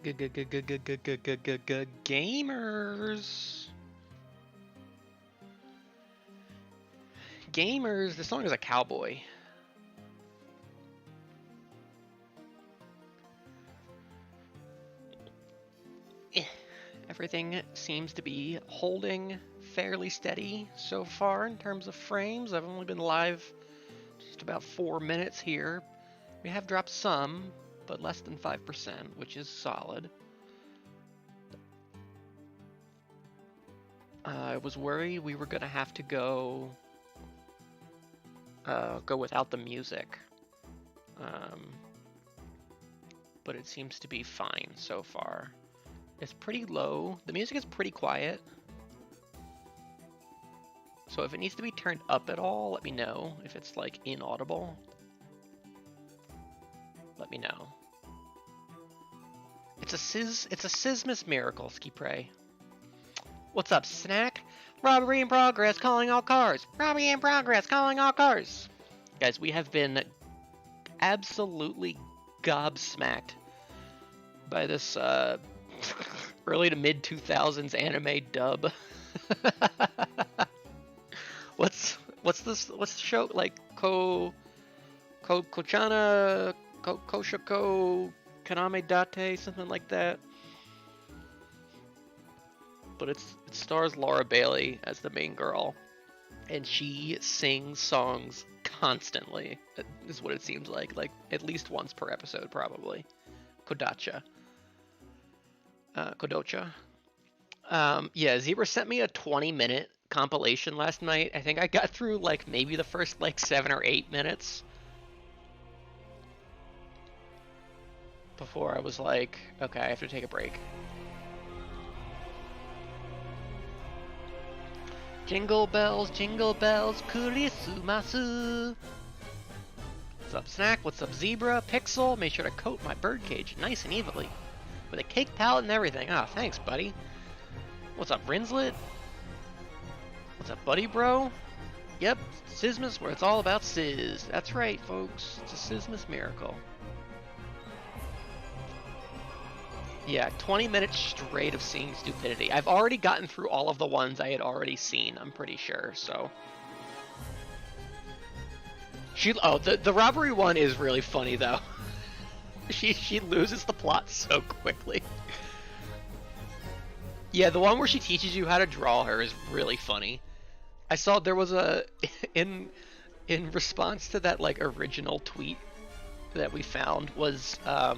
Gamers. Gamers. The song is a cowboy. Everything seems to be holding fairly steady so far in terms of frames. I've only been live just about 4 minutes here. We have dropped some, but less than 5%, which is solid. I was worried we were gonna have to go without the music, but it seems to be fine so far. It's pretty low. The music is pretty quiet. So if it needs to be turned up at all, let me know. If it's like inaudible, let me know. It's a Sismus miracle, Ski Prey. What's up, Snack? Robbery in progress, calling all cars. Robbery in progress, calling all cars. Guys, we have been absolutely gobsmacked by this early to mid 2000s anime dub. What's the show like? Kochana Koshako Kaname Date, something like that. But it stars Laura Bailey as the main girl, and she sings songs constantly. That is what it seems like at least once per episode, probably. Kodacha. Yeah, Zebra sent me a 20-minute compilation last night. I think I got through like maybe the first like 7 or 8 minutes before I was like, okay, I have to take a break. Jingle bells, kurisumasu. What's up, Snack? What's up, Zebra? Pixel, made sure to coat my birdcage nice and evenly with a cake palette and everything. Ah, thanks, buddy. What's up, Rinslet? What's up, buddy, bro? Yep, Sismus, where it's all about Sis. That's right, folks. It's a Sismus miracle. Yeah, 20 minutes straight of seeing stupidity. I've already gotten through all of the ones I had already seen, I'm pretty sure, so. The robbery one is really funny, though. She loses the plot so quickly. Yeah, the one where she teaches you how to draw her is really funny. I saw there was in response to that like original tweet that we found was a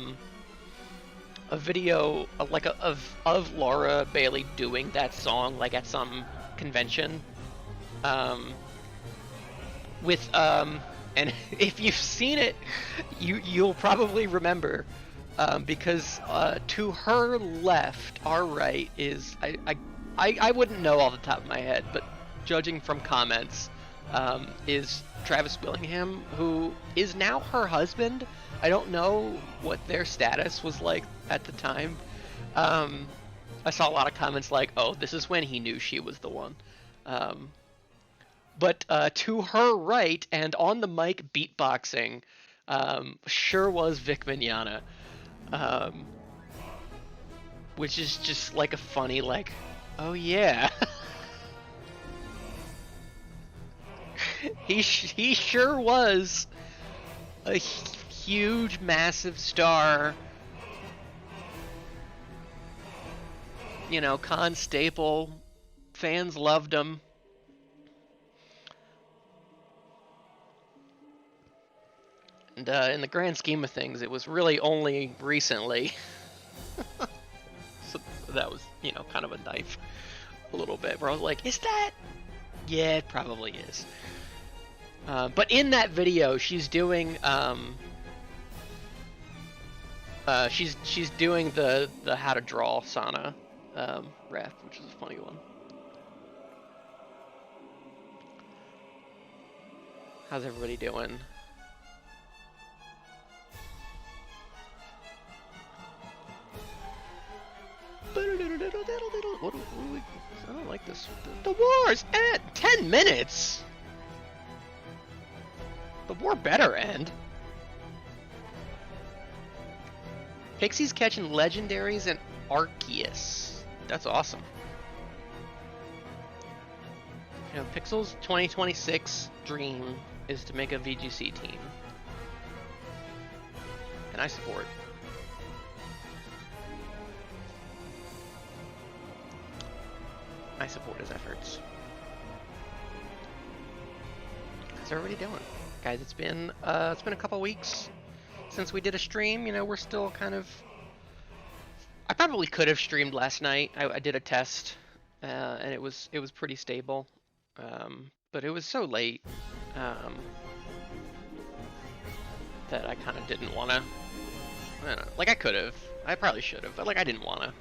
video of Laura Bailey doing that song like at some convention with and if you've seen it you'll probably remember because to her left, our right is I wouldn't know off the top of my head, but judging from comments is Travis Willingham, who is now her husband. I don't know what their status was like at the time. I saw a lot of comments like, oh, this is when he knew she was the one. But to her right and on the mic beatboxing sure was Vic Mignogna. Which is just like a funny like, oh yeah. he sure was a huge, massive star. You know, Con staple. Fans loved him. And in the grand scheme of things, it was really only recently. So that was, you know, kind of a knife a little bit. Where I was like, is that? Yeah, it probably is. But in that video, she's doing she's doing the how to draw Sana rap, which is a funny one. How's everybody doing? What do we, I don't like this. The war's at 10 minutes. The war better end. Pixies catching legendaries and Arceus. That's awesome. You know, Pixel's 2026 dream is to make a VGC team. And I support. I support his efforts. How's everybody doing? Guys, it's been a couple weeks since we did a stream. You know, we're still kind of... I probably could have streamed last night. I did a test, and it was pretty stable. But it was so late that I kind of didn't want to. I don't know. Like, I could have. I probably should have, but like I didn't want to.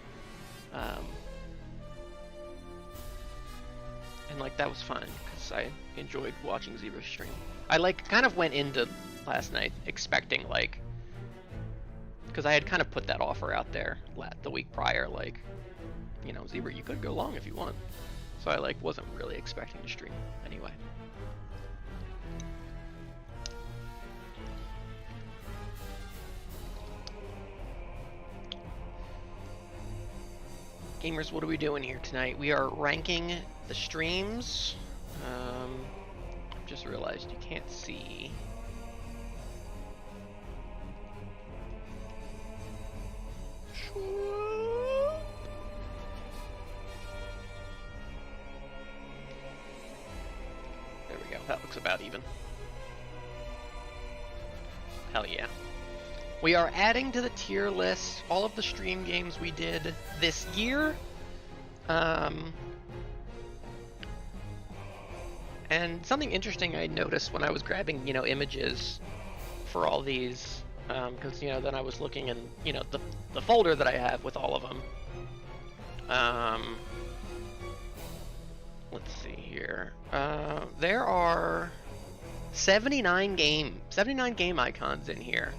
And like that was fine because I enjoyed watching Zebra's stream. I like kind of went into last night expecting like, because I had kind of put that offer out there the week prior, like, you know, Zebra, you could go long if you want. So I like wasn't really expecting to stream anyway. Gamers, what are we doing here tonight? We are ranking the streams. Just realized you can't see. There we go. That looks about even. Hell yeah. We are adding to the tier list all of the stream games we did this year. And something interesting I noticed when I was grabbing, you know, images for all these, because, you know, then I was looking in, you know, the folder that I have with all of them. Let's see here. There are 79 game icons in here.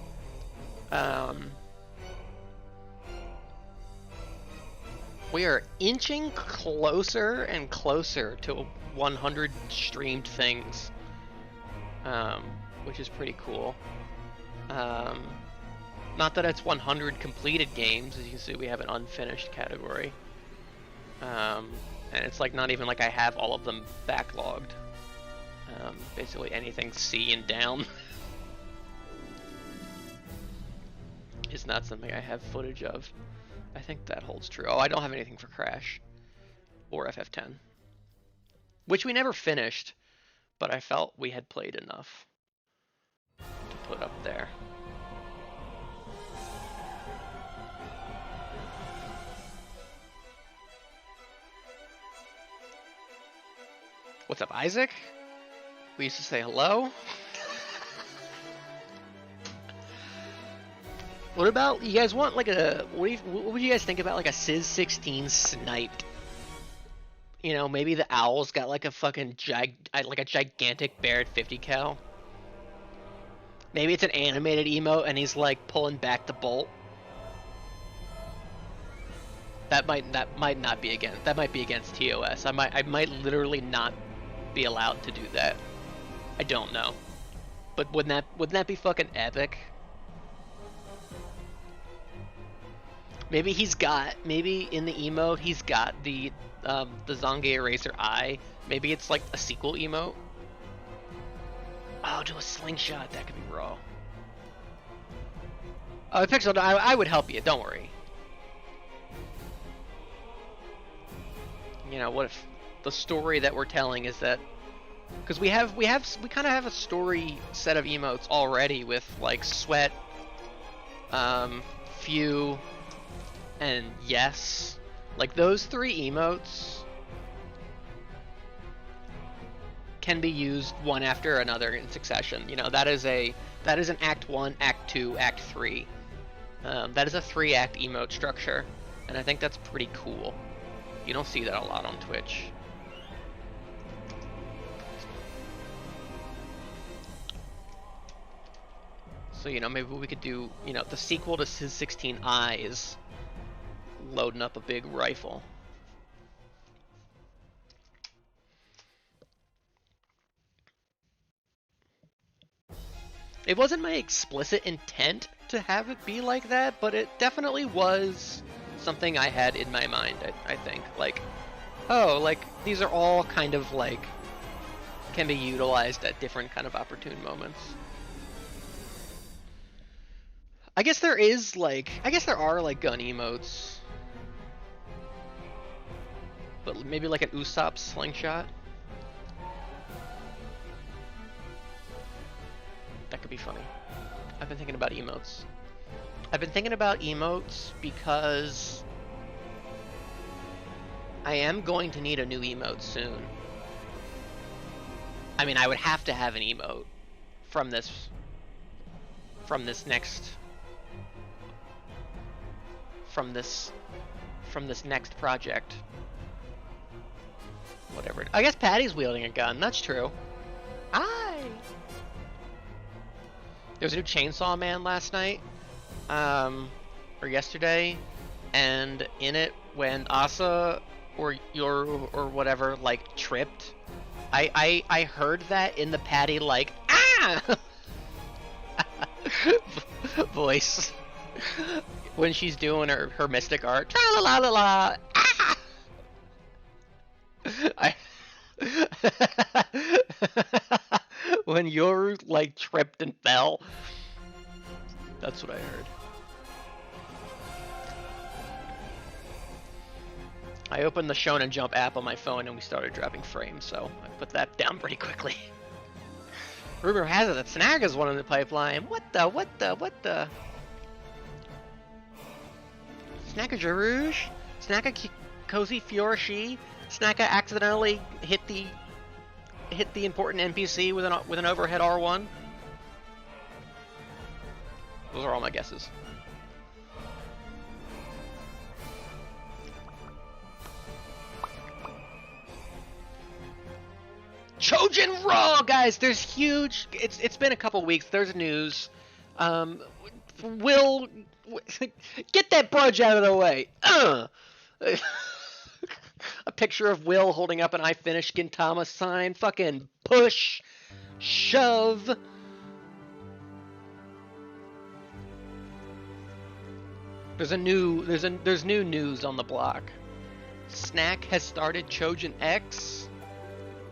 We are inching closer and closer to 100 streamed things, which is pretty cool. Not that it's 100 completed games. As you can see, we have an unfinished category. And it's like not even like I have all of them backlogged. Basically anything C and down is not something I have footage of. I think that holds true. Oh, I don't have anything for Crash or FF10, which we never finished, but I felt we had played enough to put up there. What's up, Isaac? We used to say hello. What about, you guys want like a, what would you guys think about like a Sis 16 sniped? You know, maybe the owl's got like a fucking like a gigantic Barrett 50 cal. Maybe it's an animated emote and he's like pulling back the bolt. That might not be against, that might be against TOS. I might literally not be allowed to do that. I don't know. But wouldn't that be fucking epic? Maybe maybe in the emote he's got the Zange Eraser eye. Maybe it's like a sequel emote. Oh, do a slingshot. That could be raw. Oh, Pixel, I would help you. Don't worry. You know, what if the story that we're telling is that, because we kind of have a story set of emotes already with like Sweat, Few, and Yes. Like those three emotes can be used one after another in succession. You know, that is an Act 1, Act 2, Act 3. That is a 3-act emote structure, and I think that's pretty cool. You don't see that a lot on Twitch. So, you know, maybe we could do, you know, the sequel to Sis 16 Eyes, loading up a big rifle. It wasn't my explicit intent to have it be like that, but it definitely was something I had in my mind, I think. Like, oh, like, these are all kind of, like, can be utilized at different kind of opportune moments. I guess there are, like, gun emotes. But maybe like an Usopp slingshot? That could be funny. I've been thinking about emotes. I've been thinking about emotes because I am going to need a new emote soon. I mean, I would have to have an emote from this next project. Whatever. I guess Patty's wielding a gun. That's true. Aye. There was a new Chainsaw Man last night, or yesterday, and in it, when Asa or Yoru or whatever like tripped, I heard that in the Patty like ah voice when she's doing her mystic art. Tra la la la la. Ah! When Yoru like tripped and fell. That's what I heard. I opened the Shonen Jump app on my phone and we started dropping frames, so I put that down pretty quickly. Rumor has it that Snaga's one in the pipeline. What the? Snagga Jarouge? Snagga Cozy Fiorishi? Snagga accidentally hit the important NPC with an overhead R1? Those are all my guesses. Chojin Raw, guys. There's huge. It's been a couple weeks. There's news. Will get that brudge out of the way. A picture of Will holding up an I finished Gintama sign. Fucking push, shove. There's new news on the block. Snack has started Chojin X,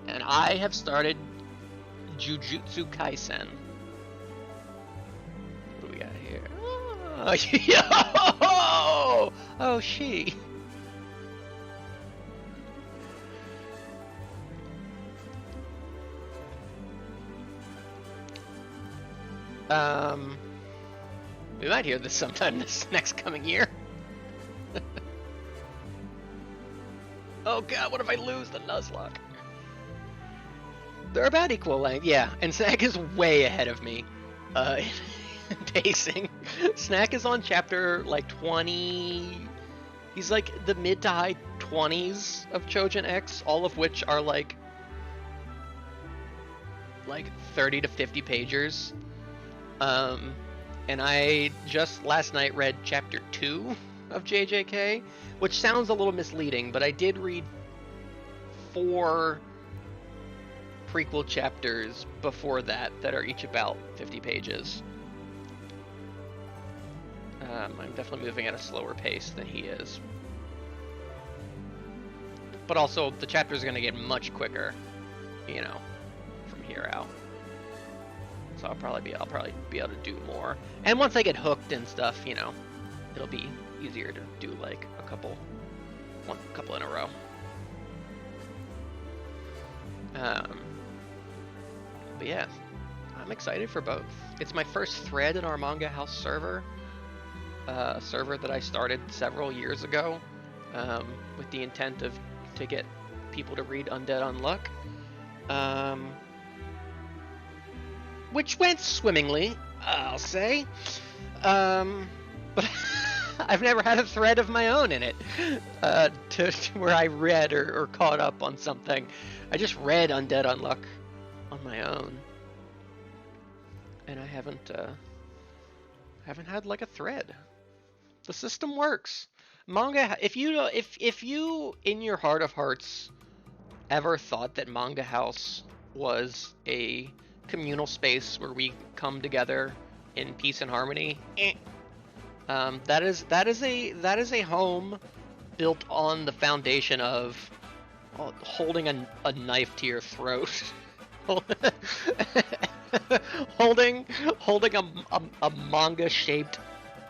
and I have started Jujutsu Kaisen. What do we got here? Oh, she. We might hear this sometime this next coming year. Oh god, what if I lose the Nuzlocke? They're about equal length, yeah, and Snack is way ahead of me in pacing. Snack is on chapter, like, 20... He's, like, the mid to high 20s of Chojin X, all of which are, like 30 to 50 pagers. And I just last night read chapter 2 of JJK, which sounds a little misleading, but I did read 4 prequel chapters before that are each about 50 pages. I'm definitely moving at a slower pace than he is. But also, the chapters are going to get much quicker, you know, from here out. So I'll probably be able to do more. And once I get hooked and stuff, you know, it'll be easier to do like a couple in a row. But yeah, I'm excited for both. It's my first thread in our Manga House server, a server that I started several years ago, with the intent to get people to read Undead Unluck. Which went swimmingly, I'll say. But I've never had a thread of my own in it, to where I read or caught up on something. I just read Undead Unluck on my own, and I haven't had like a thread. The system works. Manga. If you in your heart of hearts ever thought that Manga House was a communal space where we come together in Peace and Harmony. That is a home built on the foundation of holding a knife to your throat, holding a manga-shaped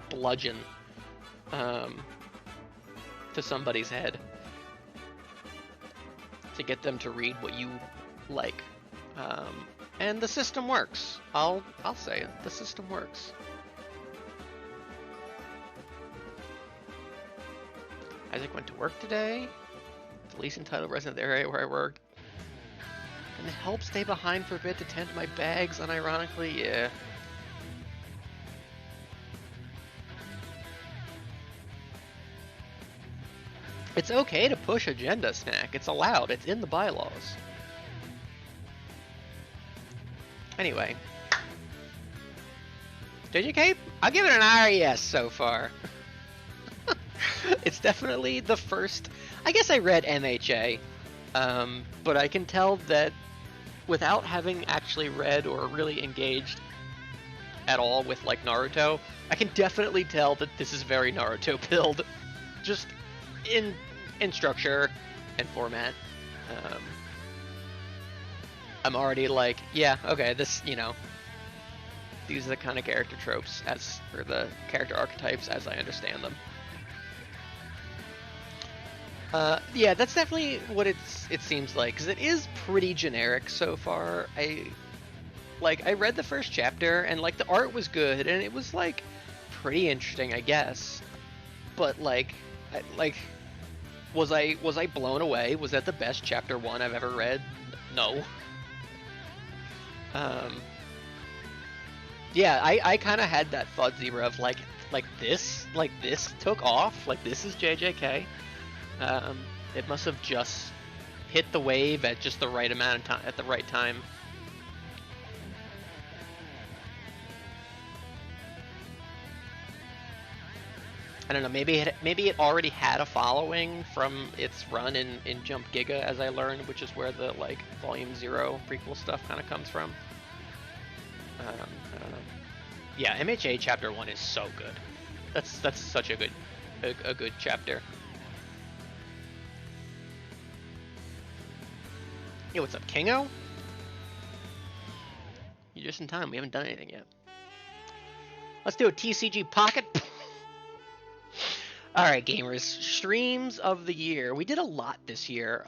bludgeon to somebody's head to get them to read what you like. And the system works. I'll say it. The system works. Isaac went to work today. The least entitled resident of the area where I work. Gonna help stay behind for a bit to tend to my bags, unironically, yeah. It's okay to push agenda, Snack. It's allowed. It's in the bylaws. Anyway. JJK? I'll give it an RES so far. It's definitely the first... I guess I read MHA, but I can tell that without having actually read or really engaged at all with, like, Naruto, I can definitely tell that this is very Naruto build, just in structure and format. I'm already like, yeah, okay, this, you know, these are the kind of character tropes or the character archetypes as I understand them. Yeah, that's definitely what it seems like, because it is pretty generic so far. I read the first chapter, and, like, the art was good, and it was, like, pretty interesting, I guess. But, like, was I blown away? Was that the best chapter 1 I've ever read? No. Yeah, I kind of had that thought, Zebra, of, like this took off, like, this is JJK. It must have just hit the wave at just the right amount of time, at the right time. I don't know, maybe it already had a following from its run in Jump Giga, as I learned, which is where the, like, Volume 0 prequel stuff kind of comes from. I don't know. Yeah, MHA Chapter 1 is so good. That's such a good chapter. Hey, what's up, Kingo? You're just in time. We haven't done anything yet. Let's do a TCG Pocket. Alright, gamers. Streams of the year. We did a lot this year.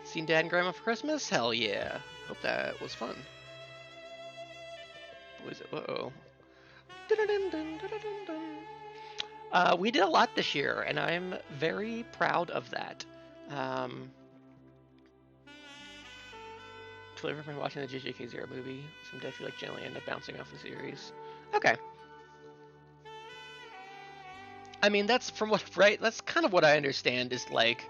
Seen Dad and Grandma for Christmas? Hell yeah. Hope that was fun. What was it? Uh-oh. We did a lot this year, and I'm very proud of that. I've ever been watching the JJK Zero movie. Someday I feel like generally end up bouncing off the series. Okay. I mean, that's that's kind of what I understand is, like,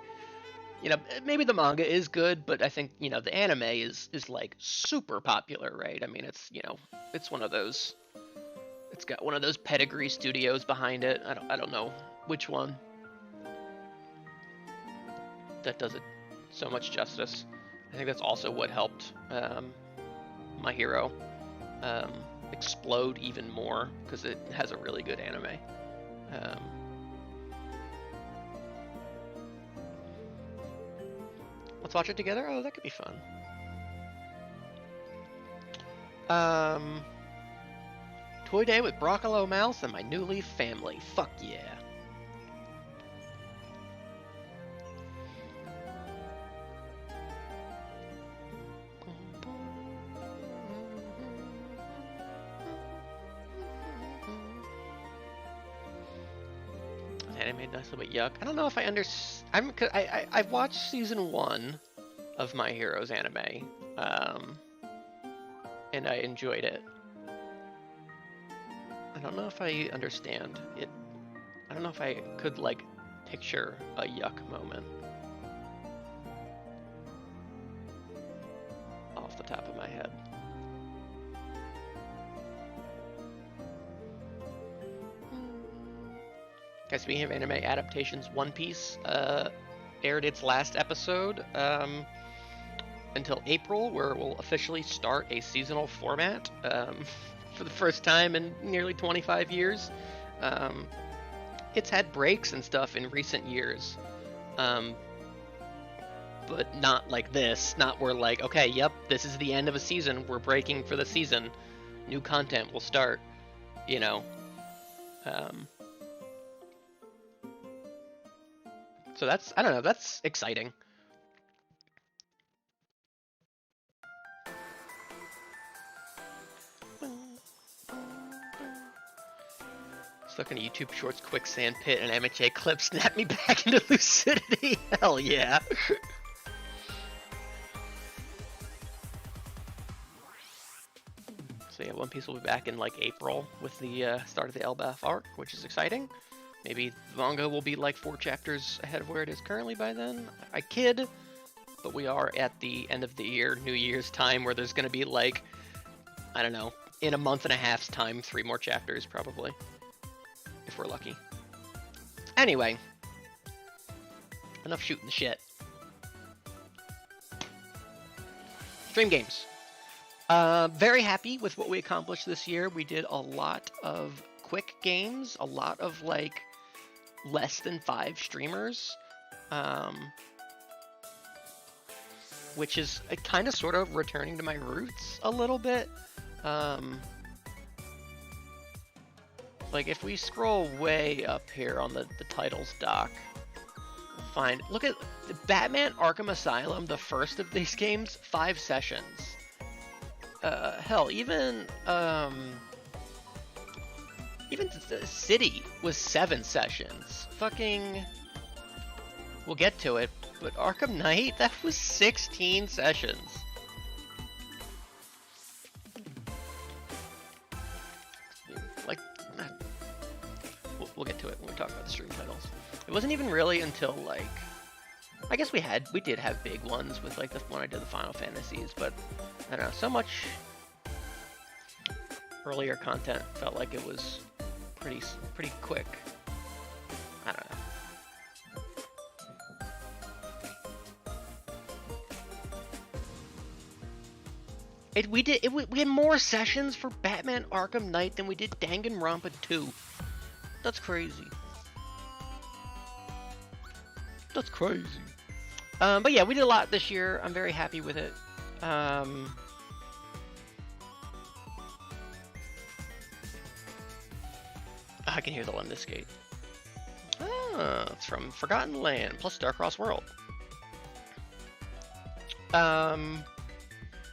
you know, maybe the manga is good, but I think, you know, the anime is like super popular, right? I mean, it's, you know, it's one of those, it's got one of those pedigree studios behind it. I don't know which one that does it so much justice. I think that's also what helped My Hero explode even more, because it has a really good anime. Let's watch it together? Oh, that could be fun. Toy day with Broccolo Mouse and my New Leaf family. Fuck yeah. Anime nice, but yuck. I don't know if I understand. I've watched season 1 of My Hero's anime, and I enjoyed it. I don't know if I understand it. I don't know if I could, like, picture a yuck moment off the top of my head. Guys, speaking of anime adaptations, One Piece aired its last episode until April, where we'll officially start a seasonal format for the first time in nearly 25 years. It's had breaks and stuff in recent years, but not like this. Not where like, okay, yep, this is the end of a season. We're breaking for the season. New content will start. You know. So that's, I don't know. That's exciting. Stuck in a YouTube Shorts quicksand pit and MHA clip snapped me back into lucidity. Hell yeah. So yeah, One Piece will be back in like April with the start of the Elbaf arc, which is exciting. Maybe the manga will be like 4 chapters ahead of where it is currently by then. I kid, but we are at the end of the year, New Year's time, where there's going to be like, I don't know, in a month and a half's time, 3 more chapters probably. If we're lucky. Anyway, enough shooting the shit. Stream games. Very happy with what we accomplished this year. We did a lot of quick games, a lot of like less than 5 streamers, which is kind of sort of returning to my roots a little bit. Like, if we scroll way up here on the titles doc, we'll find, look at Batman Arkham Asylum, the first of these games, 5 sessions. Hell, even the City was 7 sessions. Fucking, we'll get to it, but Arkham Knight, that was 16 sessions. Like, we'll get to it when we talk about the stream titles. It wasn't even really until like, I guess we did have big ones with like the when I did the Final Fantasies, but I don't know, so much earlier content felt like it was pretty quick. I don't know. We had more sessions for Batman Arkham Knight than we did Danganronpa 2. That's crazy. That's crazy. But yeah, we did a lot this year. I'm very happy with it. I can hear the Lemniscate. Ah, it's from Forgotten Land plus Starcross World.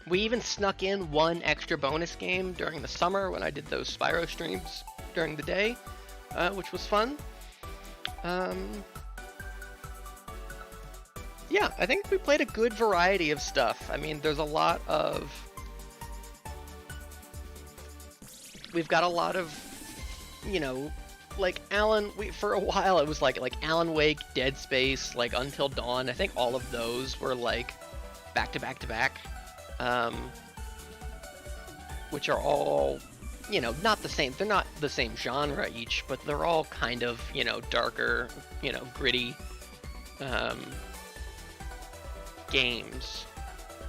We even snuck in 1 extra bonus game during the summer when I did those Spyro streams during the day, which was fun. Yeah, I think we played a good variety of stuff. I mean, there's a lot of... We've got a lot of, you know, like for a while it was like Alan Wake, Dead Space, like Until Dawn. I think all of those were like back to back to back. Which are all, you know, not the same. They're not the same genre each, but they're all kind of, you know, darker, you know, gritty games.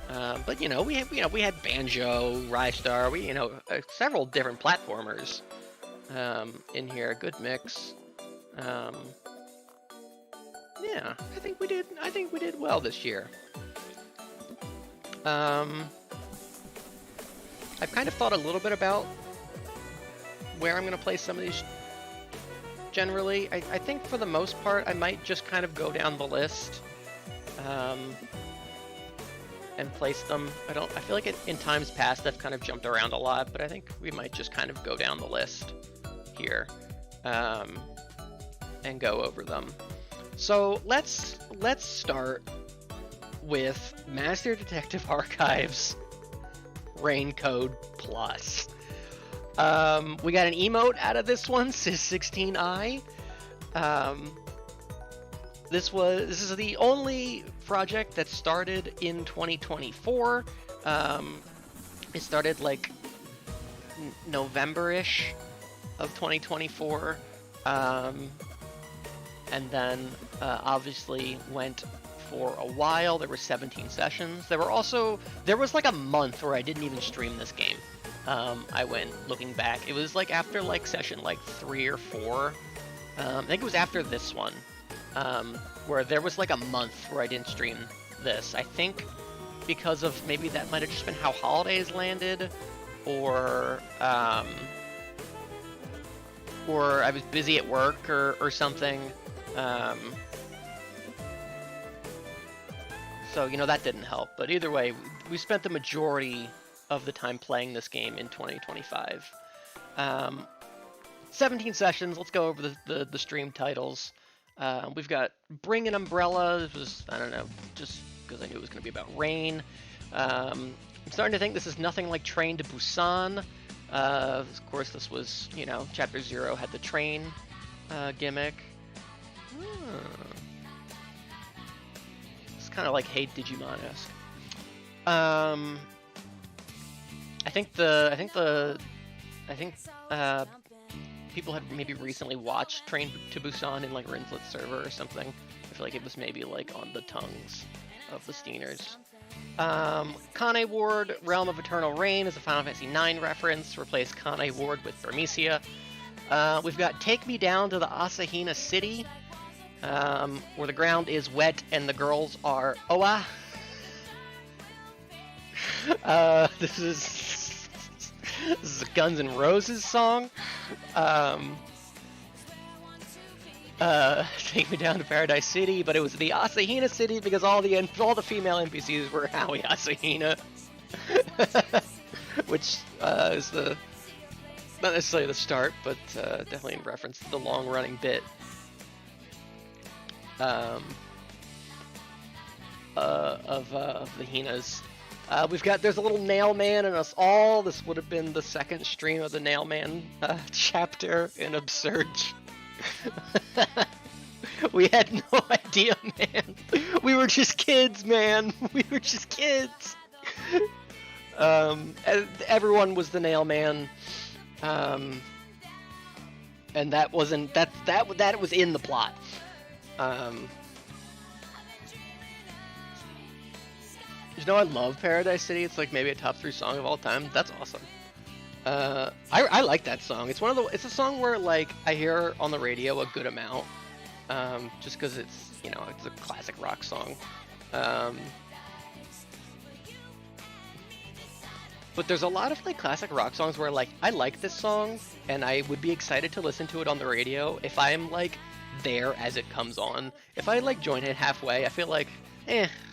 But you know, we had Banjo, Rystar, several different platformers in here. A good mix. Yeah, I think we did well this year. I've kind of thought a little bit about where I'm going to place some of these generally. I think for the most part, I might just kind of go down the list and place them. I feel like in times past, I've kind of jumped around a lot, but I think we might just kind of go down the list here and go over them. So let's start with Master Detective Archives Raincode Plus. We got an emote out of this one, Sis16i. This is the only project that started in 2024. It started like November-ish of 2024, and then obviously went for a while. There were 17 sessions. There was like a month where I didn't even stream this game. I went looking back. It was like after like session like 3 or 4. I think it was after this one, where there was like a month where I didn't stream this. I think because of maybe that might have just been how holidays landed, or I was busy at work or something. So, you know, that didn't help. But either way, we spent the majority of the time playing this game in 2025. 17 sessions. Let's go over the stream titles. We've got Bring an Umbrella. This was, I don't know, just because I knew it was going to be about rain. I'm starting to think this is nothing like Train to Busan. Of course, this was, you know, Chapter 0 had the train gimmick. It's kind of like Hey Digimon-esque. I think people had maybe recently watched Train to Busan in like Rinslet's server or something. I feel like it was maybe like on the tongues of the Steeners. Kane Ward, Realm of Eternal Rain is a Final Fantasy IX reference. Replace Kane Ward with Vermisia. We've got Take Me Down to the Asahina City, where the ground is wet and the girls are Oa. This is a Guns N' Roses song. Take Me Down to Paradise City, but it was the Asahina City because all the female NPCs were Howie Asahina, which is not necessarily the start, but definitely in reference to the long-running bit of the Hinas. There's a little Nail Man in us all. This would have been the second stream of the Nail Man chapter in Upsurge. We had no idea, man. We were just kids, man. We were just kids. Everyone was the Nail Man. And that wasn't, that was in the plot. You know, I love Paradise City. It's like maybe a top 3 song of all time. That's awesome. I like that song. It's it's a song where like I hear on the radio a good amount, just because it's, you know, it's a classic rock song. But there's a lot of like classic rock songs where like I like this song and I would be excited to listen to it on the radio if I'm like there as it comes on. If I like join it halfway, I feel like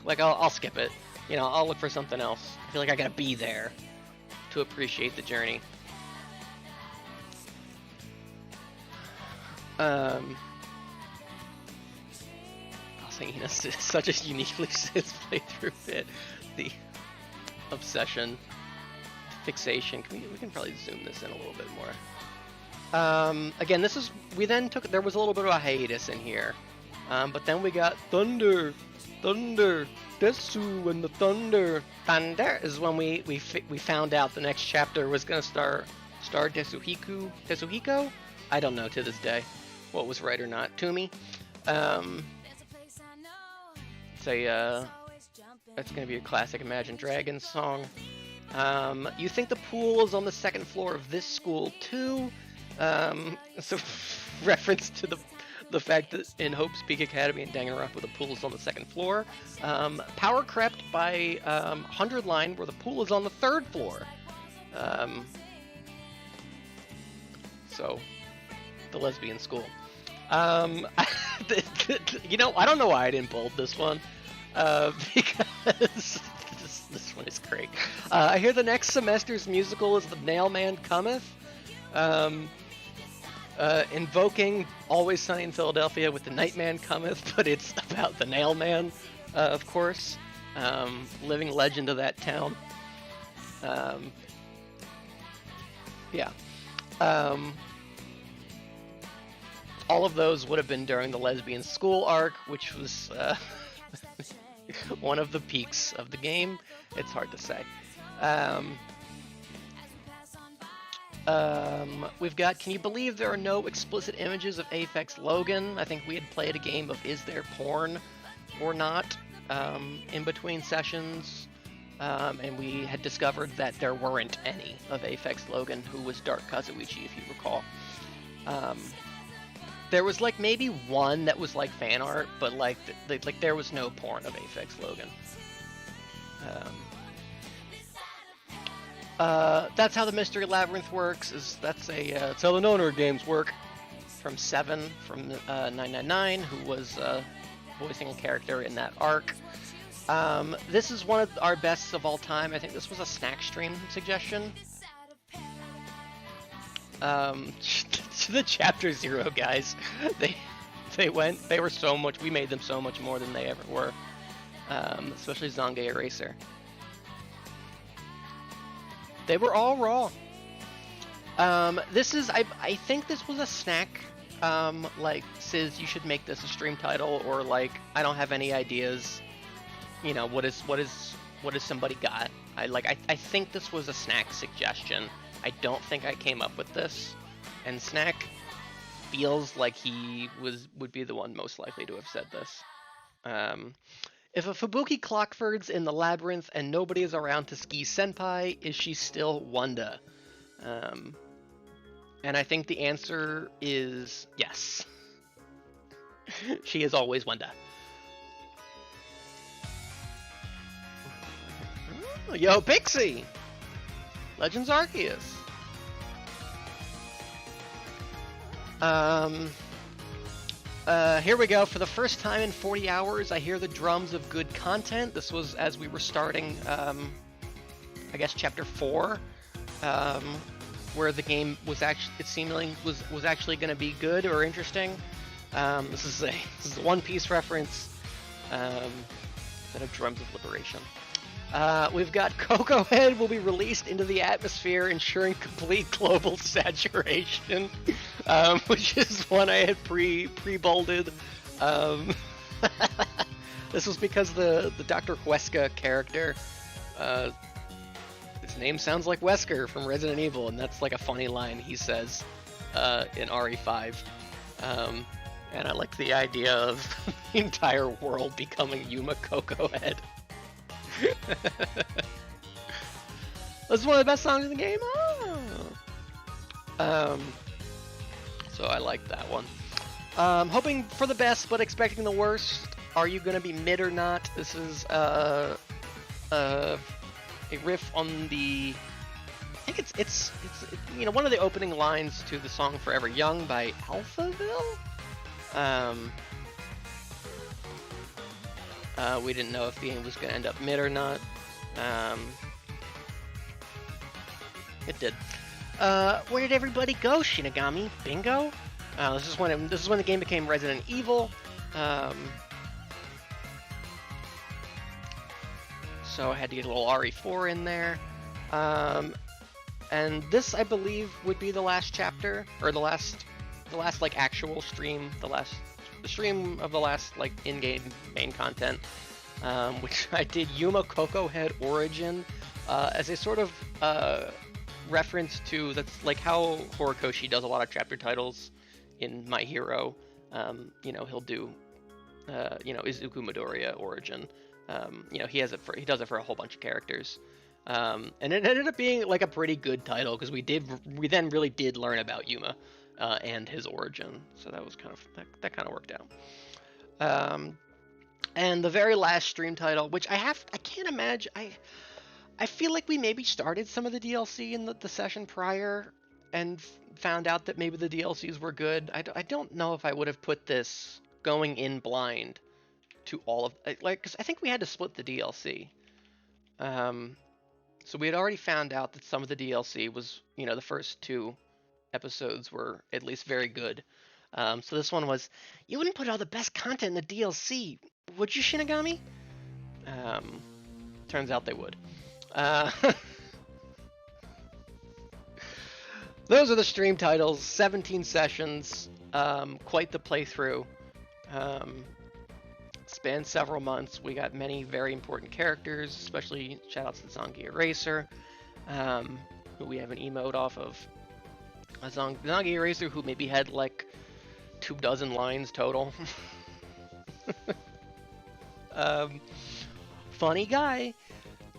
like I'll skip it. You know, I'll look for something else. I feel like I gotta be there to appreciate the journey. It's such a uniquely Sis playthrough bit. The obsession, fixation. We can probably zoom this in a little bit more. Again, there was a little bit of a hiatus in here, but then we got Thunder, Desu and the Thunder. Thunder is when we found out the next chapter was gonna star Desuhiko. I don't know to this day what was right or not. Toomey. That's gonna be a classic Imagine Dragons song. You think the pool is on the second floor of this school too? So reference to the fact that in Hope's Peak Academy in Danganronpa the pool is on the second floor. Power Crept by 100 Line where the pool is on the third floor. So the lesbian school. You know, I don't know why I didn't bold this one. Because this one is great. I hear the next semester's musical is The Nail Man Cometh. Invoking Always Sunny in Philadelphia with The Nightman Cometh, but it's about the Nail Man, of course. Living legend of that town. Yeah. All of those would have been during the lesbian school arc, which was one of the peaks of the game. It's hard to say. We've got, can you believe there are no explicit images of Aphex Logan? I think we had played a game of Is There Porn or Not in between sessions. and we had discovered that there weren't any of Aphex Logan, who was Dark Kazuichi, if you recall. Um, there was like maybe one that was like fan art, but like there was no porn of Aphex Logan. That's how the Mystery Labyrinth works. That's how the Noner games work. From Seven from 999, who was voicing a character in that arc. This is one of our bests of all time. I think this was a snack stream suggestion. The Chapter Zero guys, they were so much. We made them so much more than they ever were. Especially Zange Eraser. They were all raw. This is, I think this was a snack. Like, Sis, you should make this a stream title, or like, I don't have any ideas. You know, what is somebody got? I think this was a snack suggestion. I don't think I came up with this, and Snack feels like he would be the one most likely to have said this. If a Fubuki Clockford's in the labyrinth and nobody is around to ski senpai, is she still Wanda? And I think the answer is yes. She is always Wanda. Yo, Pixie! Legends Arceus. Here we go. For the first time in 40 hours, I hear the drums of good content. This was as we were starting, I guess, Chapter 4, where the game was actually, it seemingly was actually going to be good or interesting. This is a One Piece reference, instead of Drums of Liberation. We've got Cocoa Head will be released into the atmosphere, ensuring complete global saturation, which is one I had pre-bolded. This was because the Dr. Huesca character, his name sounds like Wesker from Resident Evil, and that's like a funny line he says in RE5. And I like the idea of the entire world becoming Yuma Cocoa Head. This is one of the best songs in the game. So I like that one. Hoping for the best, but expecting the worst. Are you gonna be mid or not? This is a riff on the. I think it's one of the opening lines to the song "Forever Young" by Alphaville. We didn't know if the game was going to end up mid or not. It did. Where did everybody go, Shinigami? Bingo? This is when the game became Resident Evil. So I had to get a little RE4 in there. And this, I believe, would be the last chapter, or the last like actual stream, the stream of the last like in-game main content, which I did Yuma Cocoa Head Origin as a sort of reference to, that's like how Horikoshi does a lot of chapter titles in My Hero. He'll do Izuku Midoriya Origin. He does it for a whole bunch of characters. And it ended up being like a pretty good title, because we then really did learn about Yuma and his origin, so that was that kind of worked out. And the very last stream title, which I can't imagine, I feel like we maybe started some of the DLC in the session prior and found out that maybe the DLCs were good. I don't know if I would have put this going in blind to all of, like, because I think we had to split the DLC. So we had already found out that some of the DLC was, the first 2 episodes were at least very good. So this one was, you wouldn't put all the best content in the DLC, would you, Shinigami? Turns out they would. Those are the stream titles, 17 sessions, quite the playthrough. Spanned several months. We got many very important characters, especially shoutouts to Zange Eraser, who we have an emote off of. Zange Eraser, who maybe had like 24 lines total. Funny guy.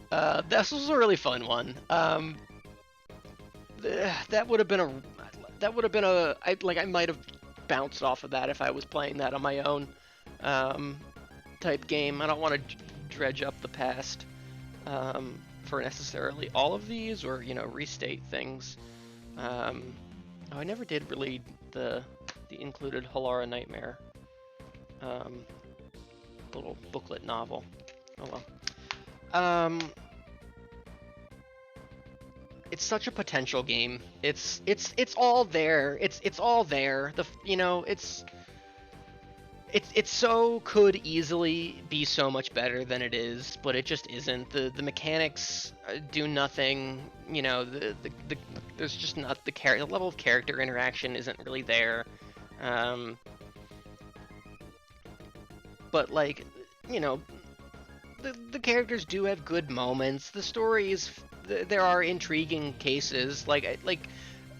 This was a really fun one. That would have been I might have bounced off of that if I was playing that on my own, type game. I don't want to dredge up the past, for necessarily all of these, or restate things. Oh, I never did read the included Halara Nightmare, little booklet novel. Oh well. It's such a potential game. It's all there. It's all there. It's so could easily be so much better than it is, but it just isn't. The mechanics do nothing. There's just not the level of character interaction isn't really there. But like, the characters do have good moments. The story is there are intriguing cases like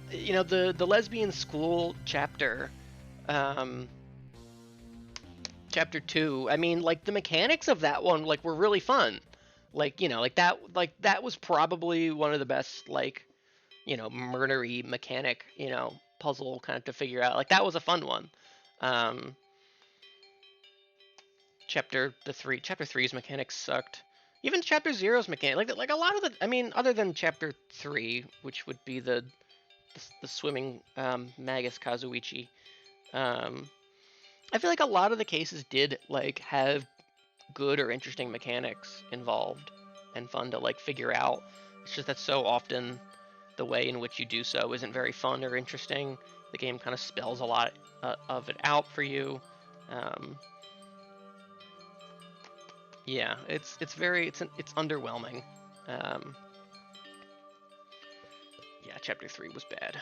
the lesbian school chapter, chapter 2. I mean, like, the mechanics of that one were really fun. That was probably one of the best murdery mechanic puzzle kind of to figure out. That was a fun one. Chapter 3's mechanics sucked. Even Chapter 0's mechanic, like a lot of the, I mean, other than Chapter 3, which would be the swimming Magus Kazuichi, I feel like a lot of the cases did have good or interesting mechanics involved and fun to figure out. It's just that so often the way in which you do so isn't very fun or interesting. The game kind of spells a lot of it out for you. Yeah, it's underwhelming. Yeah, Chapter 3 was bad.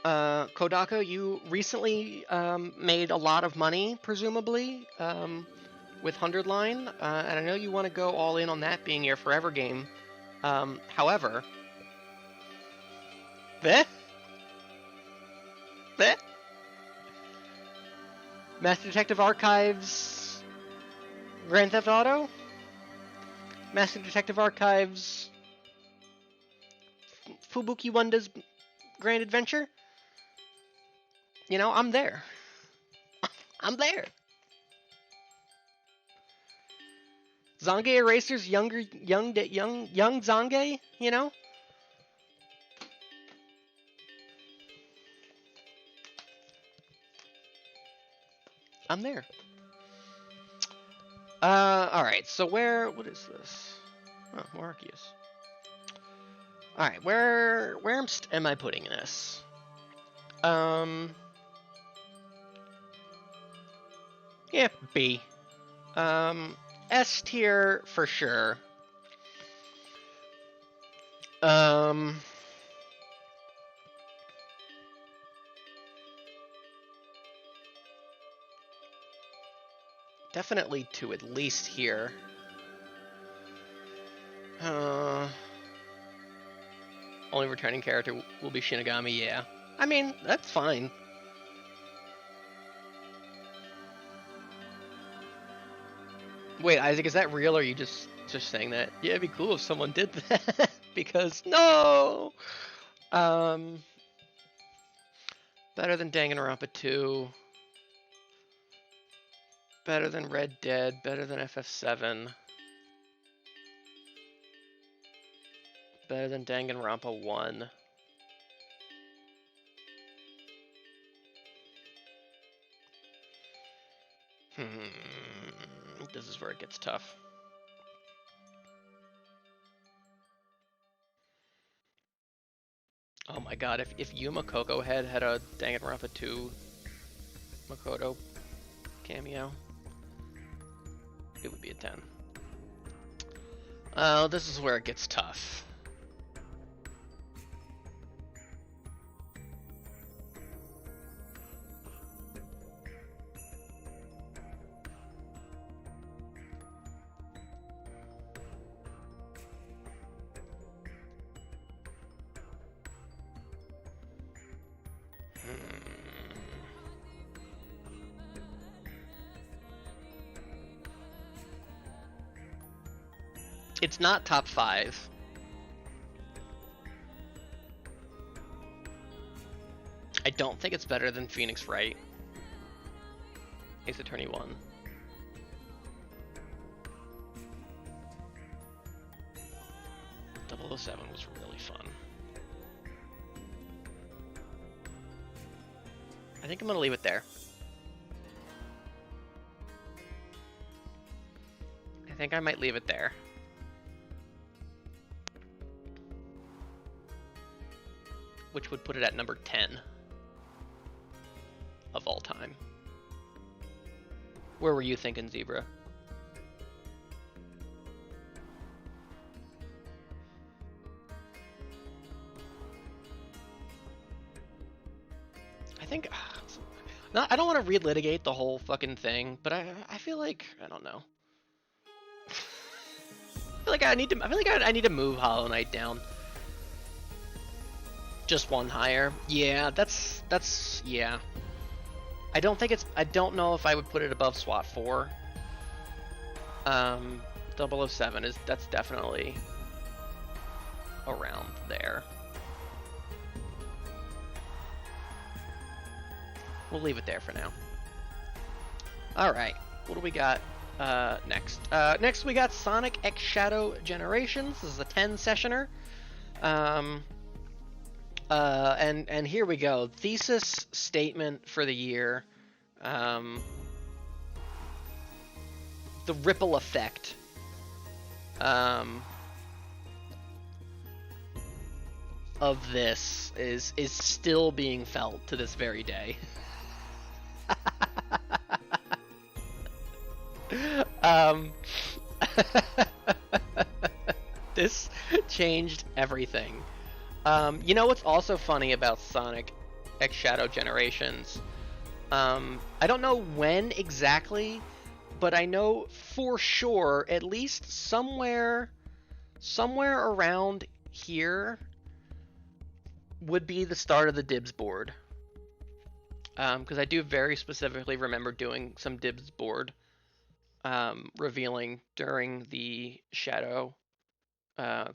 Kodaka, you recently made a lot of money, presumably, with 100 Line, and I know you want to go all in on that being your forever game. However, Master Detective Archives Grand Theft Auto? Master Detective Archives Fubuki Wanda's Grand Adventure? I'm there. I'm there. Zange Eraser's young Zange, I'm there. Alright, so what is this? Oh, more Arceus. Alright, where am I putting this? Yeah, B. S tier for sure. Definitely to at least here. Only returning character will be Shinigami, yeah. I mean, that's fine. Wait, Isaac, is that real, or are you just saying that? Yeah, it'd be cool if someone did that. Because, no! Better than Danganronpa 2. Better than Red Dead. Better than FF7. Better than Danganronpa 1. This is where it gets tough. Oh my god, if Yuma Coco Head had a Danganronpa 2 Makoto cameo, it would be a 10. This is where it gets tough. It's not top 5. I don't think it's better than Phoenix Wright. Ace Attorney 1. .007 was really fun. I think I'm gonna leave it there. I think I might leave it there. Which would put it at number 10 of all time. Where were you thinking, Zebra? I think... No, I don't want to relitigate the whole fucking thing, but I feel like... I don't know. I feel like I need to move Hollow Knight down. Just one higher. Yeah, that's yeah. I don't know if I would put it above SWAT 4. 007 that's definitely around there. We'll leave it there for now. Alright, what do we got next? Next we got Sonic X Shadow Generations. This is a 10 sessioner. And here we go. Thesis statement for the year. The ripple effect. Of this is still being felt to this very day. This changed everything. You know what's also funny about Sonic X Shadow Generations? I don't know when exactly, but I know for sure, at least somewhere around here would be the start of the Dibs board. Because I do very specifically remember doing some Dibs board revealing during the Shadow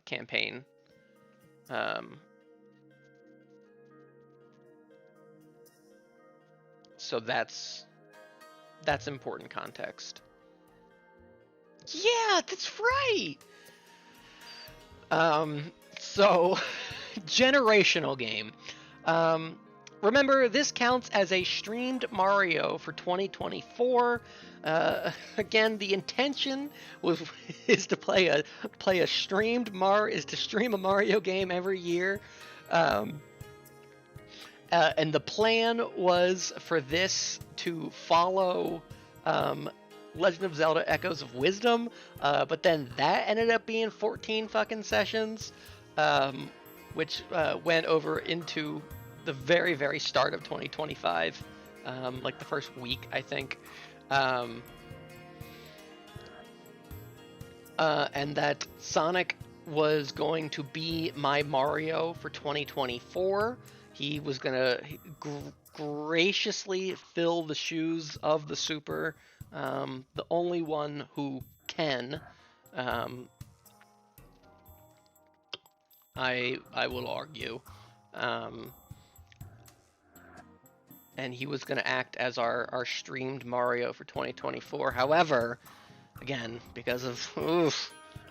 campaign. So that's important context. Yeah, that's right. So generational game. Remember, this counts as a streamed Mario for 2024. Again, the intention is to stream a Mario game every year. And the plan was for this to follow Legend of Zelda Echoes of Wisdom, but then that ended up being 14 fucking sessions, which went over into the very, very start of 2025, like the first week, I think. And that Sonic was going to be my Mario for 2024. He was gonna graciously fill the shoes of the Super, the only one who can. I will argue. And he was going to act as our streamed Mario for 2024. However, again, because of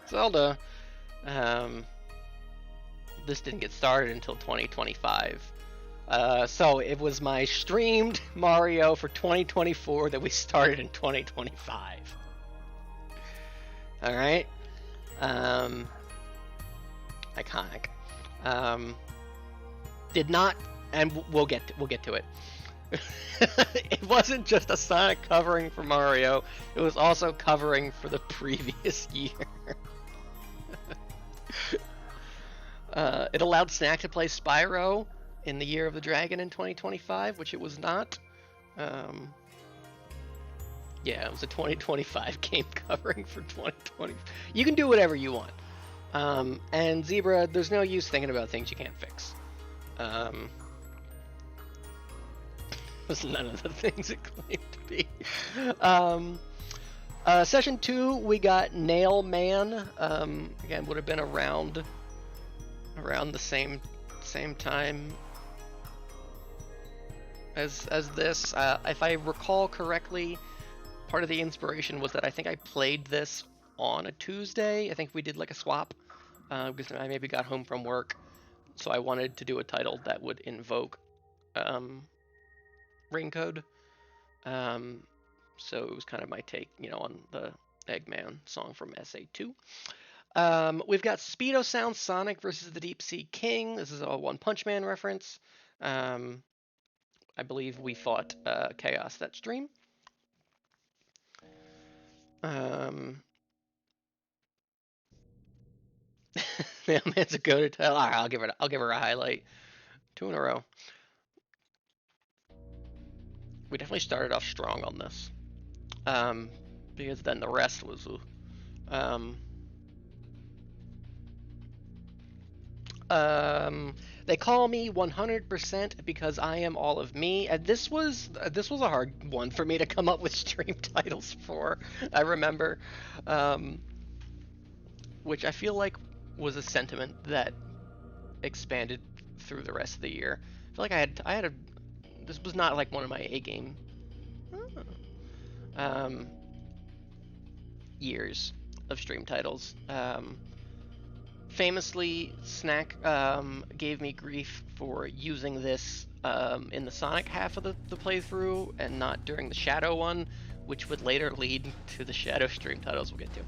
Zelda, this didn't get started until 2025. So it was my streamed Mario for 2024 that we started in 2025. All right. Iconic. Did not, and we'll get to it. It wasn't just a Sonic covering for Mario, it was also covering for the previous year. It allowed Snack to play Spyro in the Year of the Dragon in 2025, which it was not. Yeah, it was a 2025 game covering for 2020. You can do whatever you want. And Zebra, there's no use thinking about things you can't fix. Was none of the things it claimed to be. Session 2, we got Nail Man. Again, would have been around the same time as this. If I recall correctly, part of the inspiration was that I think I played this on a Tuesday. I think we did like a swap because I maybe got home from work, so I wanted to do a title that would invoke Ring Code. So it was kind of my take, on the Eggman song from SA2. We've got Speedo Sound Sonic versus the Deep Sea King. This is a One Punch Man reference. I believe we fought Chaos that stream. Mailman's a go to tell. All right, I'll give her a highlight. 2 in a row. We definitely started off strong on this. Because then the rest was they call me 100% because I am all of me. And this was a hard one for me to come up with stream titles for. I remember, which I feel like was a sentiment that expanded through the rest of the year. I feel like I had a. This was not like one of my A game. Years of stream titles. Famously, Snack gave me grief for using this in the Sonic half of the playthrough and not during the Shadow one, which would later lead to the Shadow stream titles we'll get to.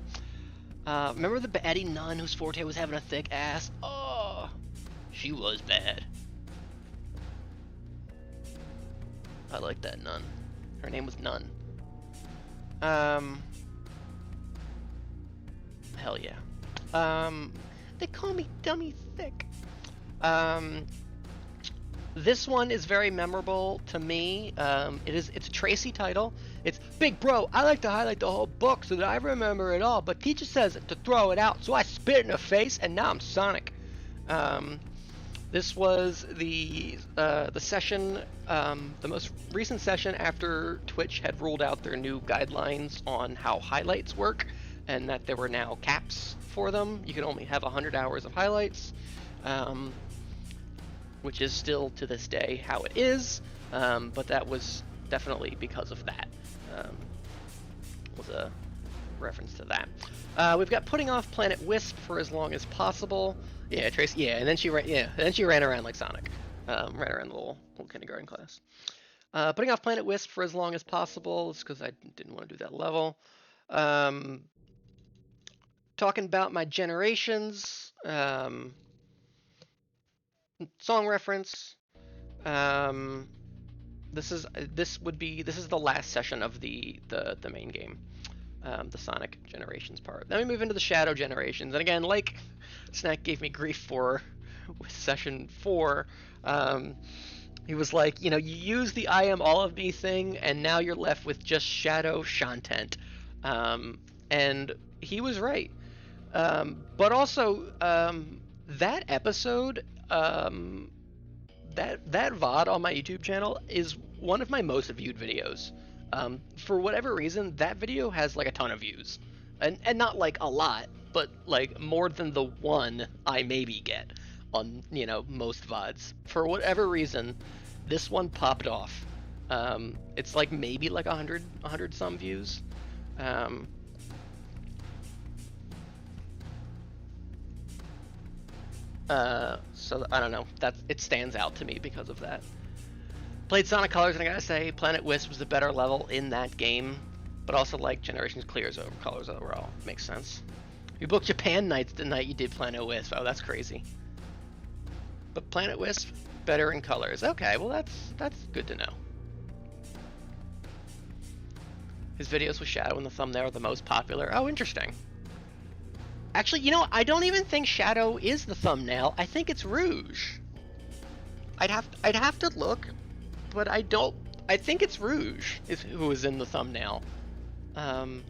Remember the baddie nun whose forte was having a thick ass? Oh, she was bad. I like that nun. Her name was Nun. Hell yeah. They call me Dummy Thick. This one is very memorable to me. It's a Tracy title. It's Big Bro, I like to highlight the whole book so that I remember it all, but teacher says to throw it out, so I spit in her face, and now I'm Sonic. This was the session, the most recent session after Twitch had ruled out their new guidelines on how highlights work, and that there were now caps for them. You can only have 100 hours of highlights, which is still to this day how it is, but that was definitely because of that. Was a reference to that. We've got putting off Planet Wisp for as long as possible. Yeah, Tracy. Yeah, and then she ran around like Sonic, ran around the little kindergarten class. Putting off Planet Wisp for as long as possible is because I didn't want to do that level. Talking about my generations, song reference. This is the last session of the main game, the Sonic Generations part. Then we move into the Shadow Generations, and again, like Snack gave me grief for with session 4. He was like, you use the I am all of me thing, and now you're left with just Shadow Shantent. And he was right. But also, that episode, that VOD on my YouTube channel is one of my most viewed videos. For whatever reason, that video has like a ton of views. And not like a lot, but like more than the one I maybe get on, most VODs. For whatever reason, this one popped off. It's like maybe like 100 some views. So I don't know, it stands out to me because of that. Played Sonic Colors, and I gotta say, Planet Wisp was the better level in that game, but also like Generations Clears over Colors overall. Makes sense. You booked Japan nights the night you did Planet Wisp. Oh, that's crazy. But Planet Wisp, better in Colors. Okay, well that's good to know. His videos with Shadow in the thumbnail are the most popular. Oh, interesting. Actually, I don't even think Shadow is the thumbnail. I think it's Rouge. I'd have to look, but I think it's Rouge who is in the thumbnail. From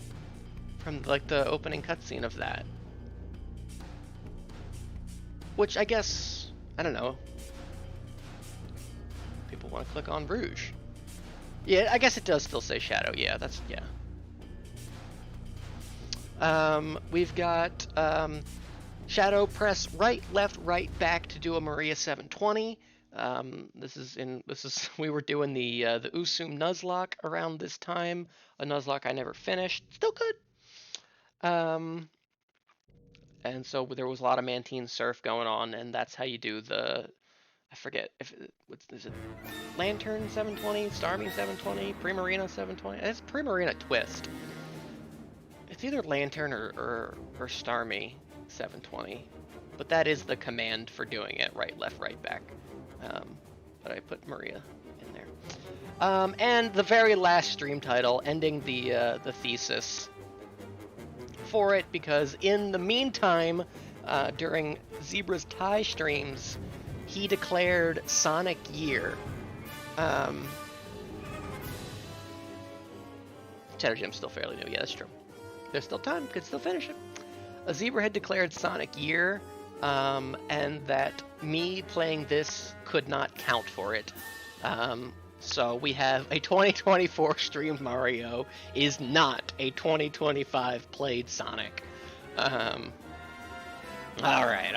like the opening cutscene of that. Which I guess, I don't know. People want to click on Rouge. Yeah, I guess it does still say Shadow. Yeah, yeah. We've got Shadow press right, left, right, back to do a Maria 720. We were doing the Usum Nuzlocke around this time, a Nuzlocke I never finished, still good. And so there was a lot of Mantine Surf going on, and that's how you do the, I forget if is it Lantern 720, Starmie 720, Primarina 720. It's Primarina Twist. It's either Lantern or Starmie 720, but that is the command for doing it, right, left, right, back. But I put Maria in there. And the very last stream title, ending the thesis for it, because in the meantime, during Zebra's Tie streams, he declared Sonic Year. Cheddar Jim's still fairly new. Yeah, that's true. There's still time. Could still finish it. Zebra had declared Sonic Year, and that me playing this could not count for it. So we have a 2024 streamed Mario is not a 2025 played Sonic. All right.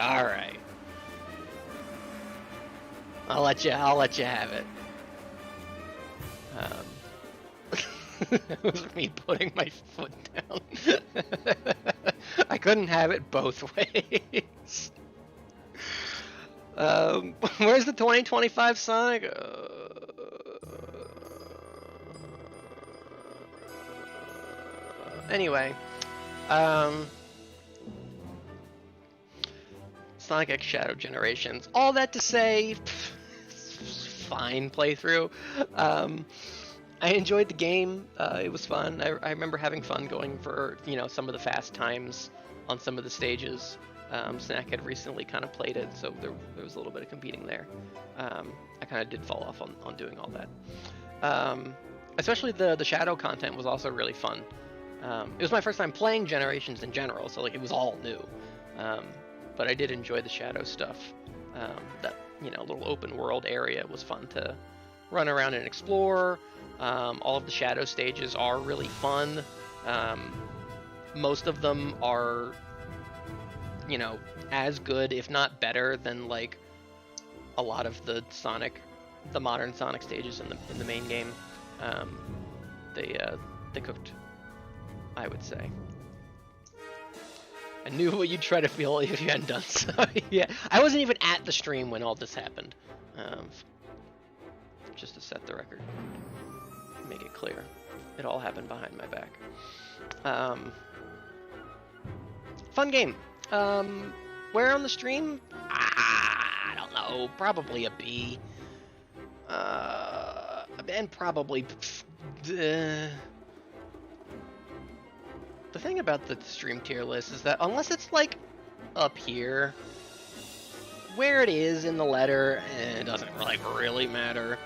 I'll let you have it. It was me putting my foot down. I couldn't have it both ways. Where's the 2025 Sonic? Anyway, Sonic X Shadow Generations. All that to say, fine playthrough. I enjoyed the game. It was fun. I remember having fun going for, some of the fast times on some of the stages. Snack had recently kind of played it, so there was a little bit of competing there. I kind of did fall off on doing all that. Especially the Shadow content was also really fun. It was my first time playing Generations in general, so it was all new. But I did enjoy the Shadow stuff. That little open world area was fun to run around and explore. All of the Shadow stages are really fun. Most of them are, as good, if not better, than a lot of the modern Sonic stages in the main game. They cooked, I would say. I knew what you'd try to feel if you hadn't done so. Yeah, I wasn't even at the stream when all this happened. Just to set the record. Make it clear. It all happened behind my back. Fun game. Where on the stream? I don't know. Probably a B. And probably... The thing about the stream tier list is that unless it's up here, where it is in the letter, it doesn't really matter.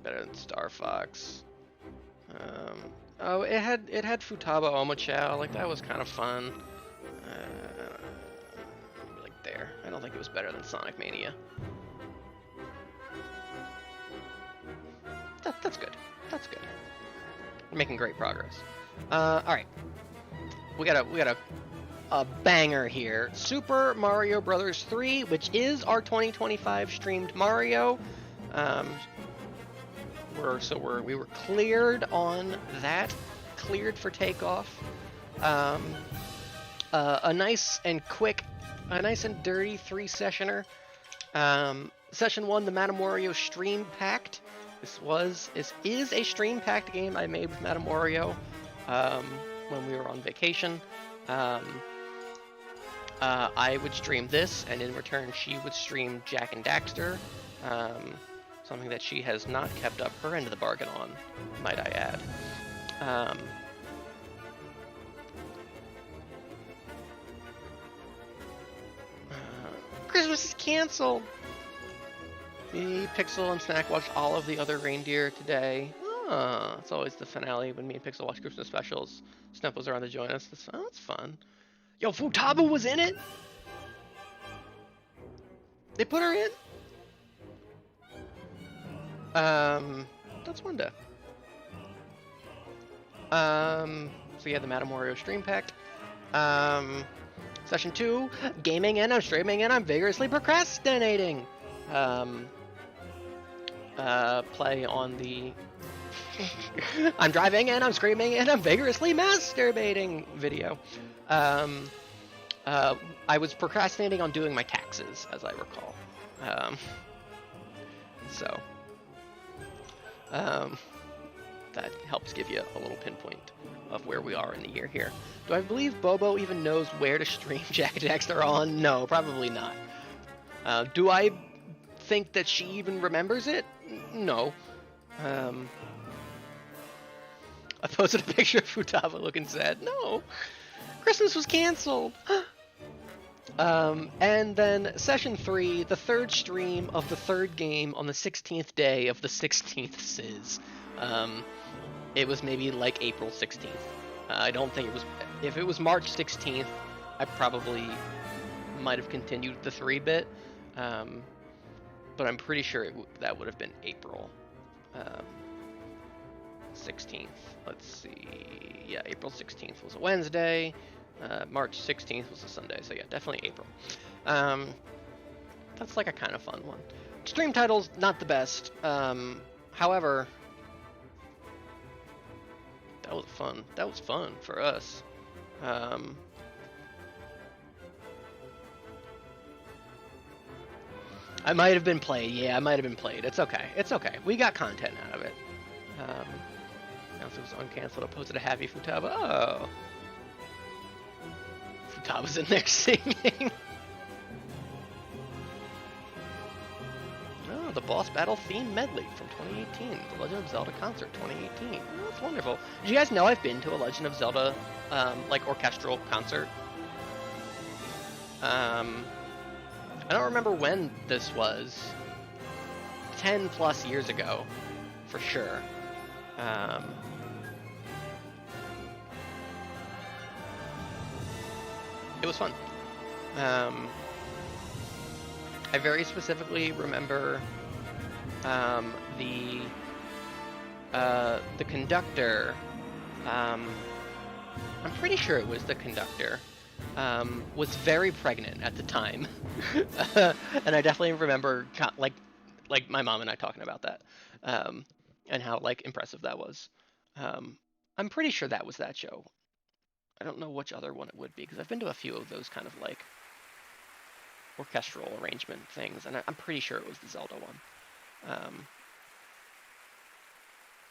Better than Star Fox. It had Futaba Omochao. That was kind of fun. There. I don't think it was better than Sonic Mania. That's good. That's good. We're making great progress. All right. We got a banger here. Super Mario Brothers 3, which is our 2025 streamed Mario. We were cleared on that, cleared for takeoff. A nice and quick, a nice and dirty 3-sessioner. Session 1, the Madame Wario Stream Packed. This is a stream packed game I made with Madame Wario when we were on vacation. I would stream this, and in return she would stream Jak and Daxter. Something that she has not kept up her end of the bargain on, might I add. Christmas is canceled! Me, Pixel, and Snack watched all of the other reindeer today. It's always the finale when me and Pixel watch Christmas specials. Snuffles are on to join us. That's fun. Yo, Futaba was in it? They put her in? That's Wanda. So yeah, the Madame Wario stream pack. Session 2, gaming and I'm streaming and I'm vigorously procrastinating. Play on the I'm driving and I'm screaming and I'm vigorously masturbating video. I was procrastinating on doing my taxes, as I recall. That helps give you a little pinpoint of where we are in the year here. Do I believe Bobo even knows where to stream Jak and Daxter on? No, probably not. Do I think that she even remembers it? No. I posted a picture of Futaba looking sad. No. Christmas was canceled. And then session 3, the third stream of the third game on the 16th day of the 16th Sis. It was maybe like April 16th. I don't think it was. If it was March 16th, I probably might have continued the 3-bit. But I'm pretty sure that would have been April 16th. Let's see. Yeah, April 16th was a Wednesday. March 16th was a Sunday. So yeah, definitely April. That's like a kind of fun one. Stream titles, not the best. However, that was fun. That was fun for us. I might have been played. Yeah, I might have been played. It's okay. It's okay. We got content out of it. Announced it was uncanceled. I posted a happy Futaba. Oh. Futaba's in there singing. Oh, the boss battle theme medley from 2018. The Legend of Zelda concert 2018. Oh, that's wonderful. Did you guys know I've been to a Legend of Zelda, like, orchestral concert? I don't remember when this was. 10 plus years ago, for sure. It was fun. I very specifically remember the conductor. I'm pretty sure it was the conductor. Was very pregnant at the time, and I definitely remember like my mom and I talking about that, and how like impressive that was. I'm pretty sure that was that show. I don't know which other one it would be because I've been to a few of those kind of like orchestral arrangement things, and I'm pretty sure it was the Zelda one.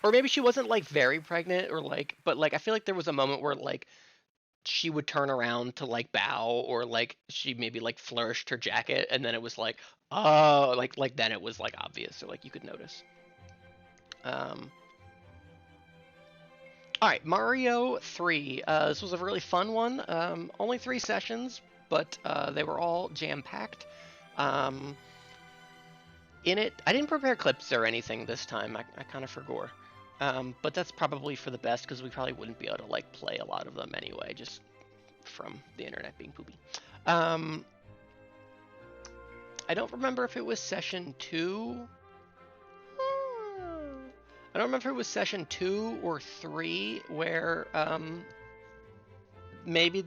Or maybe she wasn't like very pregnant or like, but like I feel like there was a moment where like she would turn around to like bow, or like she maybe like flourished her jacket, and then it was like, oh, like then it was like obvious, or like you could notice. All right, Mario 3. This was a really fun one. Only 3 sessions, but they were all jam-packed. In it, I didn't prepare clips or anything this time. I kind of forgot. But that's probably for the best, because we probably wouldn't be able to like play a lot of them anyway, just from the internet being poopy. I don't remember if it was session 2. I don't remember if it was session 2 or 3 where maybe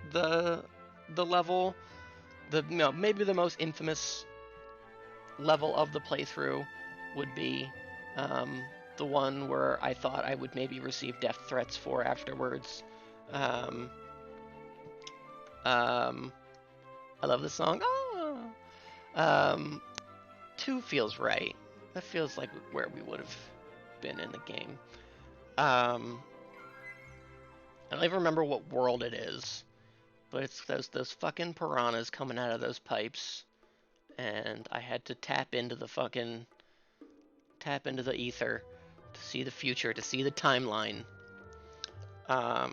the level, maybe the most infamous level of the playthrough would be the one where I thought I would maybe receive death threats for afterwards. I love this song. 2 feels right. That feels like where we would have been in the game. I don't even remember what world it is, but it's those fucking piranhas coming out of those pipes, and I had to tap into the ether to see the future, to see the timeline. That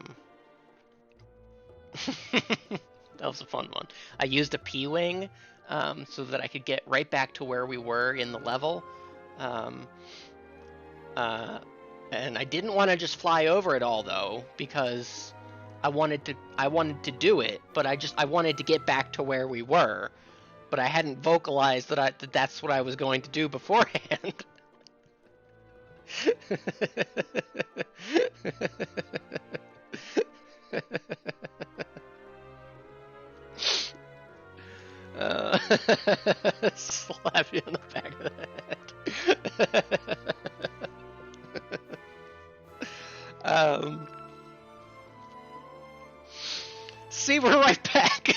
was a fun one. I used a P-Wing so that I could get right back to where we were in the level. And I didn't want to just fly over it all though, because I wanted to do it, but I wanted to get back to where we were, but I hadn't vocalized that that's what I was going to do beforehand. uh, slap you on the back of the head. See, we're right back.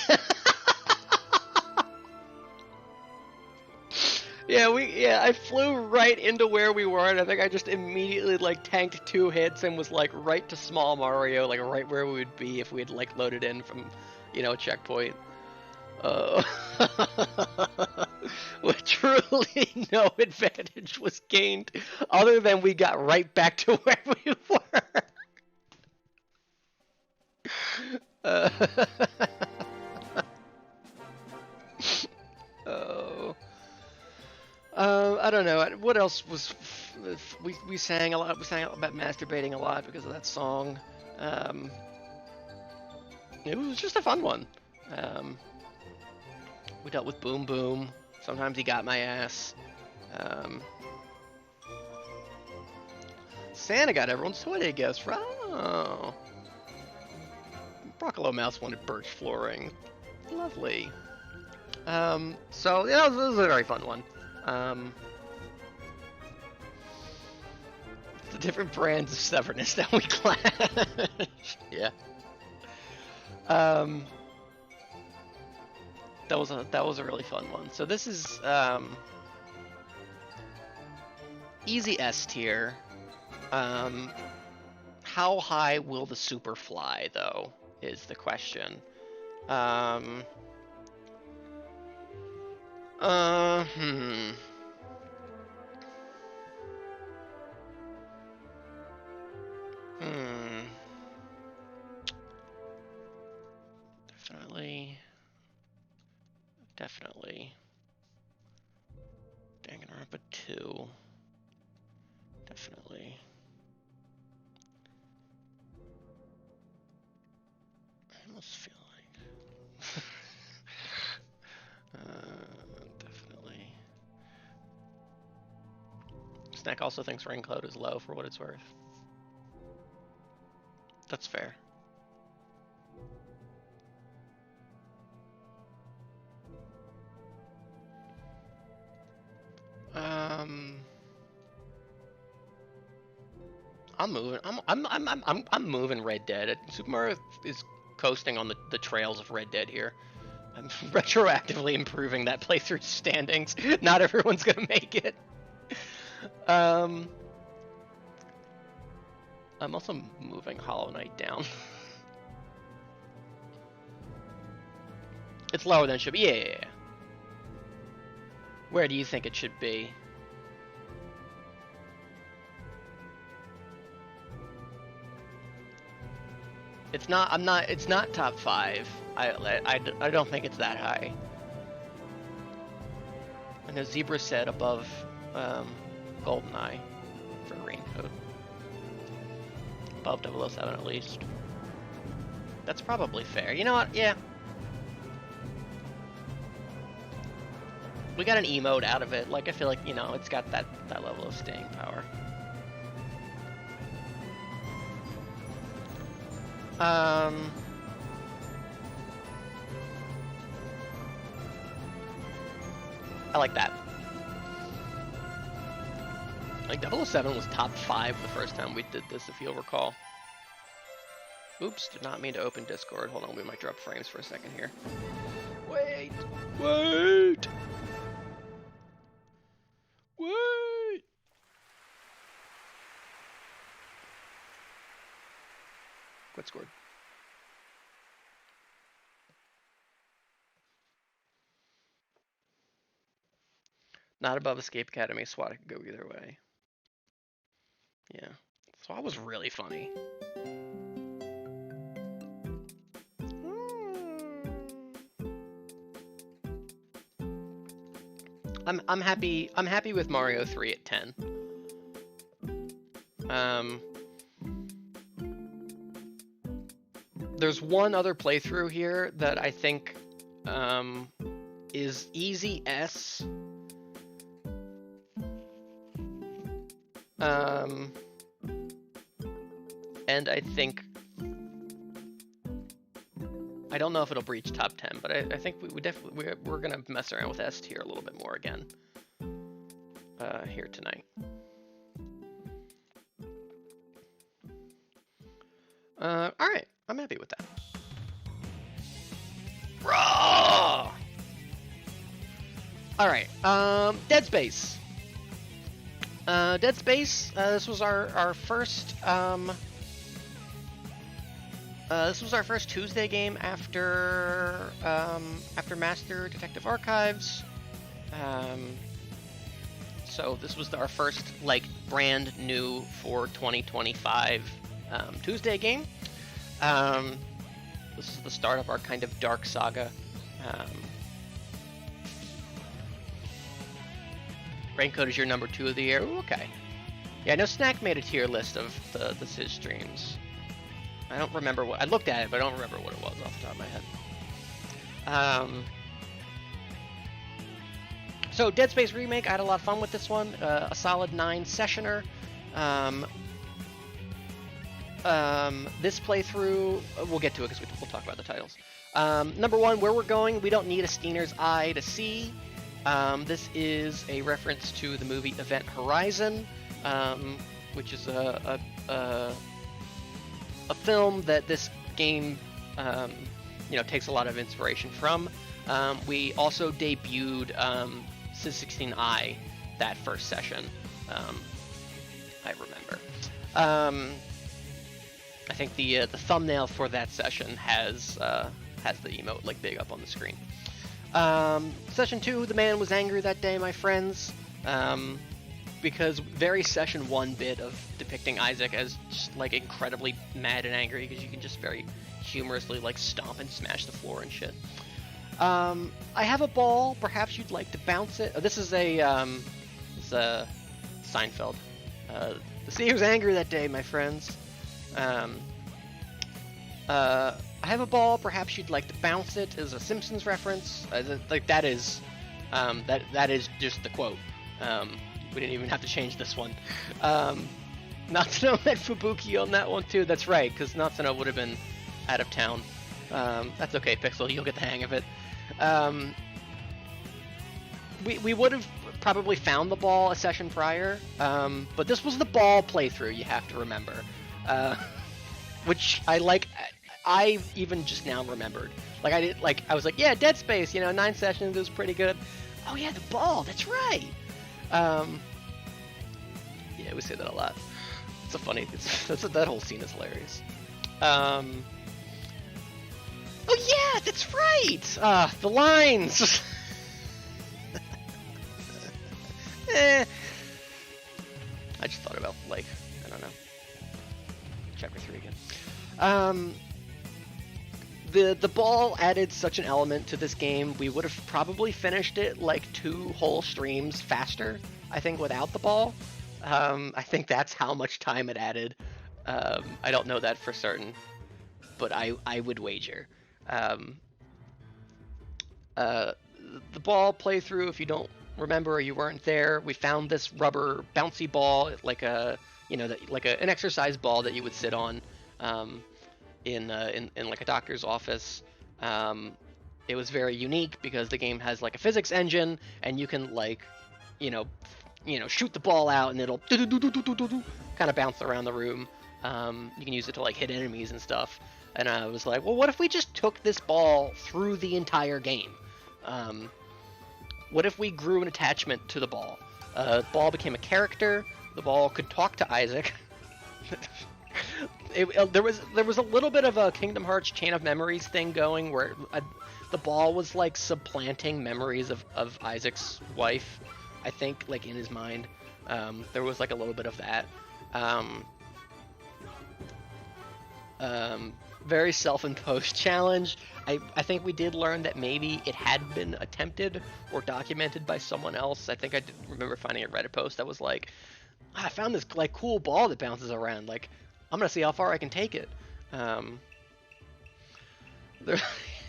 Yeah, I flew right into where we were, and I think I just immediately like tanked 2 hits and was like right to small Mario, like right where we would be if we had like loaded in from, a checkpoint. With truly no advantage was gained, other than we got right back to where we were. Oh. I don't know. What else was we sang a lot? We sang about masturbating a lot because of that song. It was just a fun one. We dealt with Boom Boom. Sometimes he got my ass. Santa got everyone's toy, I guess. Oh. Broccolo Mouse wanted birch flooring. Lovely. So, yeah, this was a very fun one. The different brands of stubbornness that we clash. Yeah. That was a really fun one. So this is easy S tier. How high will the super fly though is the question. Definitely. Danganronpa 2. Definitely. I almost feel like... definitely. Snack also thinks Raincloud is low for what it's worth. That's fair. I'm moving. I'm moving Red Dead. Super Mario is coasting on the trails of Red Dead here. I'm retroactively improving that playthrough standings. Not everyone's gonna make it. I'm also moving Hollow Knight down. It's lower than it should be. Yeah. Where do you think it should be? It's not. It's not top 5. I don't think it's that high. I know Zebra said above GoldenEye for Raincoat. Above 007 at least. That's probably fair. You know what? Yeah. We got an emote out of it. Like, I feel like, it's got that level of staying power. I like that. Like, 007 was top 5 the first time we did this, if you'll recall. Oops, did not mean to open Discord. Hold on, we might drop frames for a second here. Wait! Quit scored. Not above Escape Academy. SWAT could go either way. Yeah. SWAT was really funny. I'm happy with Mario 3 at 10. There's one other playthrough here that I think is easy S. Um, and I think, I don't know if it'll breach top 10, but I think we definitely, we're gonna mess around with S tier a little bit more again here tonight. All right, I'm happy with that. Raw. All right, Dead Space. Dead Space. This was our first. This was our first Tuesday game after Master Detective Archives. So this was our first like brand new for 2025 Tuesday game. This is the start of our kind of dark saga. Raincoat is your number 2 of the year. Ooh, okay. Yeah, I know Snack made a tier list of the Sis streams. I don't remember what I looked at it, but I don't remember what it was off the top of my head. So Dead Space Remake, I had a lot of fun with this one. A solid 9 sessioner. This playthrough, we'll get to it because we'll talk about the titles. Number 1, where we're going, we don't need a Steiner's eye to see. This is a reference to the movie Event Horizon, which is a film that this game, takes a lot of inspiration from. We also debuted Sis 16I that first session. I remember. I think the thumbnail for that session has the emote like big up on the screen. Session 2, the man was angry that day, my friends. Because very session 1 bit of depicting Isaac as just like incredibly mad and angry, because you can just very humorously like stomp and smash the floor and shit. I have a ball, perhaps you'd like to bounce it. Oh, this is a Seinfeld. The sea was angry that day, my friends. I have a ball, perhaps you'd like to bounce it is a Simpsons reference. Like that is just the quote. We didn't even have to change this one. Natsuno met Fubuki on that one too. That's right, because Natsuno would have been out of town. That's okay, Pixel. You'll get the hang of it. We would have probably found the ball a session prior, but this was the ball playthrough. You have to remember, which I like. I even just now remembered. Like I was like, yeah, Dead Space. 9 sessions was pretty good. Oh yeah, the ball. That's right. Yeah, we say that a lot. It's a funny. That whole scene is hilarious. Oh yeah, that's right. The lines. I just thought about I don't know. Chapter 3 again. The ball added such an element to this game. We would have probably finished it like 2 whole streams faster, I think, without the ball. I think that's how much time it added. I don't know that for certain, but I would wager. The ball playthrough, if you don't remember or you weren't there, we found this rubber bouncy ball, like an exercise ball that you would sit on. In like a doctor's office. It was very unique because the game has like a physics engine, and you can shoot the ball out and it'll kind of bounce around the room. You can use it to like hit enemies and stuff. And I was like, well, what if we just took this ball through the entire game? What if we grew an attachment to the ball? The ball became a character. The ball could talk to Isaac. There was a little bit of a Kingdom Hearts Chain of Memories thing going where the ball was like supplanting memories of Isaac's wife, I think, like in his mind. There was like a little bit of that. Very self-imposed challenge. I think we did learn that maybe it had been attempted or documented by someone else. I think I did remember finding a Reddit post that was like, I found this like cool ball that bounces around. Like, I'm gonna see how far I can take it.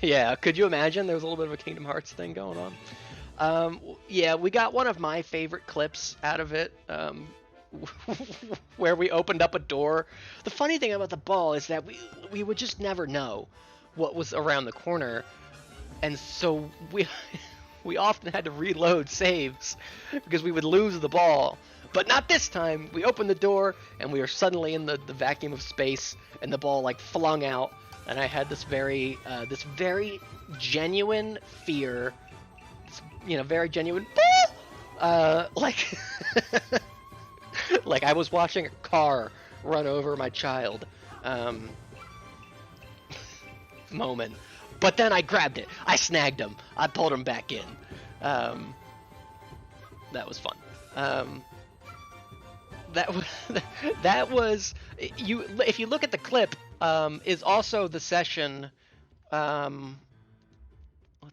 Yeah, could you imagine? There was a little bit of a Kingdom Hearts thing going on. Yeah, we got one of my favorite clips out of it. where we opened up a door. The funny thing about the ball is that we would just never know what was around the corner, and so we often had to reload saves because we would lose the ball. But not this time. We opened the door and we were suddenly in the vacuum of space, and the ball like flung out, and I had this very genuine fear, very genuine like like I was watching a car run over my child moment. But then I grabbed it. I snagged him. I pulled him back in. That was fun. That was you. If you look at the clip, is also the session. Let's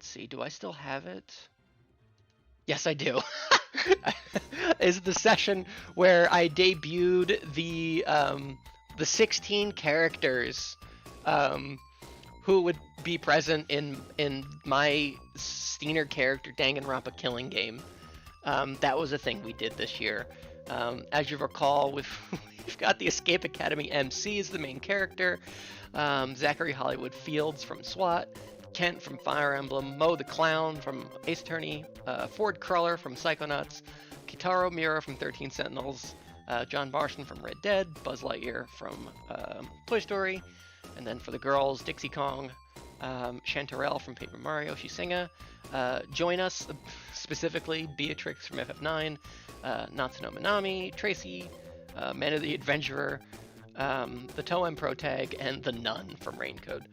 see. Do I still have it? Yes, I do. Is the session where I debuted the 16 characters who would be present in my Steiner character Danganronpa Killing Game. That was a thing we did this year. As you recall, we've got the Escape Academy MC as the main character, Zachary Hollywood Fields from SWAT, Kent from Fire Emblem, Mo the Clown from Ace Attorney, Ford Cruller from Psychonauts, Kitaro Miura from 13 Sentinels, John Marston from Red Dead, Buzz Lightyear from Toy Story, and then for the girls, Dixie Kong, Chanterelle from Paper Mario, Shisinga. Join us, specifically Beatrix from FF9, Natsuno Minami, Tracy, Man of the Adventurer, the Toem Pro Tag, and the Nun from Raincode.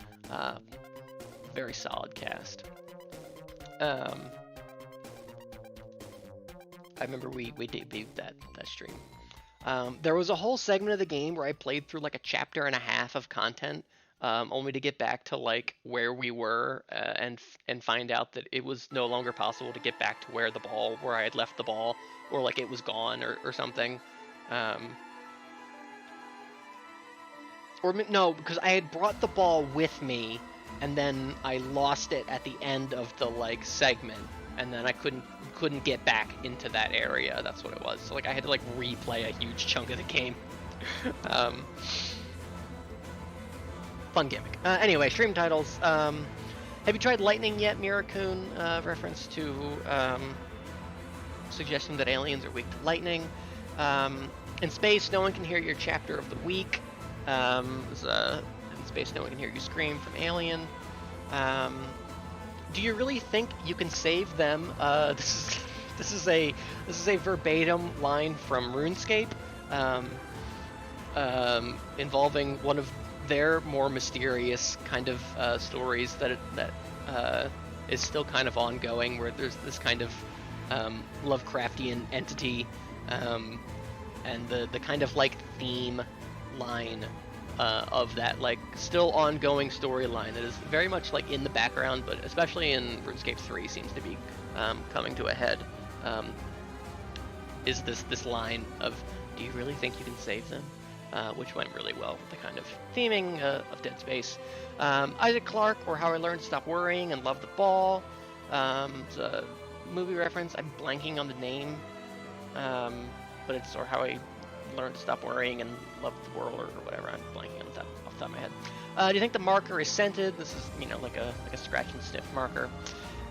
Very solid cast. I remember we debuted that stream. There was a whole segment of the game where I played through like a chapter and a half of content, only to get back to like where we were and find out that it was no longer possible to get back to where I had left the ball, or like it was gone or something. Or no, because I had brought the ball with me, and then I lost it at the end of the like segment, and then I couldn't get back into that area. That's what it was. So like I had to like replay a huge chunk of the game. Fun gimmick. Anyway, stream titles. Have you tried Lightning yet, Mirakun? Reference to suggesting that aliens are weak to lightning. In space, no one can hear your chapter of the week. In space, no one can hear you scream from Alien. Do you really think you can save them? This is a verbatim line from RuneScape, involving one of their more mysterious kind of stories that is still kind of ongoing, where there's this kind of Lovecraftian entity, and the kind of like theme line of that like still ongoing storyline that is very much like in the background, but especially in RuneScape 3 seems to be coming to a head, is this line of, do you really think you can save them? Which went really well with the kind of theming of Dead Space. Isaac Clarke, or How I Learned to Stop Worrying and Love the Ball. It's a movie reference. I'm blanking on the name, but it's or How I Learned to Stop Worrying and Love the World, or whatever. I'm blanking on that off the top of my head. Do you think the marker is scented? This is like a scratch and sniff marker.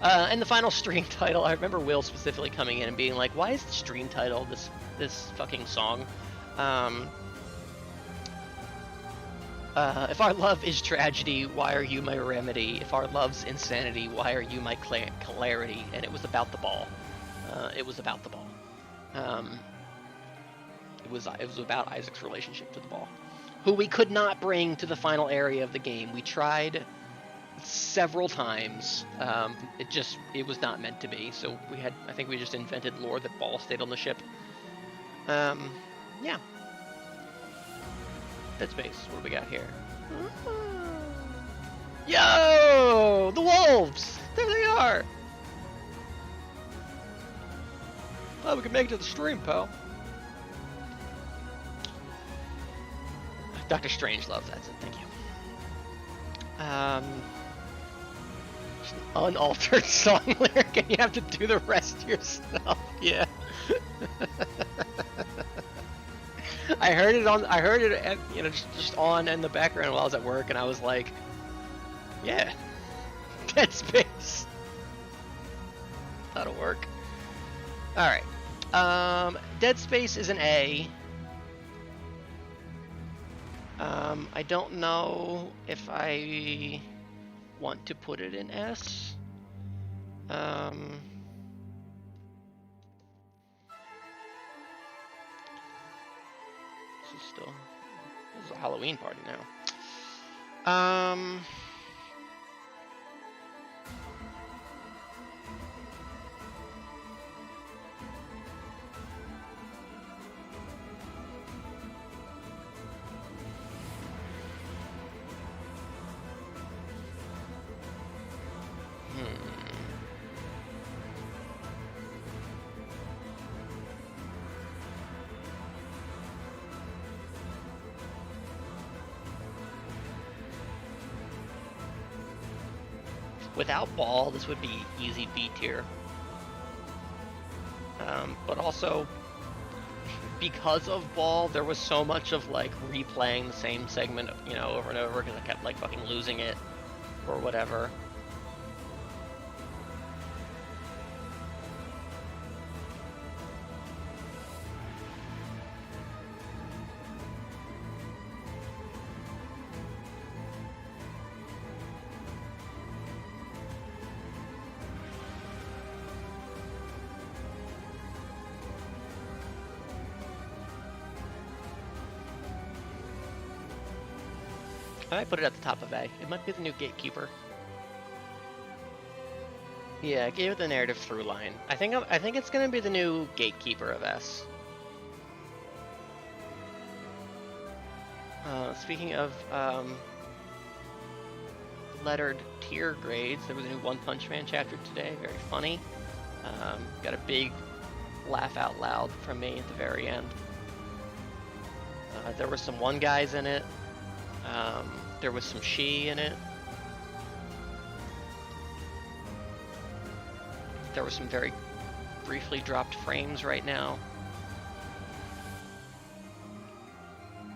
And the final stream title. I remember Will specifically coming in and being like, "Why is the stream title this fucking song?" If our love is tragedy, why are you my remedy? If our love's insanity, why are you my clarity? And it was about the ball. It was about the ball. It was about Isaac's relationship to the ball, who we could not bring to the final area of the game. We tried several times. It was not meant to be. So I think we just invented lore that ball stayed on the ship. Yeah. Dead Space. What do we got here? Yo! The wolves! There they are! Oh, we can make it to the stream, pal. Dr. Strangelove, that's it. Thank you. Just an unaltered song lyric, and you have to do the rest yourself. Yeah. I heard it on. I heard it, at, you know, just on in the background while I was at work, and I was like, "Yeah, Dead Space. That'll work." All right. Dead Space is an A. I don't know if I want to put it in S. This is a Halloween party now. Without Ball, this would be easy B tier. But also, because of Ball, there was so much of like replaying the same segment, you know, over and over because I kept like fucking losing it or whatever. I might put it at the top of A. It might be the new Gatekeeper. Yeah, give it the narrative through line. I think it's gonna be the new Gatekeeper of S. Speaking of lettered tier grades, there was a new One Punch Man chapter today. Very funny. Got a big laugh out loud from me at the very end. There were some one guys in it. There was some she in it. There were some very briefly dropped frames right now.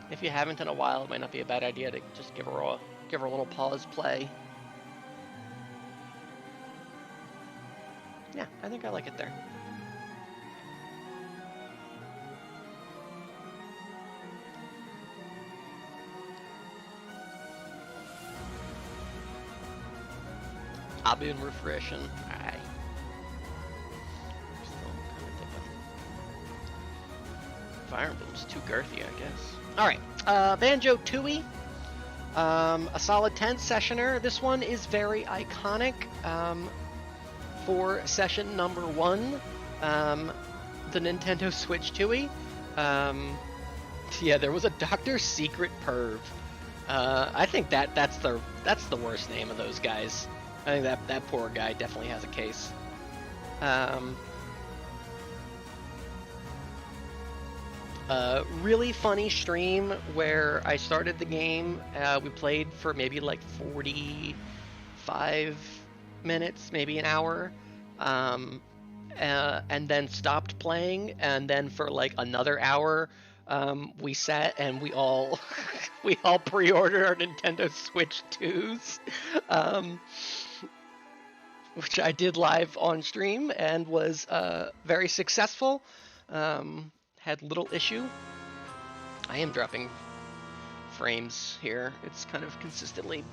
If you haven't in a while, it might not be a bad idea to just give her a little pause play. Yeah, I think I like it there. I'll be in refreshing. Aye. Still kind of dipping. Fire Emblem's too girthy, I guess. Alright, Banjo-Tooie. A solid 10 sessioner. This one is very iconic for session number 1. The Nintendo Switch Tooie. Yeah, there was a Dr. Secret Perv. I think that's the worst name of those guys. I think that poor guy definitely has a case. Really funny stream where I started the game. We played for maybe like 45 minutes, maybe an hour, and then stopped playing. And then for like another hour, we sat and we all we all pre-ordered our Nintendo Switch 2s. Which I did live on stream and was very successful. Had little issue. I am dropping frames here. It's kind of consistently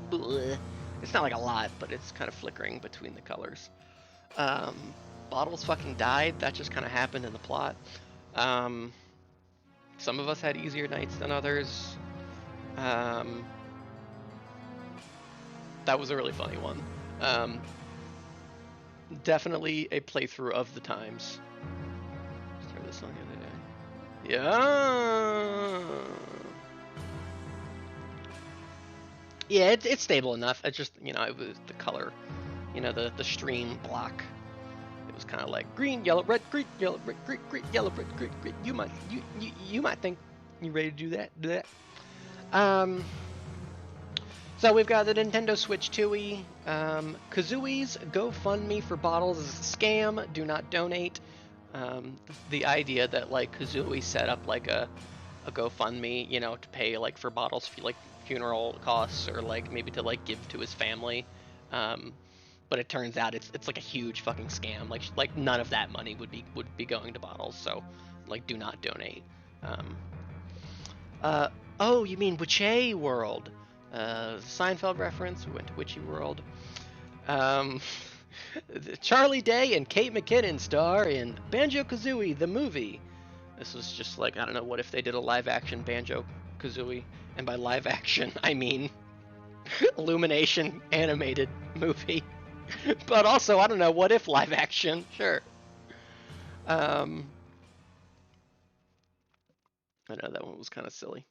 bleh. It's not like a lot, but it's kind of flickering between the colors. Bottles fucking died. That just kind of happened in the plot. Some of us had easier nights than others. That was a really funny one. Definitely a playthrough of the times. Started this on the other day. Yeah, it's stable enough. It just, you know, it was the color, you know, the stream block. It was kind of like green, yellow, red, green, yellow, red, green, yellow, red, green. You might think you're ready to do that. So we've got the Nintendo Switch 2e. Kazooie's GoFundMe for bottles is a scam. Do not donate. The idea that like Kazooie set up like a a GoFundMe, you know, to pay like for Bottle's like funeral costs, or like maybe to like give to his family. But it turns out it's like a huge fucking scam. Like none of that money would be going to Bottles. So like do not donate. Um, oh, you mean Witchy World? Seinfeld reference. We went to Witchy World. Um, Charlie Day and Kate McKinnon star in Banjo-Kazooie the movie. This was just like, I don't know, what if they did a live action Banjo-Kazooie? And by live action, I mean Illumination animated movie. But also, I don't know, what if live action? Sure. I know that one was kind of silly.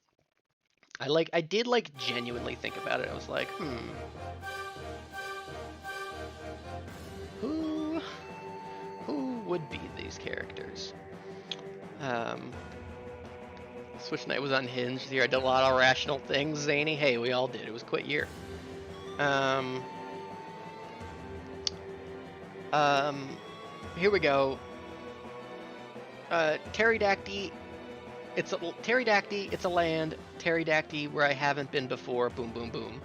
I did like genuinely think about it. I was like, who would be these characters? Switch Knight was unhinged here. I did a lot of rational things, Zany. Hey, we all did. It was quit year. Here we go. Pterodacty. It's a land. Pterodacty, where I haven't been before. Boom, boom, boom.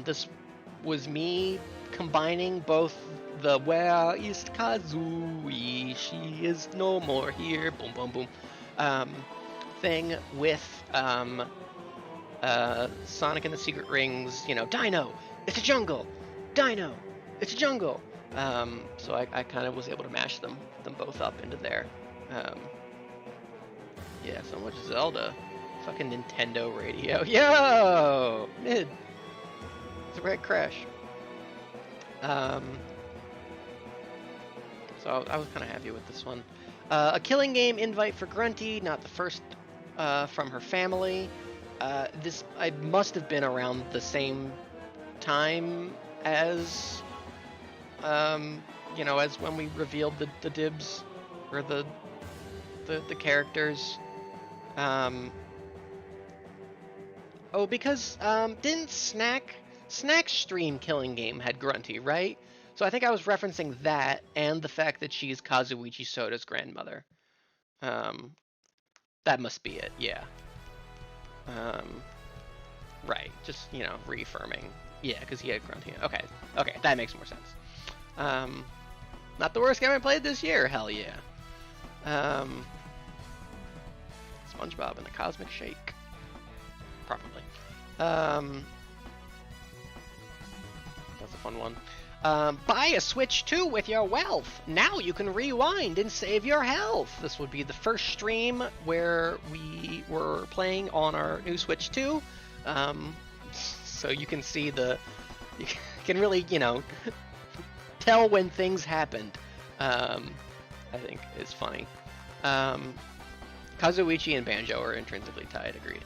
This was me combining both the "Where is Kazooie? She is no more here." Boom, boom, boom. Thing with Sonic and the Secret Rings. You know, Dino. It's a jungle. Dino. It's a jungle. So I kind of was able to mash them both up into there. Yeah, so much Zelda. Fucking Nintendo radio. Yo! Mid. It's a Red Crash. So I was kind of happy with this one. A Killing Game invite for Grunty, not the first from her family. This I must have been around the same time as you know, as when we revealed the dibs or the characters. Oh, because didn't Snack Stream Killing Game had Grunty, right? So I think I was referencing that and the fact that she's Kazuichi Soda's grandmother. That must be it, yeah. Right, just, you know, reaffirming. Yeah, because he had Grunty. Okay, that makes more sense. Not the worst game I played this year, hell yeah. SpongeBob and the Cosmic Shake. Probably. That's a fun one. Buy a Switch 2 with your wealth. Now you can rewind and save your health. This would be the first stream where we were playing on our new Switch 2. So you can see you can really, you know, tell when things happened. I think is funny. Kazuichi and Banjo are intrinsically tied, agreed.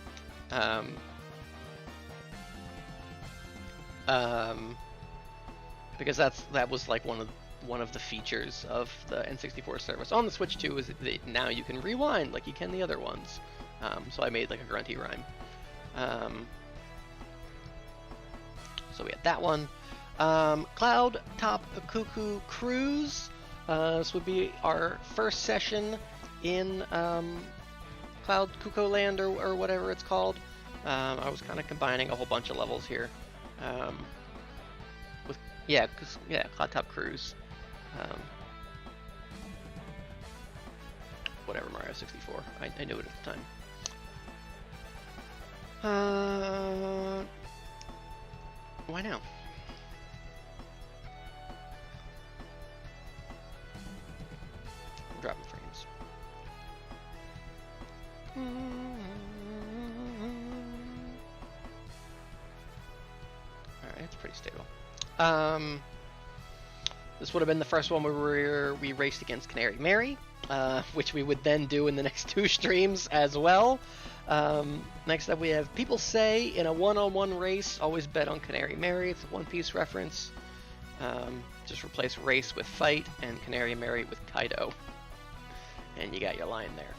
Because that was like one of the features of the N64 service on the Switch 2 is that now you can rewind like you can the other ones. So I made like a Grunty rhyme. So we had that one. Cloud Top Cuckoo Cruise. This would be our first session in Cloud Cuckoo Land or whatever it's called. I was kind of combining a whole bunch of levels here. Cloud Top Cruise. Whatever, Mario 64. I knew it at the time. Why now? I'm dropping frames. Alright, it's pretty stable. This would have been the first one where we raced against Canary Mary, which we would then do in the next two streams as well. Next up we have People Say in a one-on-one race, always bet on Canary Mary. It's a One Piece reference. Just replace race with fight and Canary Mary with Kaido. And you got your line there.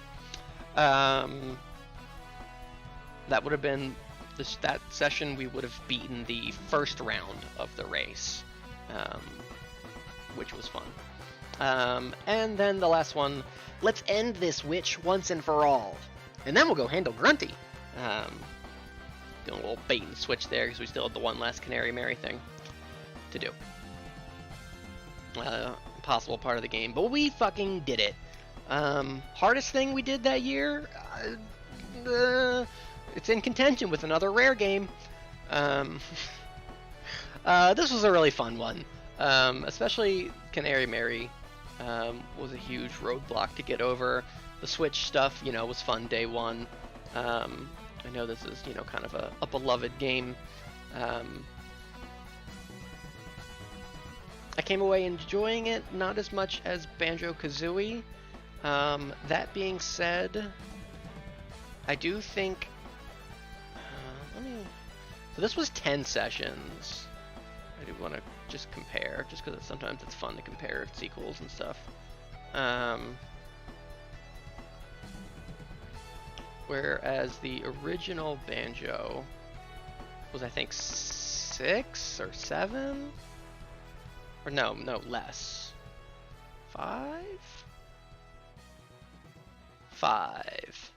That would have been that session. We would have beaten the first round of the race, which was fun. And then the last one, let's end this witch once and for all. And then we'll go handle Grunty. Doing a little bait and switch there because we still have the one last Canary Mary thing to do. Impossible part of the game, but we fucking did it. Hardest thing we did that year? It's in contention with another rare game. This was a really fun one. Especially Canary Mary was a huge roadblock to get over. The Switch stuff, was fun day one. I know this is, kind of a beloved game. I came away enjoying it, not as much as Banjo-Kazooie. That being said, I do think... So this was 10 sessions. I do want to just compare, just because sometimes it's fun to compare sequels and stuff. Whereas the original Banjo was, I think, 6 or 7? Or no, less. 5? 5.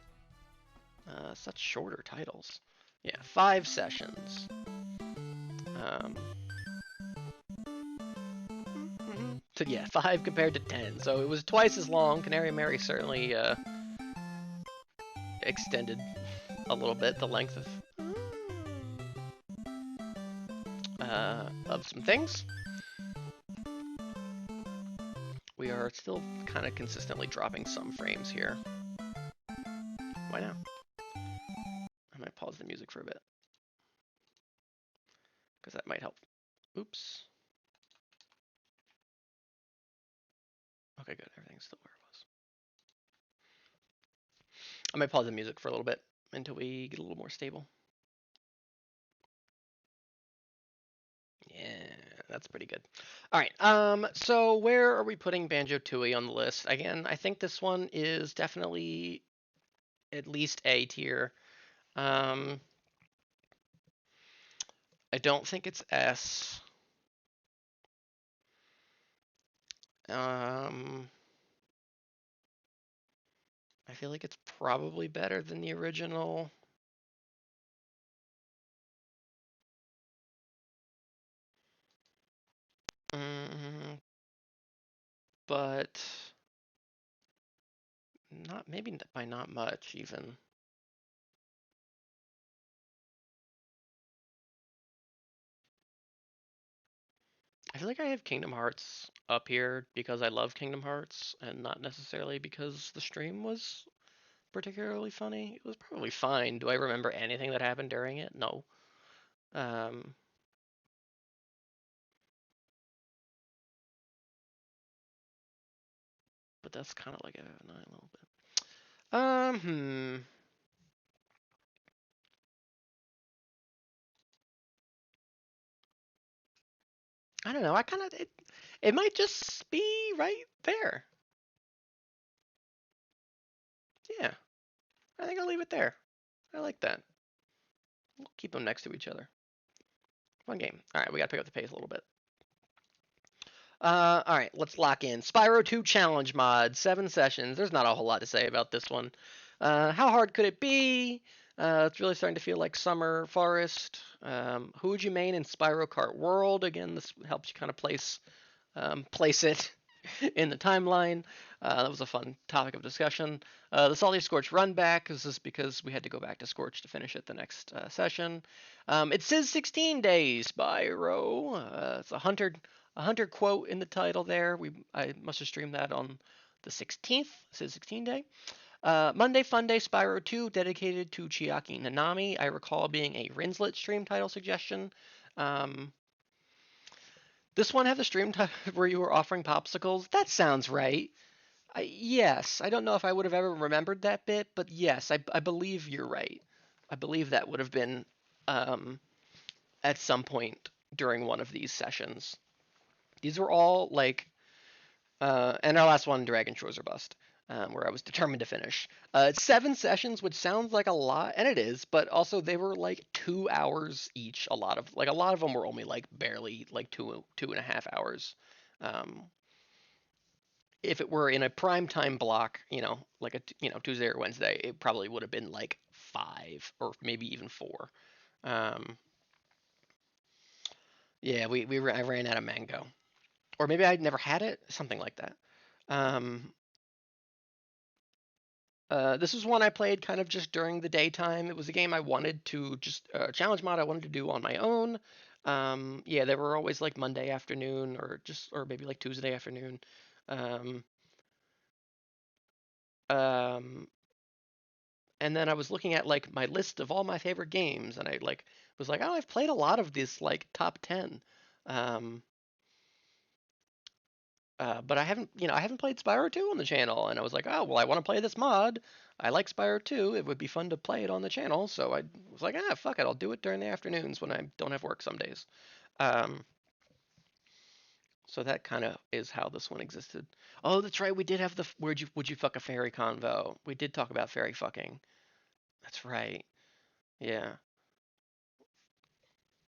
Such shorter titles. Yeah, 5 sessions. So yeah, 5 compared to 10. So it was twice as long. Canary Mary certainly extended a little bit the length of some things. We are still kind of consistently dropping some frames here. Why now? I might pause the music for a bit, because that might help. Oops. Okay, good. Everything's still where it was. I might pause the music for a little bit until we get a little more stable. Yeah, that's pretty good. All right, so where are we putting Banjo-Tooie on the list? Again, I think this one is definitely at least A tier. I don't think it's S. I feel like it's probably better than the original. But maybe by not much even. I feel like I have Kingdom Hearts up here because I love Kingdom Hearts and not necessarily because the stream was particularly funny. It was probably fine. Do I remember anything that happened during it? No. But that's kind of like a 9 a little bit. I don't know. It might just be right there. Yeah. I think I'll leave it there. I like that. We'll keep them next to each other. Fun game. All right, we got to pick up the pace a little bit. All right, let's lock in. Spyro 2 Challenge mod, 7 sessions. There's not a whole lot to say about this one. How hard could it be? It's really starting to feel like Summer Forest. Who would you main in Spyro Kart World? Again, this helps you kind of place it in the timeline. That was a fun topic of discussion. The Salty Scorch run back is just because we had to go back to Scorch to finish it the next session. It says 16 days, Spyro. It's a hunter quote in the title there. I must have streamed that on the 16th. It says 16 day. Monday Fun Day Spyro 2 dedicated to Chiaki Nanami. I recall being a Rinslet stream title suggestion. This one have the stream where you were offering popsicles? That sounds right. Yes, I don't know if I would have ever remembered that bit, but yes, I believe you're right. I believe that would have been at some point during one of these sessions. These were all like, and our last one, Dragon Shores or Bust, where I was determined to finish. 7 sessions, which sounds like a lot, and it is, but also they were like 2 hours each. A lot of them were only like barely like 2.5 hours. if it were in a prime time block, like Tuesday or Wednesday, it probably would have been like 5 or maybe even 4. Um, yeah, I ran out of mango, or maybe I'd never had it, something like that. Um, this was one I played kind of just during the daytime. It was a game I wanted to just challenge mod I wanted to do on my own. Yeah, they were always like Monday afternoon or maybe like Tuesday afternoon. Um, um, and then I was looking at like my list of all my favorite games, and I like was like, oh, I've played a lot of this like top 10. Um, but I haven't played Spyro 2 on the channel, and I was like, oh, well, I want to play this mod. I like Spyro 2. It would be fun to play it on the channel, so I was like, fuck it, I'll do it during the afternoons when I don't have work some days. Um, so that kind of is how this one existed. Oh, that's right, we did have the would you fuck a fairy convo. We did talk about fairy fucking. That's right. Yeah.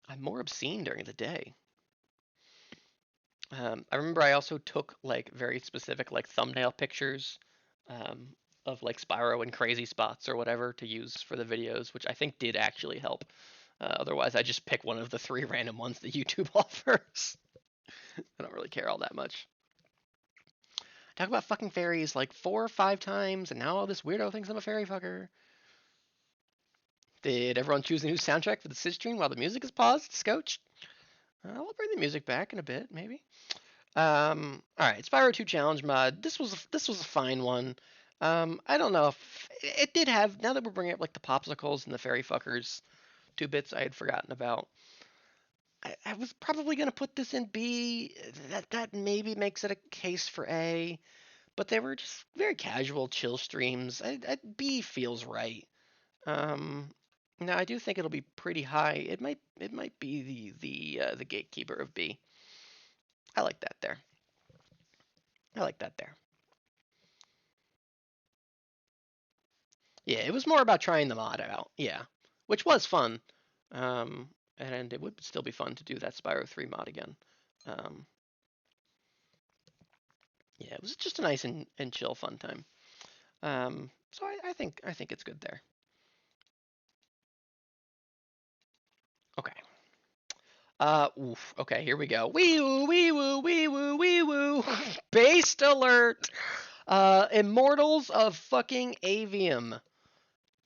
I'm more obscene during the day. I remember I also took like very specific like thumbnail pictures um, of like Spyro and crazy spots or whatever to use for the videos, which I think did actually help. Otherwise, I just pick one of the 3 random ones that YouTube offers. I don't really care all that much. Talk about fucking fairies like 4 or 5 times, and now all this weirdo thinks I'm a fairy fucker. Did everyone choose a new soundtrack for the Sid stream while the music is paused? Scotch? We'll bring the music back in a bit, maybe. All right, Spyro 2 challenge mod. This was a fine one. I don't know if it did have. Now that we're bringing up like the popsicles and the fairy fuckers, 2 bits I had forgotten about. I was probably gonna put this in B. That maybe makes it a case for A, but they were just very casual, chill streams. B feels right. Um, Now I do think it'll be pretty high. It might be the gatekeeper of B. I like that there. I like that there. Yeah, it was more about trying the mod out. Yeah, which was fun. And it would still be fun to do that Spyro 3 mod again. Um, yeah, it was just a nice and chill fun time. So I think it's good there. Okay. Oof. Okay, here we go. Wee woo, wee woo, wee woo, wee woo. Based alert. Immortals of fucking Avium.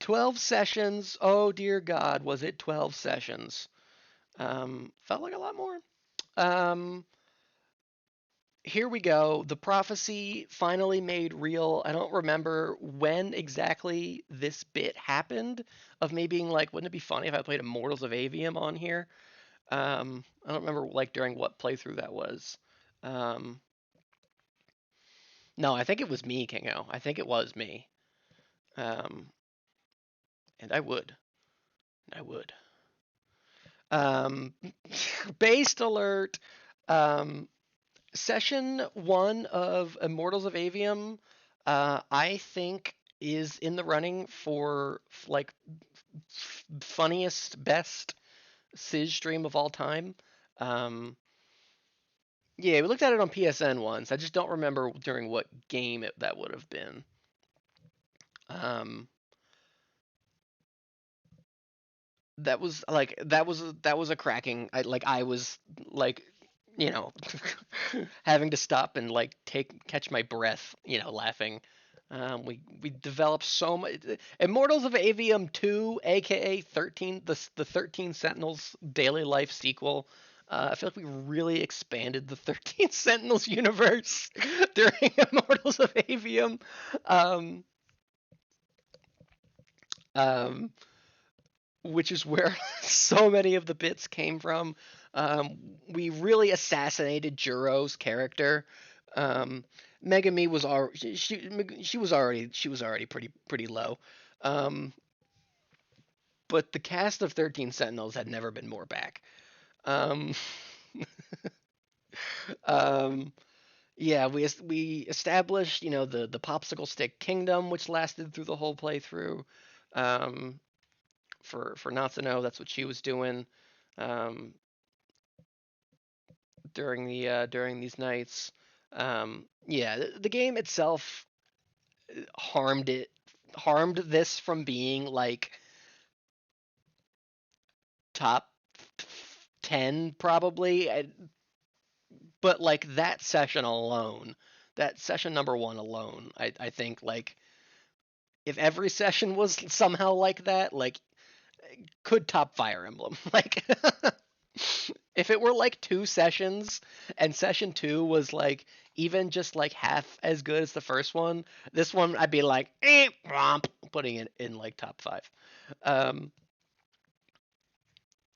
12 sessions. Oh dear God, was it 12 sessions? Felt like a lot more. Um, Here we go. The prophecy finally made real. I don't remember when exactly this bit happened of me being like, wouldn't it be funny if I played Immortals of Avium on here? I don't remember like during what playthrough that was. Um, no, I think it was me, Kingo. I think it was me. Um, and I would. I would. Um, Based alert. Um, Session 1 of Immortals of Avium, I think is in the running for like funniest, best Sizz stream of all time. Um, yeah, we looked at it on PSN once. I just don't remember during what game that would have been. Um, that was a cracking. I was like, you know, having to stop and like catch my breath, laughing. We developed so much. Immortals of Avium 2, aka 13, the 13 Sentinels daily life sequel. I feel like we really expanded the 13 Sentinels universe during Immortals of Avium. Um, um, which is where so many of the bits came from. We really assassinated Juro's character. Um, Megami was already she was already pretty low. Um, but the cast of 13 Sentinels had never been more back. Um, um, yeah, we established the popsicle stick kingdom, which lasted through the whole playthrough. Um, for Natsuno, that's what she was doing. Um, during these nights. Yeah, the game itself harmed it harmed this from being like top 10 probably, but like that session alone, that session number 1 alone, I think like if every session was somehow like that, like could top Fire Emblem. Like if it were like 2 sessions and session 2 was like even just like half as good as the first one, this one I'd be like romp, putting it in like top 5.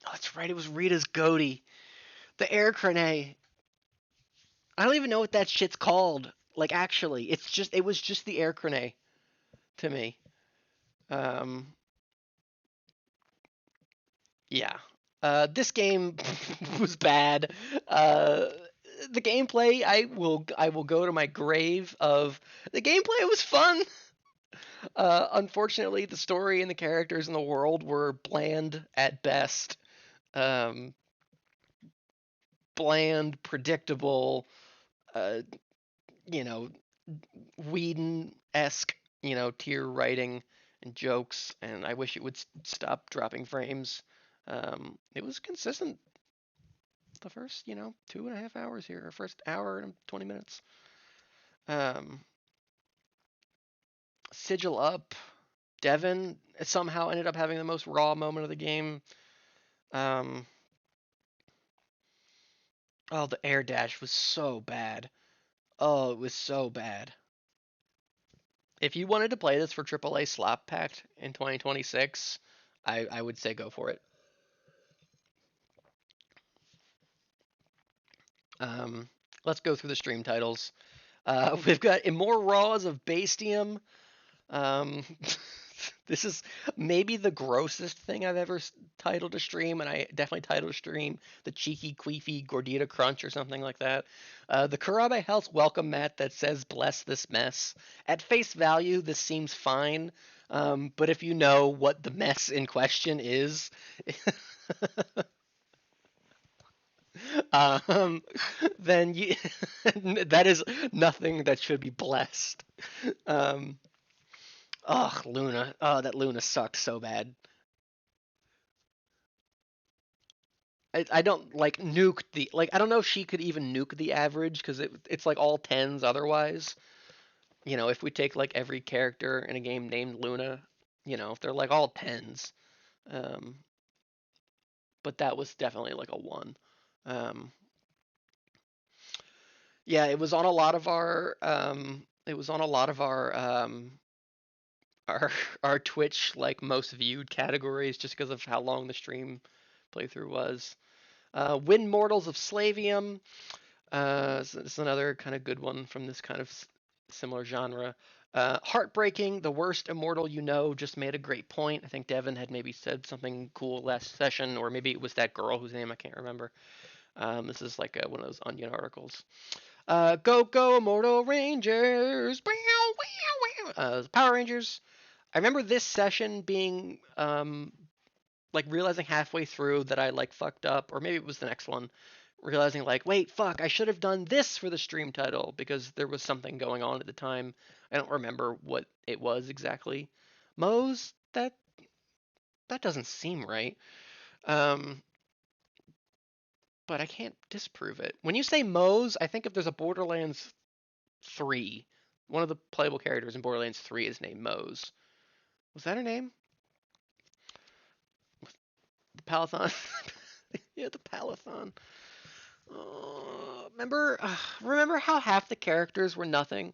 Oh, that's right, it was Rita's goatee. The air grenade. I don't even know what that shit's called. Like actually, it was just the air grenade to me. Um yeah. This game was bad. Uh the gameplay, I will go to my grave of the gameplay was fun. Unfortunately, the story and the characters in the world were bland at best. Um Bland, predictable, uh you know, Whedon-esque, tier writing and jokes, and I wish it would stop dropping frames. It was consistent the first, 2.5 hours here, or first hour and 20 minutes. Um, Sigil up. Devin somehow ended up having the most raw moment of the game. Um, oh, the air dash was so bad. Oh, it was so bad. If you wanted to play this for AAA Slop Packed in 2026, I would say go for it. Um, let's go through the stream titles. We've got Immortal Raws of Bastium. Um, this is maybe the grossest thing I've ever titled a stream, and I definitely titled a stream the Cheeky Queefy Gordita Crunch or something like that. The Kurabe Health welcome mat that says "Bless this mess." At face value, this seems fine, but if you know what the mess in question is, um, then that is nothing that should be blessed. Um, oh, Luna. Oh, that Luna sucked so bad. I don't like nuke the like. I don't know if she could even nuke the average because it's like all tens otherwise. If we take like every character in a game named Luna, if they're like all tens. Um, but that was definitely like a one. Um, yeah, it was on a lot of our. It was on a lot of our our Twitch like most viewed categories just because of how long the stream playthrough was. Wind Mortals of Slavium. It's another kind of good one from this kind of similar genre. Heartbreaking, the worst immortal you know, just made a great point. I think Devin had maybe said something cool last session, or maybe it was that girl whose name I can't remember. This is like one of those Onion articles. Go Go Immortal Rangers! Power Rangers. I remember this session being like realizing halfway through that I like fucked up, or maybe it was the next one, realizing like, wait, fuck, I should have done this for the stream title because there was something going on at the time. I don't remember what it was exactly. Moe's that doesn't seem right. Um, but I can't disprove it. When you say Moe's, I think if there's a Borderlands 3, one of the playable characters in Borderlands 3 is named Moe's. Was that her name? The Palathon. Yeah, the Palathon. Remember how half the characters were nothing?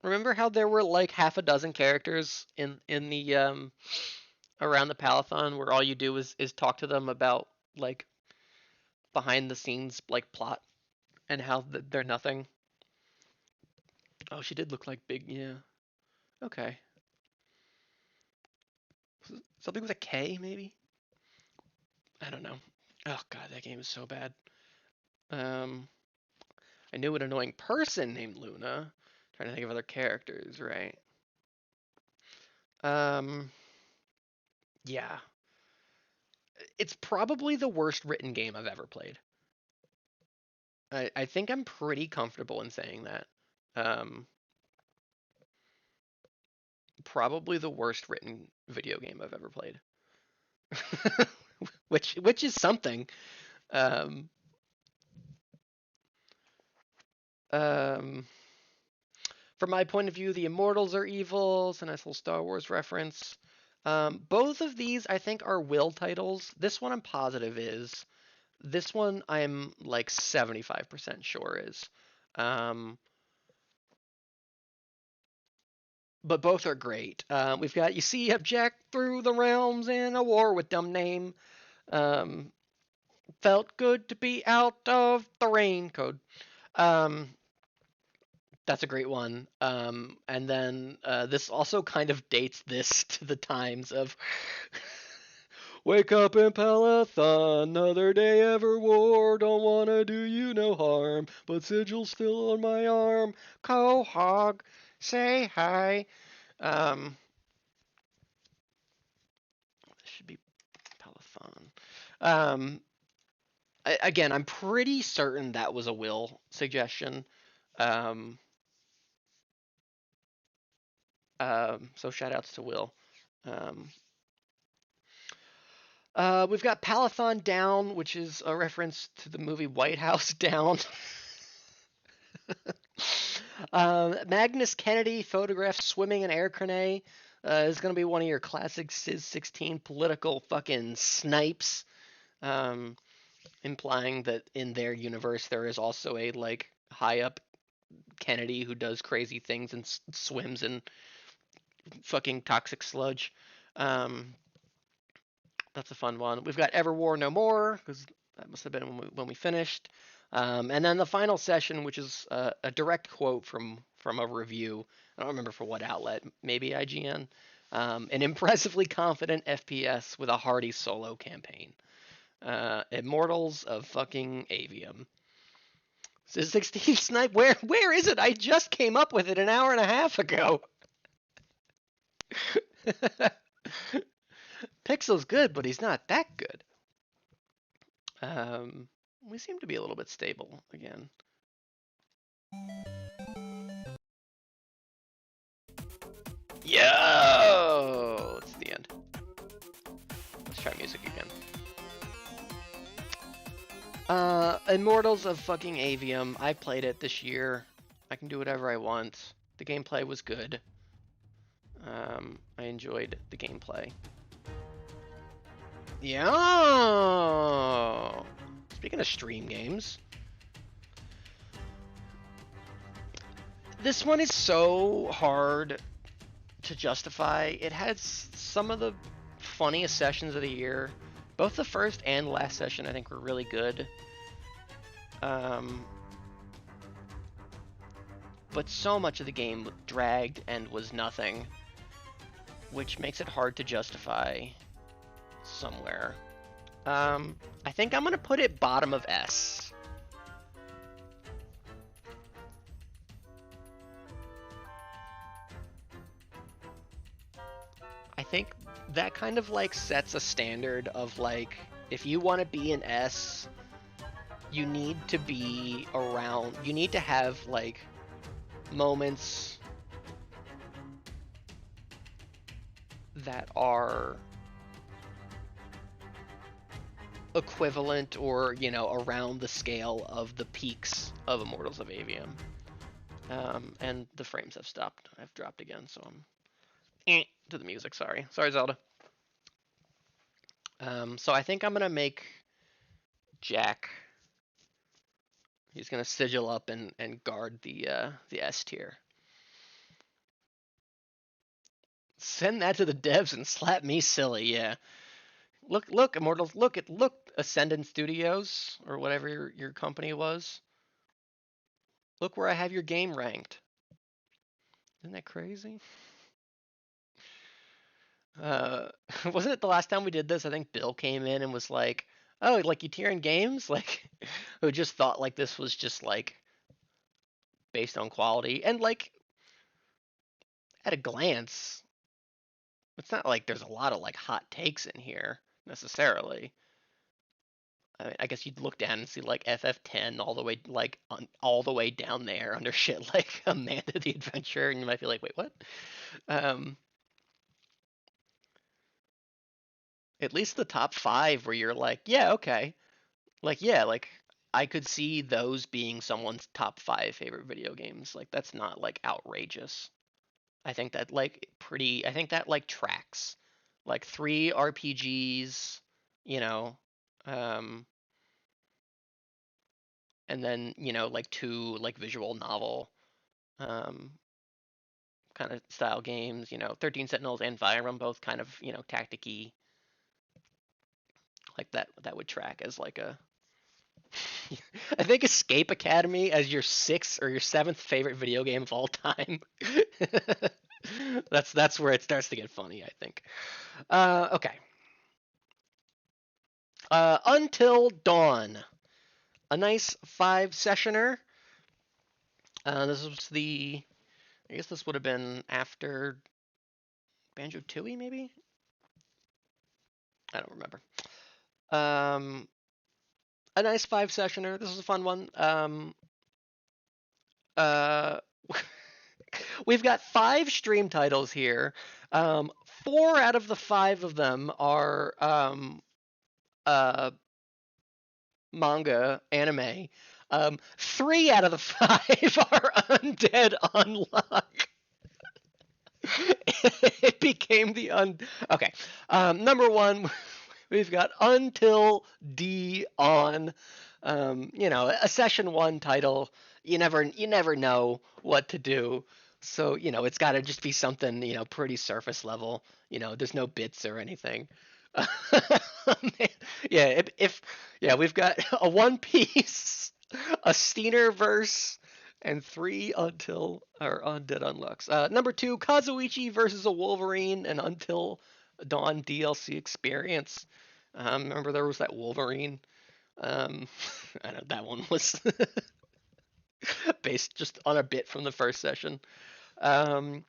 Remember how there were like half a dozen characters in the around the Palathon where all you do is talk to them about like behind the scenes like plot and how they're nothing. Oh, she did look like big, yeah. Okay. Something with a K maybe? I don't know. Oh god, that game is so bad. Um I knew an annoying person named Luna. Trying to think of other characters, right? Um yeah. It's probably the worst written game I've ever played. I think I'm pretty comfortable in saying that. Um, Probably the worst written video game I've ever played. Which is something. Um, um, from my point of view, the Immortals are evil. It's a nice little Star Wars reference. Both of these, I think, are will titles. This one I'm positive is. This one I'm like 75% sure is. Um, but both are great. We've got you see object through the realms in a war with dumb name. Um, Felt good to be out of the rain code. Um, that's a great one. And then this also kind of dates this to the times of wake up in Palatha, another day ever war, don't wanna do you no harm, but sigil's still on my arm. Quahog, say hi. Um, this should be Palathon. Um, again, I'm pretty certain that was a Will suggestion. Um, so shout outs to Will. Um, we've got Palathon Down, which is a reference to the movie White House Down. Magnus Kennedy photographed swimming in Air Crane. Is going to be one of your classic Sis 16 political fucking snipes, um, implying that in their universe there is also a like high up Kennedy who does crazy things and swims in fucking toxic sludge. Um, that's a fun one. We've got Ever War No More because that must have been when we finished. And then the final session, which is a direct quote from a review. I don't remember for what outlet, maybe IGN. An impressively confident FPS with a hearty solo campaign. Immortals of fucking Avium. Says 16 Snipe. Where is it? I just came up with it an hour and a half ago. Pixel's good, but he's not that good. Um, we seem to be a little bit stable again. Yo! It's the end. Let's try music again. Immortals of fucking Avium. I played it this year. I can do whatever I want. The gameplay was good. I enjoyed the gameplay. Yeah. Speaking of stream games, this one is so hard to justify. It had some of the funniest sessions of the year. Both the first and last session, I think, were really good. But so much of the game dragged and was nothing, which makes it hard to justify somewhere. I think I'm gonna put it bottom of S. I think that kind of like sets a standard of like, if you want to be an S, you need to be around, you need to have like moments that are equivalent or, you know, around the scale of the peaks of Immortals of Avium. And the frames have stopped. I've dropped again, so I'm to the music. Sorry, Zelda. So I think I'm gonna make Jack. He's gonna sigil up and guard the S tier. Send that to the devs and slap me silly. Yeah. Look, Immortals. Look, Ascendant Studios or whatever your company was. Look where I have your game ranked. Isn't that crazy? Wasn't it the last time we did this? I think Bill came in and was like, "Oh, like you tiering games?" Like, who just thought like this was just like based on quality and like at a glance, it's not like there's a lot of like hot takes in here necessarily. I mean, I guess you'd look down and see like FF10 all the way all the way down there under shit like Amanda the Adventurer, and you might be like, wait, what? Um, at least the top five where you're like, yeah, okay, like yeah, like I could see those being someone's top five favorite video games. Like that's not like outrageous. I think that like pretty. I think that like tracks. Like three RPGs, you know, um, and then like two like visual novel um, kind of style games. 13 Sentinels and Fire Emblem both kind of tacticky. Like that would track as like a. I think Escape Academy as your sixth or your seventh favorite video game of all time. That's where it starts to get funny, I think. Okay. Until Dawn, a nice five sessioner. This was I guess this would have been after Banjo Tooie, maybe. I don't remember. Um, a nice five sessioner. This was a fun one. Uh, we've got five stream titles here. Four out of the five of them are uh, manga, anime. Three out of the five are Undead Unluck. It became the Okay. Number one, we've got Until Dawn. A session one title. You never know what to do. So, it's got to just be something, pretty surface level. There's no bits or anything. Yeah, if yeah, we've got a One Piece, a Steiner verse, and three Undead Unlucks. Number two, Kazuichi versus a Wolverine and Until Dawn DLC experience. Remember there was that Wolverine. Um, I know that one was based just on a bit from the first session. Um,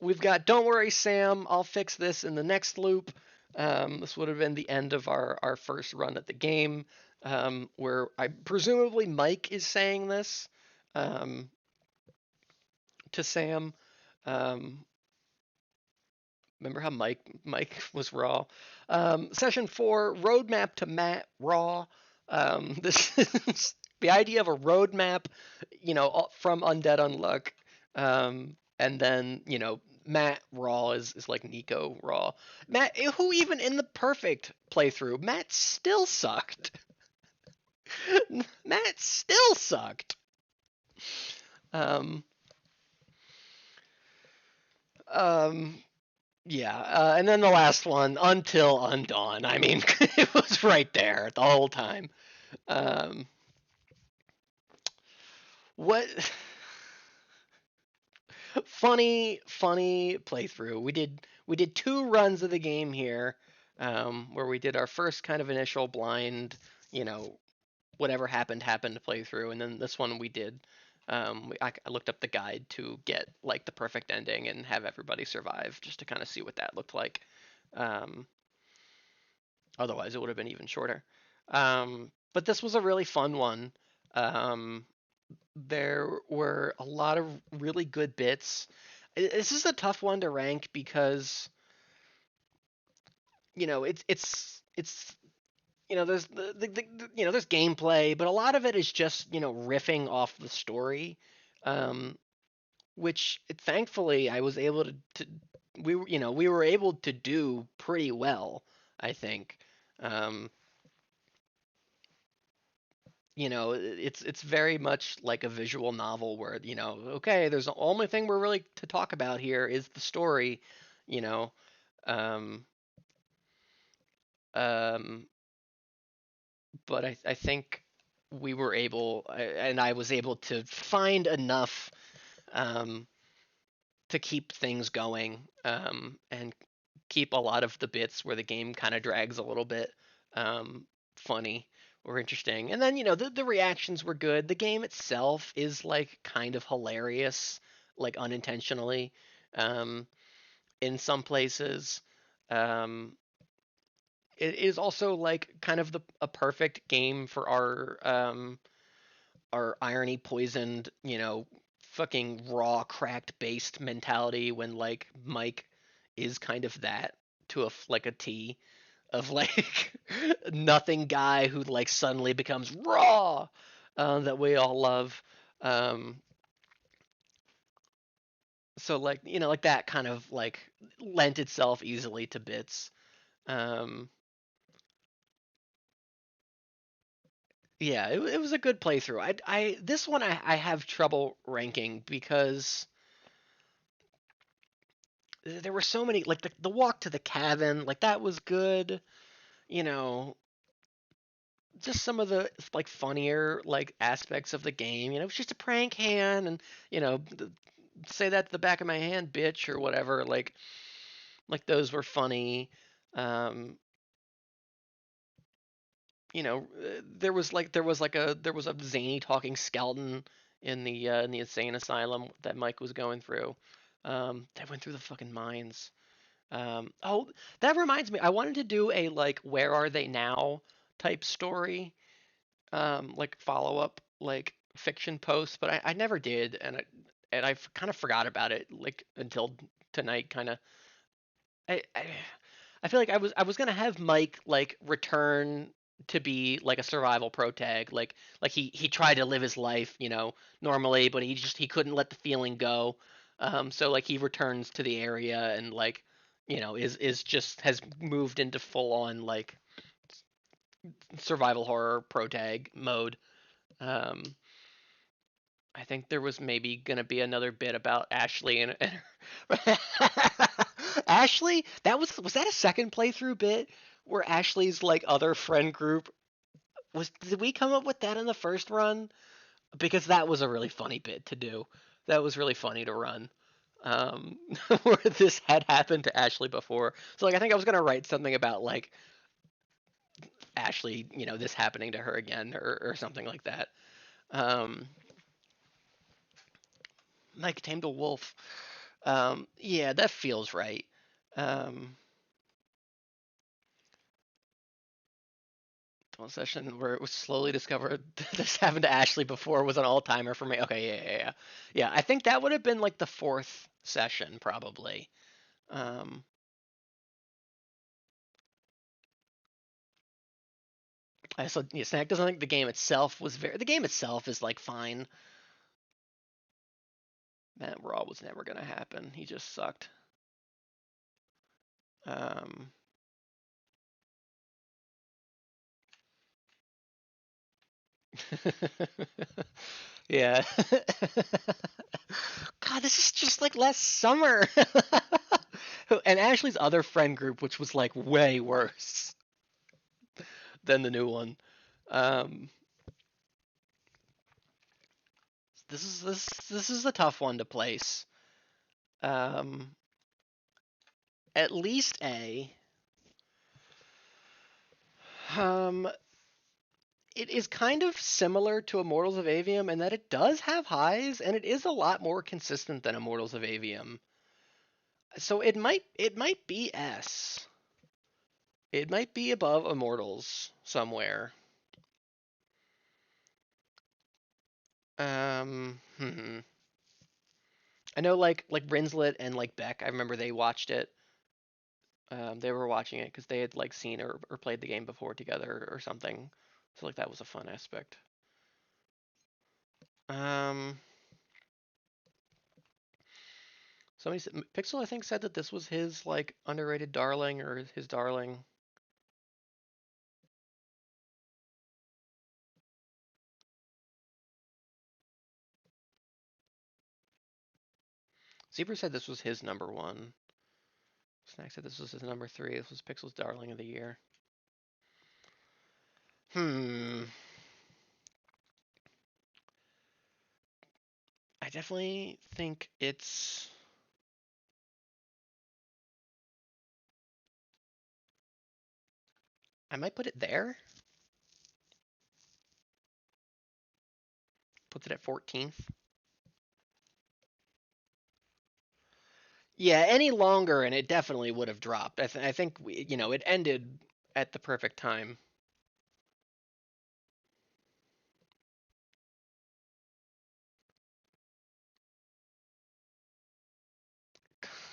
we've got Don't Worry Sam, I'll fix this in the next loop. This would have been the end of our first run at the game, where I presumably Mike is saying this um, to Sam. Um, remember how Mike was raw? Session 4, roadmap to Matt Raw. This is the idea of a roadmap, from Undead Unluck, and then Matt Raw is like Nico Raw. Matt, who even in the perfect playthrough, Matt still sucked. Matt still sucked. Um, um, yeah, and then the last one, Until Undawn. I mean, it was right there the whole time. Um, what funny playthrough. We did two runs of the game here, where we did our first kind of initial blind, you know, whatever happened playthrough, and then this one we did. I looked up the guide to get like the perfect ending and have everybody survive, just to kind of see what that looked like. Um, Otherwise, it would have been even shorter. But this was a really fun one. Um, there were a lot of really good bits. This is a tough one to rank because it's there's there's gameplay, but a lot of it is just riffing off the story, um, which thankfully I was able to we were able to do pretty well, I think. Um, it's very much like a visual novel where okay, there's the only thing we're really to talk about here is the story, you know um um but I think we were and I was able to find enough um to keep things going, and keep a lot of the bits where the game kind of drags a little bit funny or interesting. And then the reactions were good. The game itself is like kind of hilarious, like unintentionally, um, in some places. Um, it is also like kind of a perfect game for our irony poisoned, fucking raw cracked based mentality when like Mike is kind of that to like a T of like nothing guy who like suddenly becomes raw, that we all love. Um, so like like that kind of like lent itself easily to bits. Um, yeah, it was a good playthrough. I this one I have trouble ranking because there were so many, like the walk to the cabin, like that was good. You know, just some of the like funnier like aspects of the game. It's just a prank hand, and say that to the back of my hand, bitch, or whatever. Like those were funny. Um, there was a zany talking skeleton in the insane asylum that Mike was going through. That went through the fucking mines. Oh, that reminds me. I wanted to do a like where are they now type story, like follow up like fiction post, but I never did, and I kind of forgot about it like until tonight. Kind of. I I feel like I was gonna have Mike like return to be like a survival pro tag, like he tried to live his life, normally, but he couldn't let the feeling go. So like he returns to the area and like is just has moved into full on like survival horror pro tag mode. Um, I think there was maybe gonna be another bit about Ashley and Ashley. Was that a second playthrough bit where Ashley's like other friend group was? Did we come up with that in the first run? Because that was a really funny bit to do. That was really funny to run. Um, where this had happened to Ashley before. So like I think I was gonna write something about like Ashley, this happening to her again or something like that. Um, Mike tamed a wolf. Yeah, that feels right. Um, the one session where it was slowly discovered this happened to Ashley before was an all timer for me. Okay, yeah. Yeah, I think that would have been like the fourth session, probably. Um, so yeah, Snack doesn't think the game itself was very. The game itself is like fine. Matt Raw was never gonna happen. He just sucked. Um, yeah. God, this is just like last summer. And Ashley's other friend group, which was like way worse than the new one. Um, this is a tough one to place. Um, at least A. Um, it is kind of similar to Immortals of Avium in that it does have highs, and it is a lot more consistent than Immortals of Avium. So it might be S. It might be above Immortals somewhere. Hmm. I know like Rinslet and like Beck. I remember they watched it. They were watching it because they had like seen or played the game before together or something. So like that was a fun aspect. Um, somebody said Pixel I think said that this was his like underrated darling or his darling. Zebra said this was his number one. Snack said this was his number three. This was Pixel's darling of the year. Hmm. I definitely think it's. I might put it there. Puts it at 14th. Yeah, any longer and it definitely would have dropped. I think it ended at the perfect time.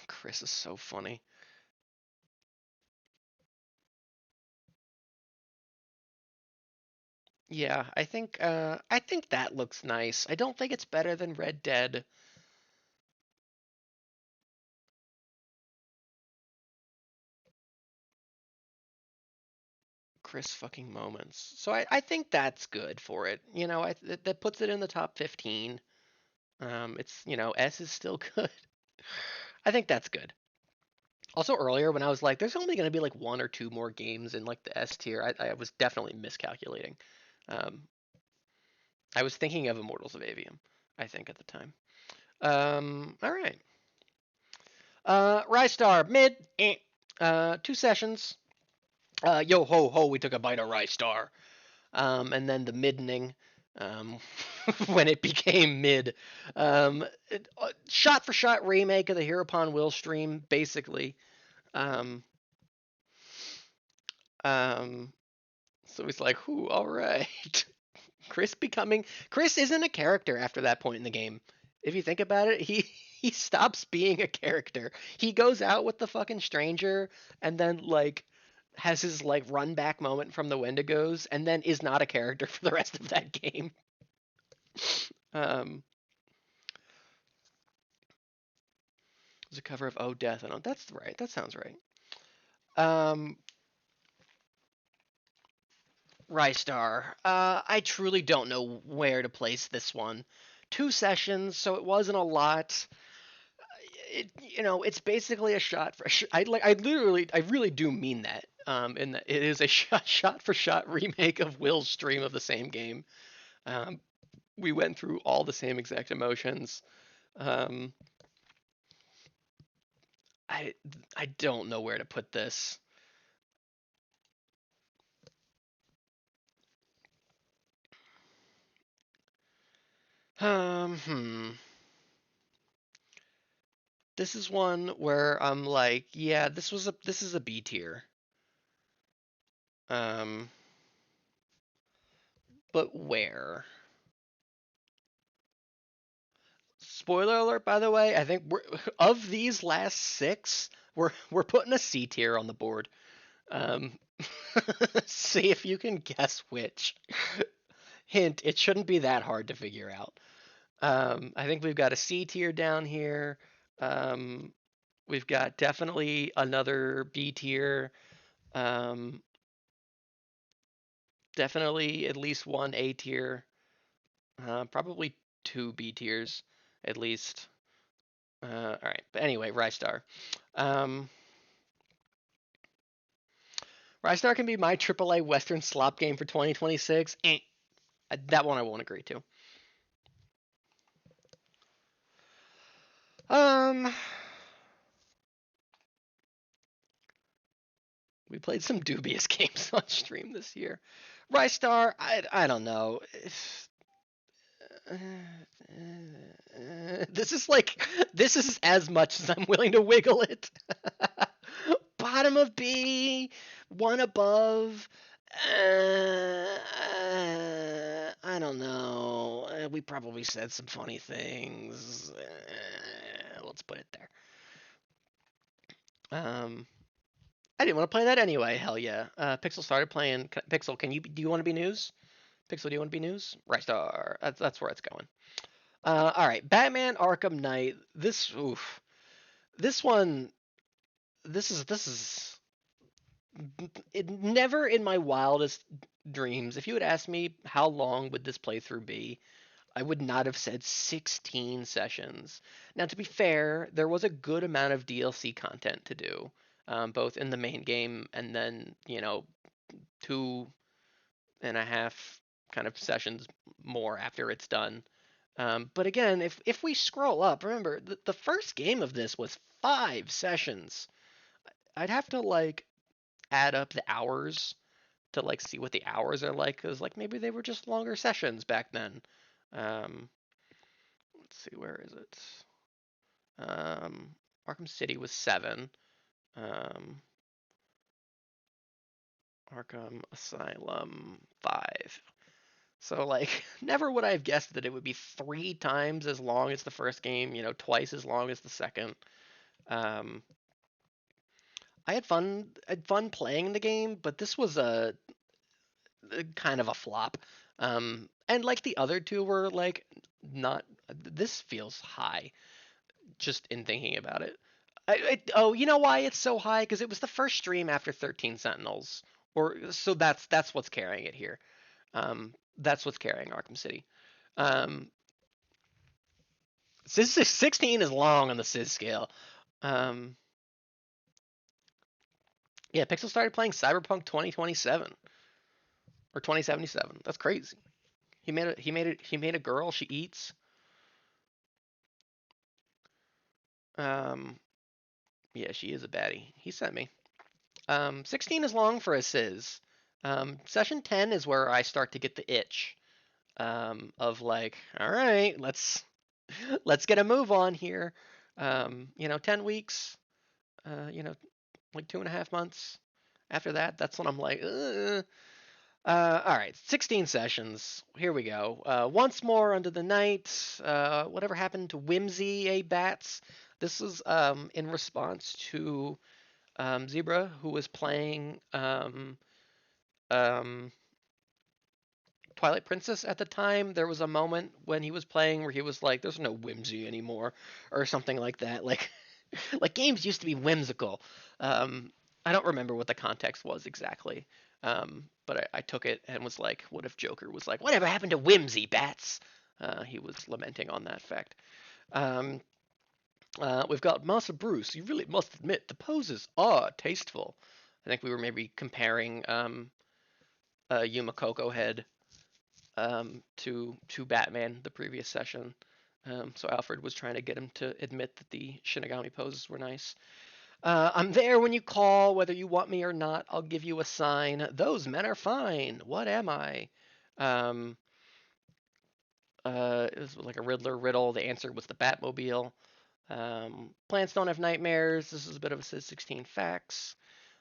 Chris is so funny. Yeah, I think that looks nice. I don't think it's better than Red Dead. Chris fucking moments. So I think that's good for it. You know, that puts it in the top 15. It's, S is still good. I think that's good. Also, earlier when I was like, there's only going to be like one or two more games in like the S tier, I was definitely miscalculating. Um, I was thinking of Immortals of Avium, I think at the time. All right. Rystar mid. 2 sessions. Yo ho ho, we took a bite of Rystar. And then the middening, um, when it became mid. Shot for shot remake of the Hero Upon Will stream, basically. Um, um, so he's like, "Whoo, all right." Chris isn't a character after that point in the game. If you think about it, he stops being a character. He goes out with the fucking stranger and then like has his like run back moment from the Wendigos and then is not a character for the rest of that game. Um, it's a cover of Oh Death. I don't. That's right. That sounds right. Um, Rystar. I truly don't know where to place this one. 2 sessions, so it wasn't a lot. It's basically a shot for. I really do mean that. And that it is a shot for shot remake of Will's stream of the same game. Um, we went through all the same exact emotions. Um, I I don't know where to put this. Hmm. This is one where I'm like, yeah, this is a B tier. Um, but where? Spoiler alert, by the way. I think of these last six, we're putting a C tier on the board. Um, see if you can guess which. Hint: it shouldn't be that hard to figure out. I think we've got a C tier down here. Um, we've got definitely another B tier. Um, definitely at least one A tier. Probably two B tiers at least. All right, but anyway, Rystar. Um, Rystar can be my AAA Western slop game for 2026. That one I won't agree to. Um, we played some dubious games on stream this year. Rystar, I don't know. This is as much as I'm willing to wiggle it. Bottom of B, one above. I don't know. We probably said some funny things. Let's put it there. I didn't want to play that anyway. Hell yeah. Pixel started playing. Pixel, do you want to be news? Pixel, do you want to be news? Right star. That's where it's going. All right. Batman Arkham Knight. This one. This is it. Never in my wildest dreams. If you had asked me how long would this playthrough be, I would not have said 16 sessions. Now, to be fair, there was a good amount of DLC content to do, both in the main game and then, 2.5 kind of sessions more after it's done. But again, if we scroll up, remember the first game of this was 5 sessions. I'd have to like add up the hours to like see what the hours are like, because like maybe they were just longer sessions back then. Um, let's see, where is it? Arkham City was 7. Um, Arkham Asylum 5. So, like, never would I have guessed that it would be 3 times as long as the first game, twice as long as the second. Um, I had fun playing the game, but this was a kind of a flop. And like the other two were like not. This feels high just in thinking about it. Oh, you know why it's so high? Because it was the first stream after 13 Sentinels, or so that's what's carrying it here. That's what's carrying Arkham City. Um, 16 is long on the Sis scale. Um, yeah, Pixel started playing Cyberpunk 2027 or 2077. That's crazy. He made a girl. She eats. Um, yeah, she is a baddie. He sent me. 16 is long for a Sis. Session 10 is where I start to get the itch of like, all right, let's get a move on here. 10 weeks. Like 2.5 months. After that, that's when I'm like, ugh. All right, 16 sessions. Here we go. Once more under the night. Whatever happened to Whimsy, Bats? This is in response to Zebra, who was playing um, Twilight Princess at the time. There was a moment when he was playing where he was like, "There's no Whimsy anymore," or something like that. Like, like games used to be whimsical. Um, I don't remember what the context was exactly, but I took it and was like, "What if Joker was like, whatever happened to Whimsy, Bats?" He was lamenting on that fact. Um, we've got Master Bruce. You really must admit the poses are tasteful. I think we were maybe comparing Yuma Coco Head to Batman the previous session. So Alfred was trying to get him to admit that the Shinigami poses were nice. I'm there when you call, whether you want me or not. I'll give you a sign. Those men are fine. What am I? Um, it was like a Riddler riddle. The answer was the Batmobile. Plants don't have nightmares. This is a bit of a Sid 16 facts.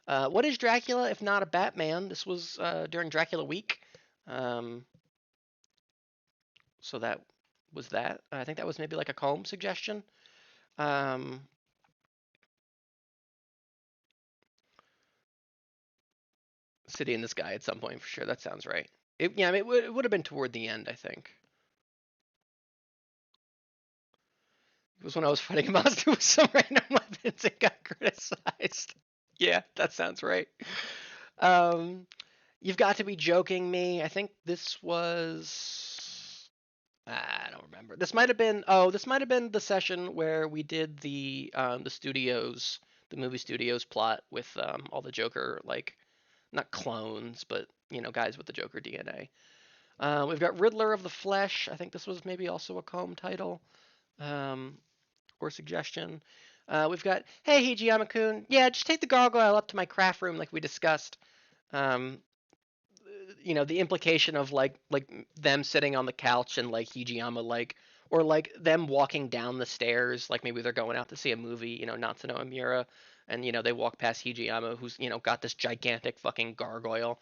What is Dracula if not a Batman? This was during Dracula Week. Um, so that was that. I think that was maybe like a comb suggestion. Um, City in the Sky at some point for sure. That sounds right. Yeah, I mean, it would have been toward the end, I think. It was when I was fighting a monster with some random weapons and got criticized. Yeah, that sounds right. Um, you've got to be joking me. I think this was. I don't remember. This might have been. Oh, this might have been the session where we did the studios, the movie studios plot with all the Joker like not clones, but guys with the Joker DNA. We've got Riddler of the Flesh. I think this was maybe also a comb title. Um, or suggestion. We've got, hey, Hijiyama-kun, yeah, just take the gargoyle up to my craft room like we discussed. Um, the implication of like them sitting on the couch and like Hijiyama like, or like them walking down the stairs, like maybe they're going out to see a movie, Natsuno and Miura, and they walk past Hijiyama, who's got this gigantic fucking gargoyle.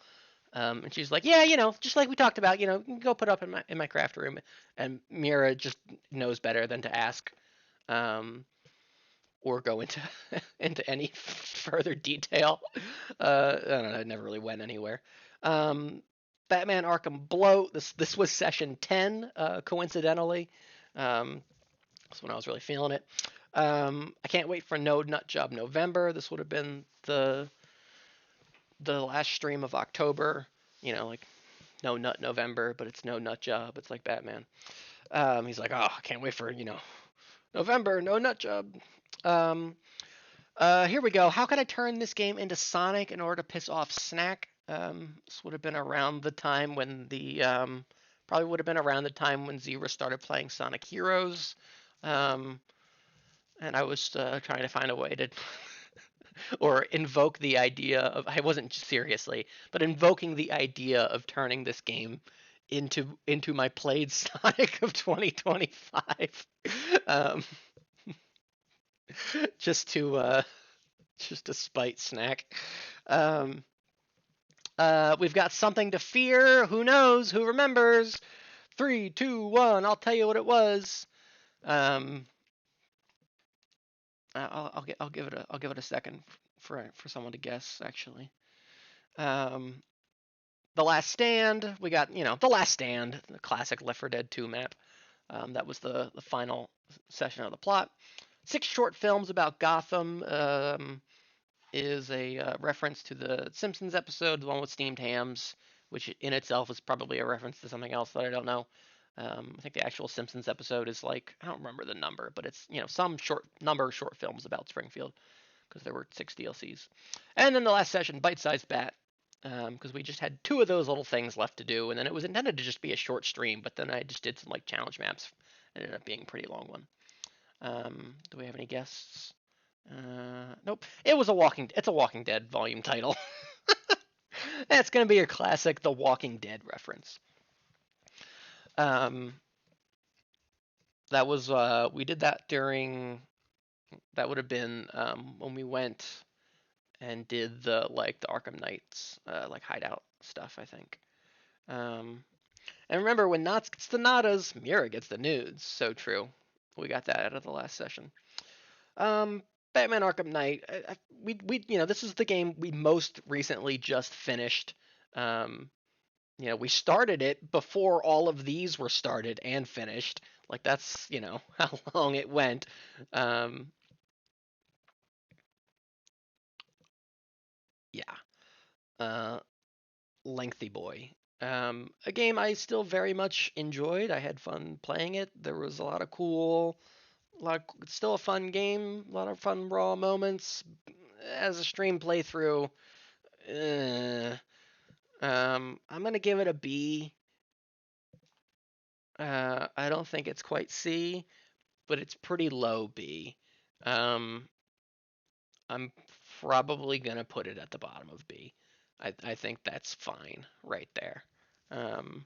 And she's like, yeah, just like we talked about, go put up in my craft room. And Miura just knows better than to ask. Um, or go into into any further detail. I don't know. It never really went anywhere. Um, Batman Arkham Bloat. This was session 10. Coincidentally, that's when I was really feeling it. I can't wait for No Nut Job November. This would have been the last stream of October. Like No Nut November, but it's No Nut Job. It's like Batman. He's like, oh, I can't wait for November, No Nut Job. Um, Here we go. How can I turn this game into Sonic in order to piss off Snack? This would have been around the time when probably would have been around the time when Zero started playing Sonic Heroes. Um, and I was trying to find a way to or invoke the idea of, I wasn't seriously, but invoking the idea of turning this game into my played Sonic of 2025. um, just to just to spite Snack. Um, We've got Something to Fear. Who knows? Who remembers? Three, two, one. I'll tell you what it was. Um, I'll give it a second for someone to guess. Actually, um, The Last Stand. We got The Last Stand, the classic Left 4 Dead 2 map. That was the final session of the plot. 6 short films about Gotham. Is a reference to the Simpsons episode, the one with steamed hams, which in itself is probably a reference to something else that I don't know. I think the actual Simpsons episode is like, I don't remember the number, but it's some short number of short films about Springfield because there were 6 DLCs. And then the last session, Bite Sized Bat, because we just had 2 of those little things left to do, and then it was intended to just be a short stream, but then I just did some like challenge maps. It ended up being a pretty long one. Do we have any guests? Nope. It's a Walking Dead volume title. It's gonna be your classic The Walking Dead reference. Um, that was we did that during. That would have been when we went and did the Arkham Knights like hideout stuff, I think. Um, and remember, when Knots gets the nadas, Mira gets the nudes. So true. We got that out of the last session. Um, Batman Arkham Knight. We this is the game we most recently just finished. Um, we started it before all of these were started and finished. Like that's how long it went. Um, yeah. Uh, Lengthy boy. A game I still very much enjoyed. I had fun playing it. There was a lot of it's still a fun game. A lot of fun raw moments. As a stream playthrough, I'm gonna give it a B. I don't think it's quite C, but it's pretty low B. Um, I'm probably gonna put it at the bottom of B. I think that's fine right there. Um,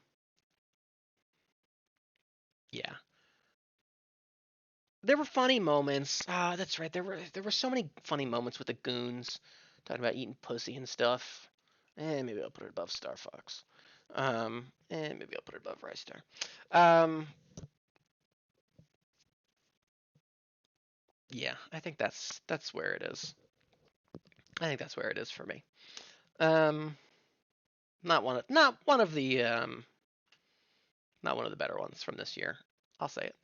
yeah, there were funny moments. Ah, that's right. There were so many funny moments with the goons talking about eating pussy and stuff. And maybe I'll put it above Star Fox. And maybe I'll put it above Rise Star. Um, yeah, I think that's where it is. I think that's where it is for me. Um, not one of the better ones from this year. I'll say it.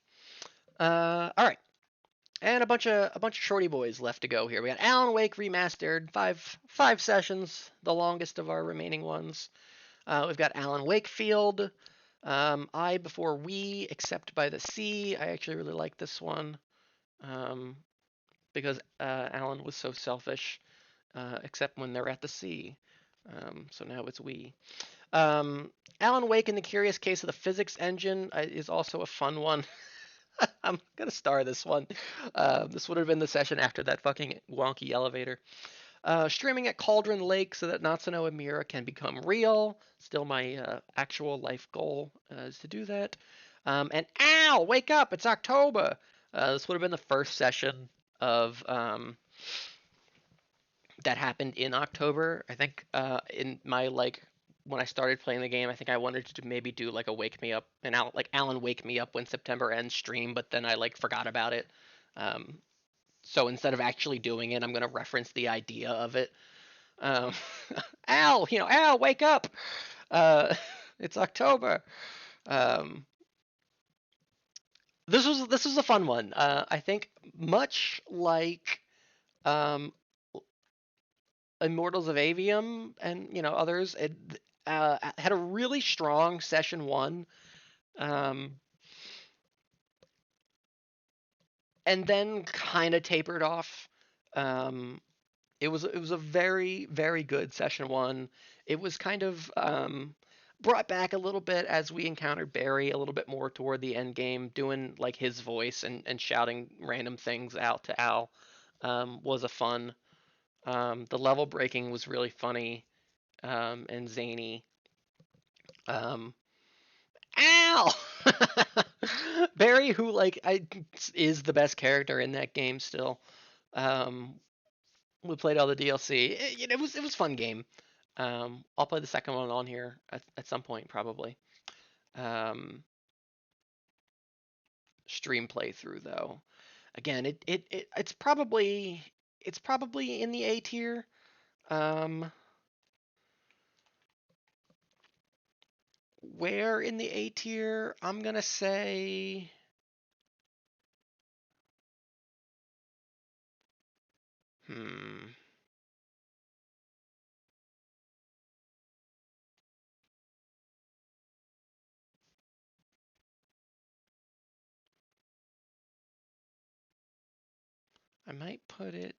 All right, and a bunch of shorty boys left to go here. We got Alan Wake remastered, five sessions, the longest of our remaining ones. We've got Alan Wakefield. I before we, except by the sea. I actually really like this one um, because Alan was so selfish, except when they're at the sea. So now it's we. Um, Alan Wake and the Curious Case of the Physics Engine is also a fun one. I'm gonna star this one. This would have been the session after that fucking wonky elevator. Streaming at Cauldron Lake so that Natsuno and Mira can become real. Still my actual life goal is to do that. And ow, wake up! It's October. This would have been the first session of that happened in October. I think in my when I started playing the game, I think I wanted to maybe do like a wake me up and Alan wake me up when September ends stream, but then I forgot about it. Um, so instead of actually doing it, I'm gonna reference the idea of it. Um, Al, wake up! Uh, it's October. Um, this was a fun one. I think much like um, Immortals of Avium and others, it had a really strong session one, um, and then kind of tapered off. Um, it was a very very good session one. It was kind of brought back a little bit as we encountered Barry a little bit more toward the end game, doing like his voice and shouting random things out to Al. Was a fun. The level breaking was really funny and zany. Um, Al! Barry, who is the best character in that game still. Um, we played all the DLC. It was a fun game. I'll play the second one on here at some point probably. Stream playthrough though. Again, it's probably in the A tier. Um, where in the A tier? I'm gonna say. Hmm. I might put it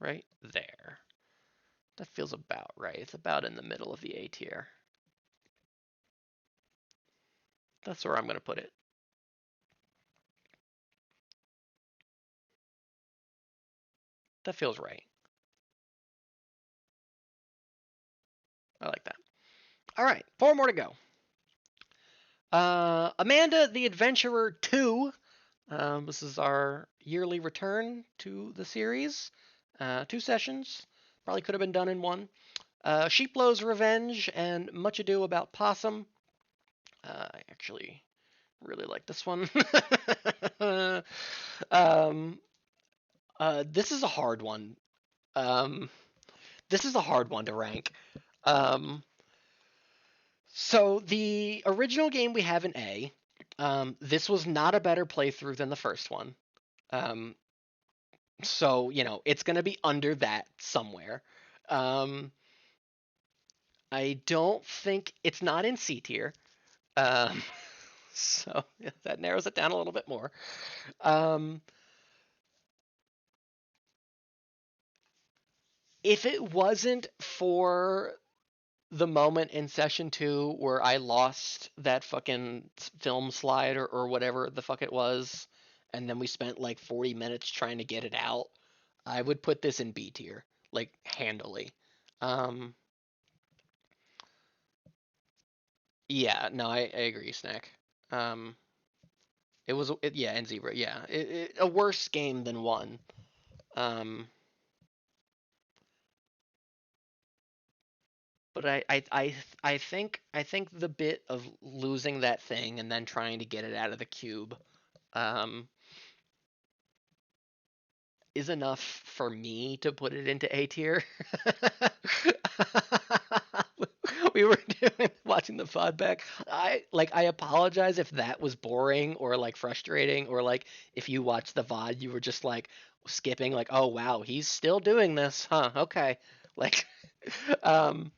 right there. That feels about right. It's about in the middle of the A tier. That's where I'm gonna put it. That feels right. I like that. All right, 4 more to go. Amanda the Adventurer 2. This is our yearly return to the series. 2 sessions. Probably could have been done in one. Sheeplow's Revenge and Much Ado About Possum. I actually really like this one. um, this is a hard one. Um, this is a hard one to rank. Um, so the original game we have in A. This was not a better playthrough than the first one. Um, so it's gonna be under that somewhere. Um, I don't think it's not in C tier. Um, so yeah, that narrows it down a little bit more. Um, if it wasn't for the moment in session 2 where I lost that fucking film slide or whatever the fuck it was, and then we spent like 40 minutes trying to get it out, I would put this in B tier, like handily. Um, yeah, no, I agree, Snack. Um, yeah, and Zebra, yeah, a worse game than one. Um, but I think the bit of losing that thing and then trying to get it out of the cube, um, is enough for me to put it into A tier. We were watching the pod back. I apologize if that was boring or like frustrating, or like if you watched the VOD you were just like skipping, like, oh wow, he's still doing this, huh? Okay. Like um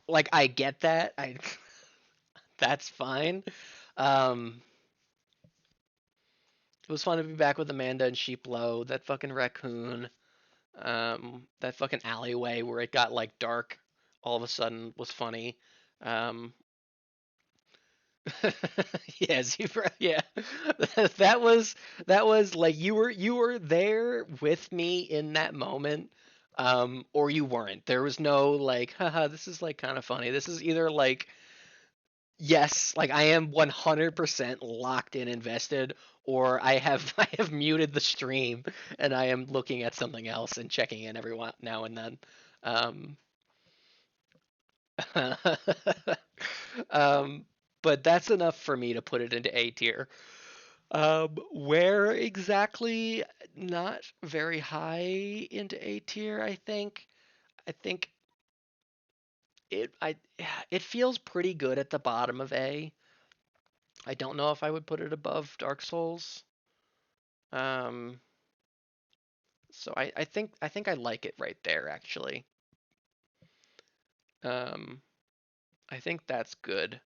like I get that. I That's fine. Um it was fun to be back with Amanda and Sheeplow, that fucking raccoon. That fucking alleyway where it got like dark all of a sudden was funny. Um, yeah, Zebra. Yeah, that was like you were there with me in that moment, or you weren't. There was no like, haha, this is like kind of funny. This is either like, yes, like I am 100% locked in, invested, or I have I have muted the stream and I am looking at something else and checking in every now and then. Um, um, but that's enough for me to put it into A tier. Where exactly? Not very high into A tier, I think. I think I it feels pretty good at the bottom of A. I don't know if I would put it above Dark Souls. Um, so I think I like it right there actually. Um, I think that's good.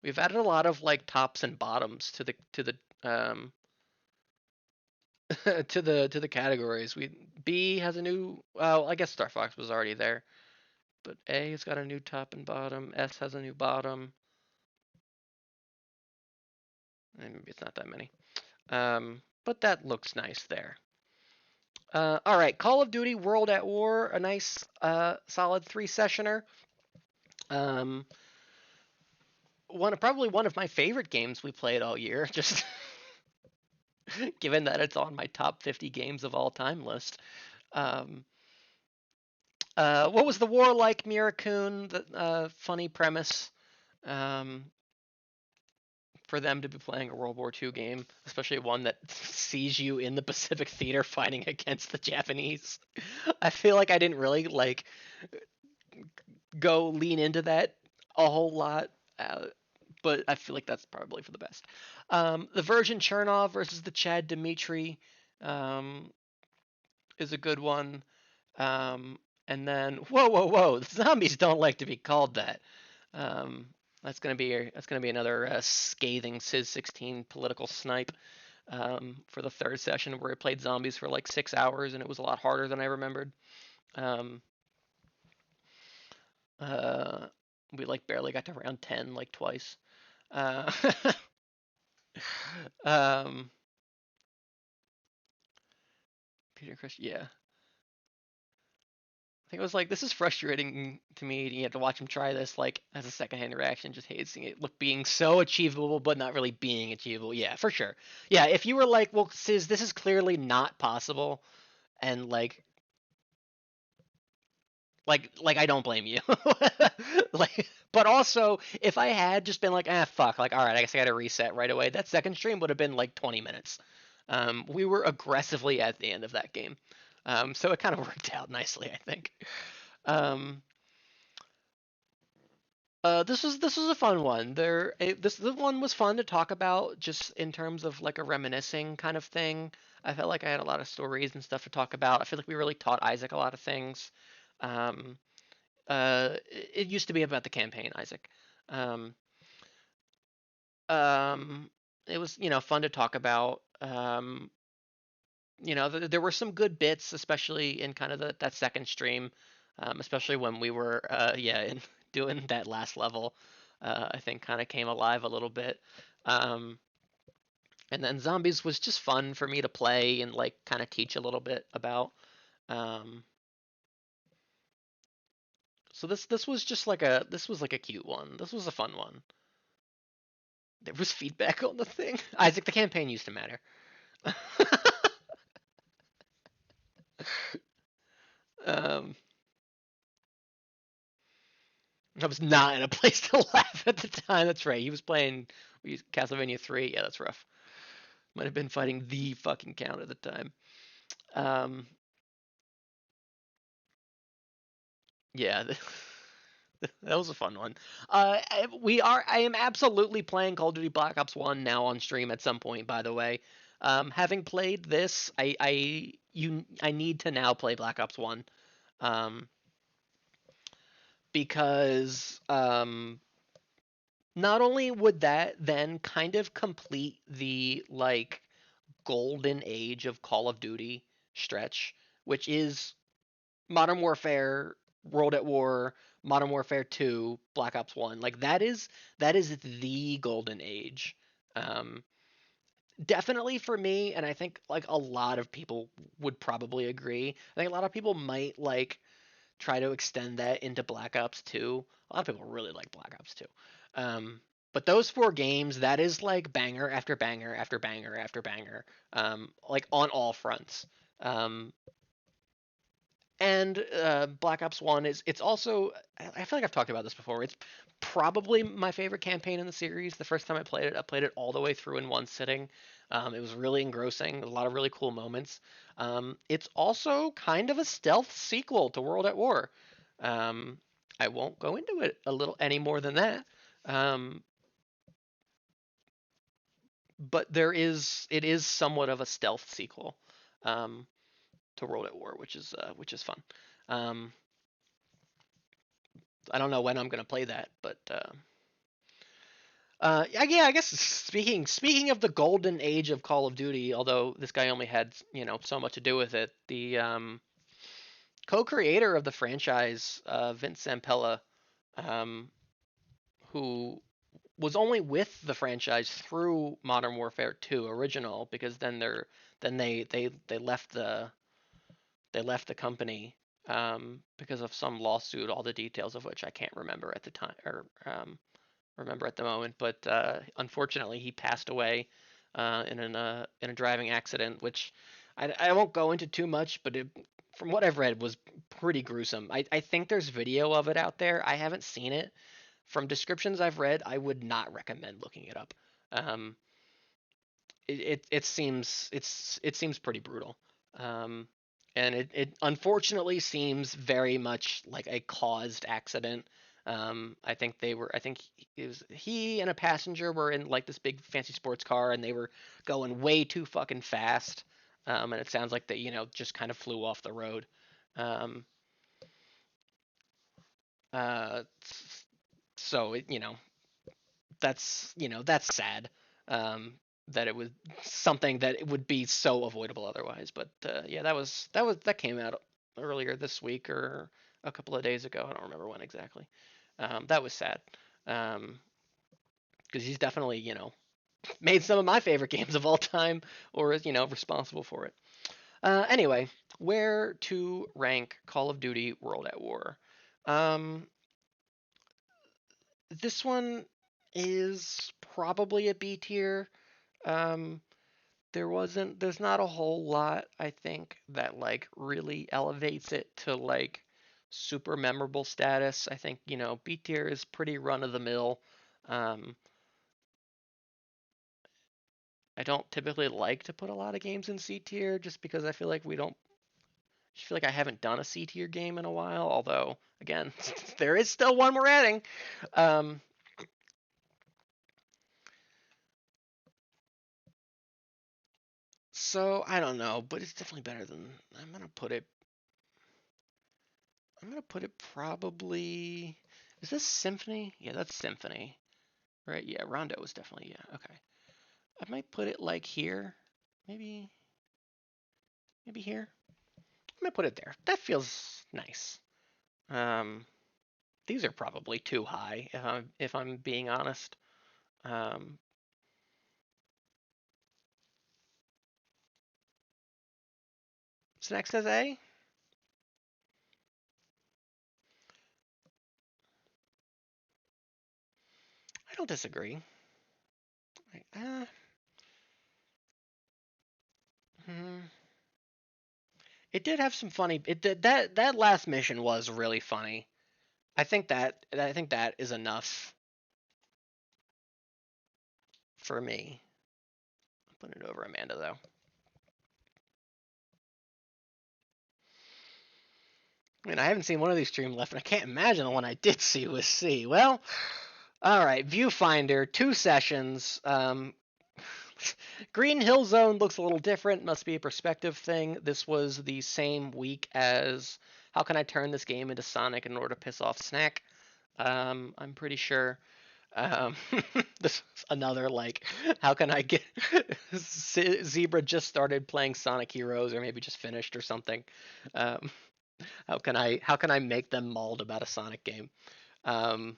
We've added a lot of like tops and bottoms um to the categories. B has a new, well, I guess Star Fox was already there, but A has got a new top and bottom. S has a new bottom. And maybe it's not that many. But that looks nice there. All right, Call of Duty World at War, a nice, solid 3 sessioner. Um, probably one of my favorite games we played all year. Just given that it's on my top 50 games of all time list. Um, what was the war like, Mirakun? The funny premise. Um, for them to be playing a World War II game, especially one that sees you in the Pacific Theater fighting against the Japanese. I feel like I didn't really like go lean into that a whole lot, but I feel like that's probably for the best. The Virgin Chernov versus the Chad Dimitri um, is a good one. And then whoa, the zombies don't like to be called that. Um, that's gonna be another scathing Sis 16 political snipe for the third session where I played zombies for like 6 hours and it was a lot harder than I remembered. Um, uh, we like barely got to round 10 like twice. Uh, um, Peter Chris, yeah. I think it was like, this is frustrating to me. You have to watch him try this, like, as a secondhand reaction, just hating seeing it look being so achievable, but not really being achievable. Yeah, for sure. Yeah, if you were like, well, Sis, this is clearly not possible, and like I don't blame you. Like, but also, if I had just been like, fuck, like, all right, I guess I got to reset right away. That second stream would have been like 20 minutes. We were aggressively at the end of that game, so it kind of worked out nicely, I think. Um, this was a fun one. This one was fun to talk about, just in terms of like a reminiscing kind of thing. I felt like I had a lot of stories and stuff to talk about. I feel like we really taught Isaac a lot of things. Um, it used to be about the campaign, Isaac. Um, um, it was, fun to talk about. There were some good bits, especially in kind of that second stream, especially when we were, in doing that last level. I think kind of came alive a little bit. Um, and then zombies was just fun for me to play and like kind of teach a little bit about. Um, so this was like a cute one. This was a fun one. There was feedback on the thing. Isaac, the campaign used to matter. um, I was not in a place to laugh at the time. That's right. He was playing Castlevania 3. Yeah, that's rough. Might have been fighting the fucking count at the time. Um, yeah, that was a fun one. I am absolutely playing Call of Duty Black Ops 1 now on stream at some point, by the way. Having played this, I need to now play Black Ops 1. Um, because not only would that then kind of complete the like golden age of Call of Duty stretch, which is Modern Warfare, World at War, Modern Warfare 2, Black Ops 1. Like that is the golden age. Um, Definitely for me, and I think like a lot of people would probably agree. I think a lot of people might like try to extend that into Black Ops 2. A lot of people really like Black Ops 2. But those four games, that is like banger after banger after banger after banger, like on all fronts. Um, and Black Ops 1 it's also, I feel like I've talked about this before. It's probably my favorite campaign in the series. The first time I played it all the way through in one sitting. It was really engrossing, a lot of really cool moments. It's also kind of a stealth sequel to World at War. Um, I won't go into it a little any more than that. Um, but it is somewhat of a stealth sequel um, to World at War, which is fun. Um, I don't know when I'm gonna play that, but yeah, I guess speaking of the golden age of Call of Duty, although this guy only had so much to do with it, the co-creator of the franchise, Vince Zampella, um, who was only with the franchise through Modern Warfare 2 original, because then they left the company because of some lawsuit, all the details of which I can't remember at the time, or remember at the moment. But unfortunately, he passed away in a driving accident, which I won't go into too much, but from what I've read, was pretty gruesome. I think there's video of it out there. I haven't seen it. From descriptions I've read, I would not recommend looking it up. Um, it seems pretty brutal. Um, and it unfortunately seems very much like a caused accident. I think it was he and a passenger were in like this big fancy sports car, and they were going way too fucking fast. And it sounds like they, just kind of flew off the road. Um, uh, so that's sad. Um, that it was something that it would be so avoidable otherwise. But yeah, that came out earlier this week or a couple of days ago. I don't remember when exactly. That was sad. Because he's definitely made some of my favorite games of all time, or is responsible for it. Anyway, where to rank Call of Duty World at War? Um, this one is probably a B tier. Um, there's not a whole lot, I think, that like really elevates it to like super memorable status. I think, B tier is pretty run of the mill. Um, I don't typically like to put a lot of games in C tier just because I feel like I haven't done a C tier game in a while, although again, there is still one we're adding. Um, so I don't know, but it's definitely better than I'm gonna put it probably. Is this Symphony? Yeah, that's Symphony. Right? Yeah, Rondo was definitely, yeah. Okay. I might put it like here. Maybe here. I might put it there. That feels nice. Um, these are probably too high if I'm being honest. Um, so next says A. I don't disagree. Like, hmm. It did have some funny. It did that last mission was really funny. I think that is enough for me. Put it over Amanda though. I mean, I haven't seen one of these streams left, and I can't imagine the one I did see was C. Well, all right. Viewfinder, 2 sessions. Green Hill Zone looks a little different. Must be a perspective thing. This was the same week as How Can I Turn This Game into Sonic in Order to Piss Off Snack? I'm pretty sure. Um, this is another like, how can I get Zebra just started playing Sonic Heroes or maybe just finished or something. Um, how can I make them mauled about a Sonic game? Um,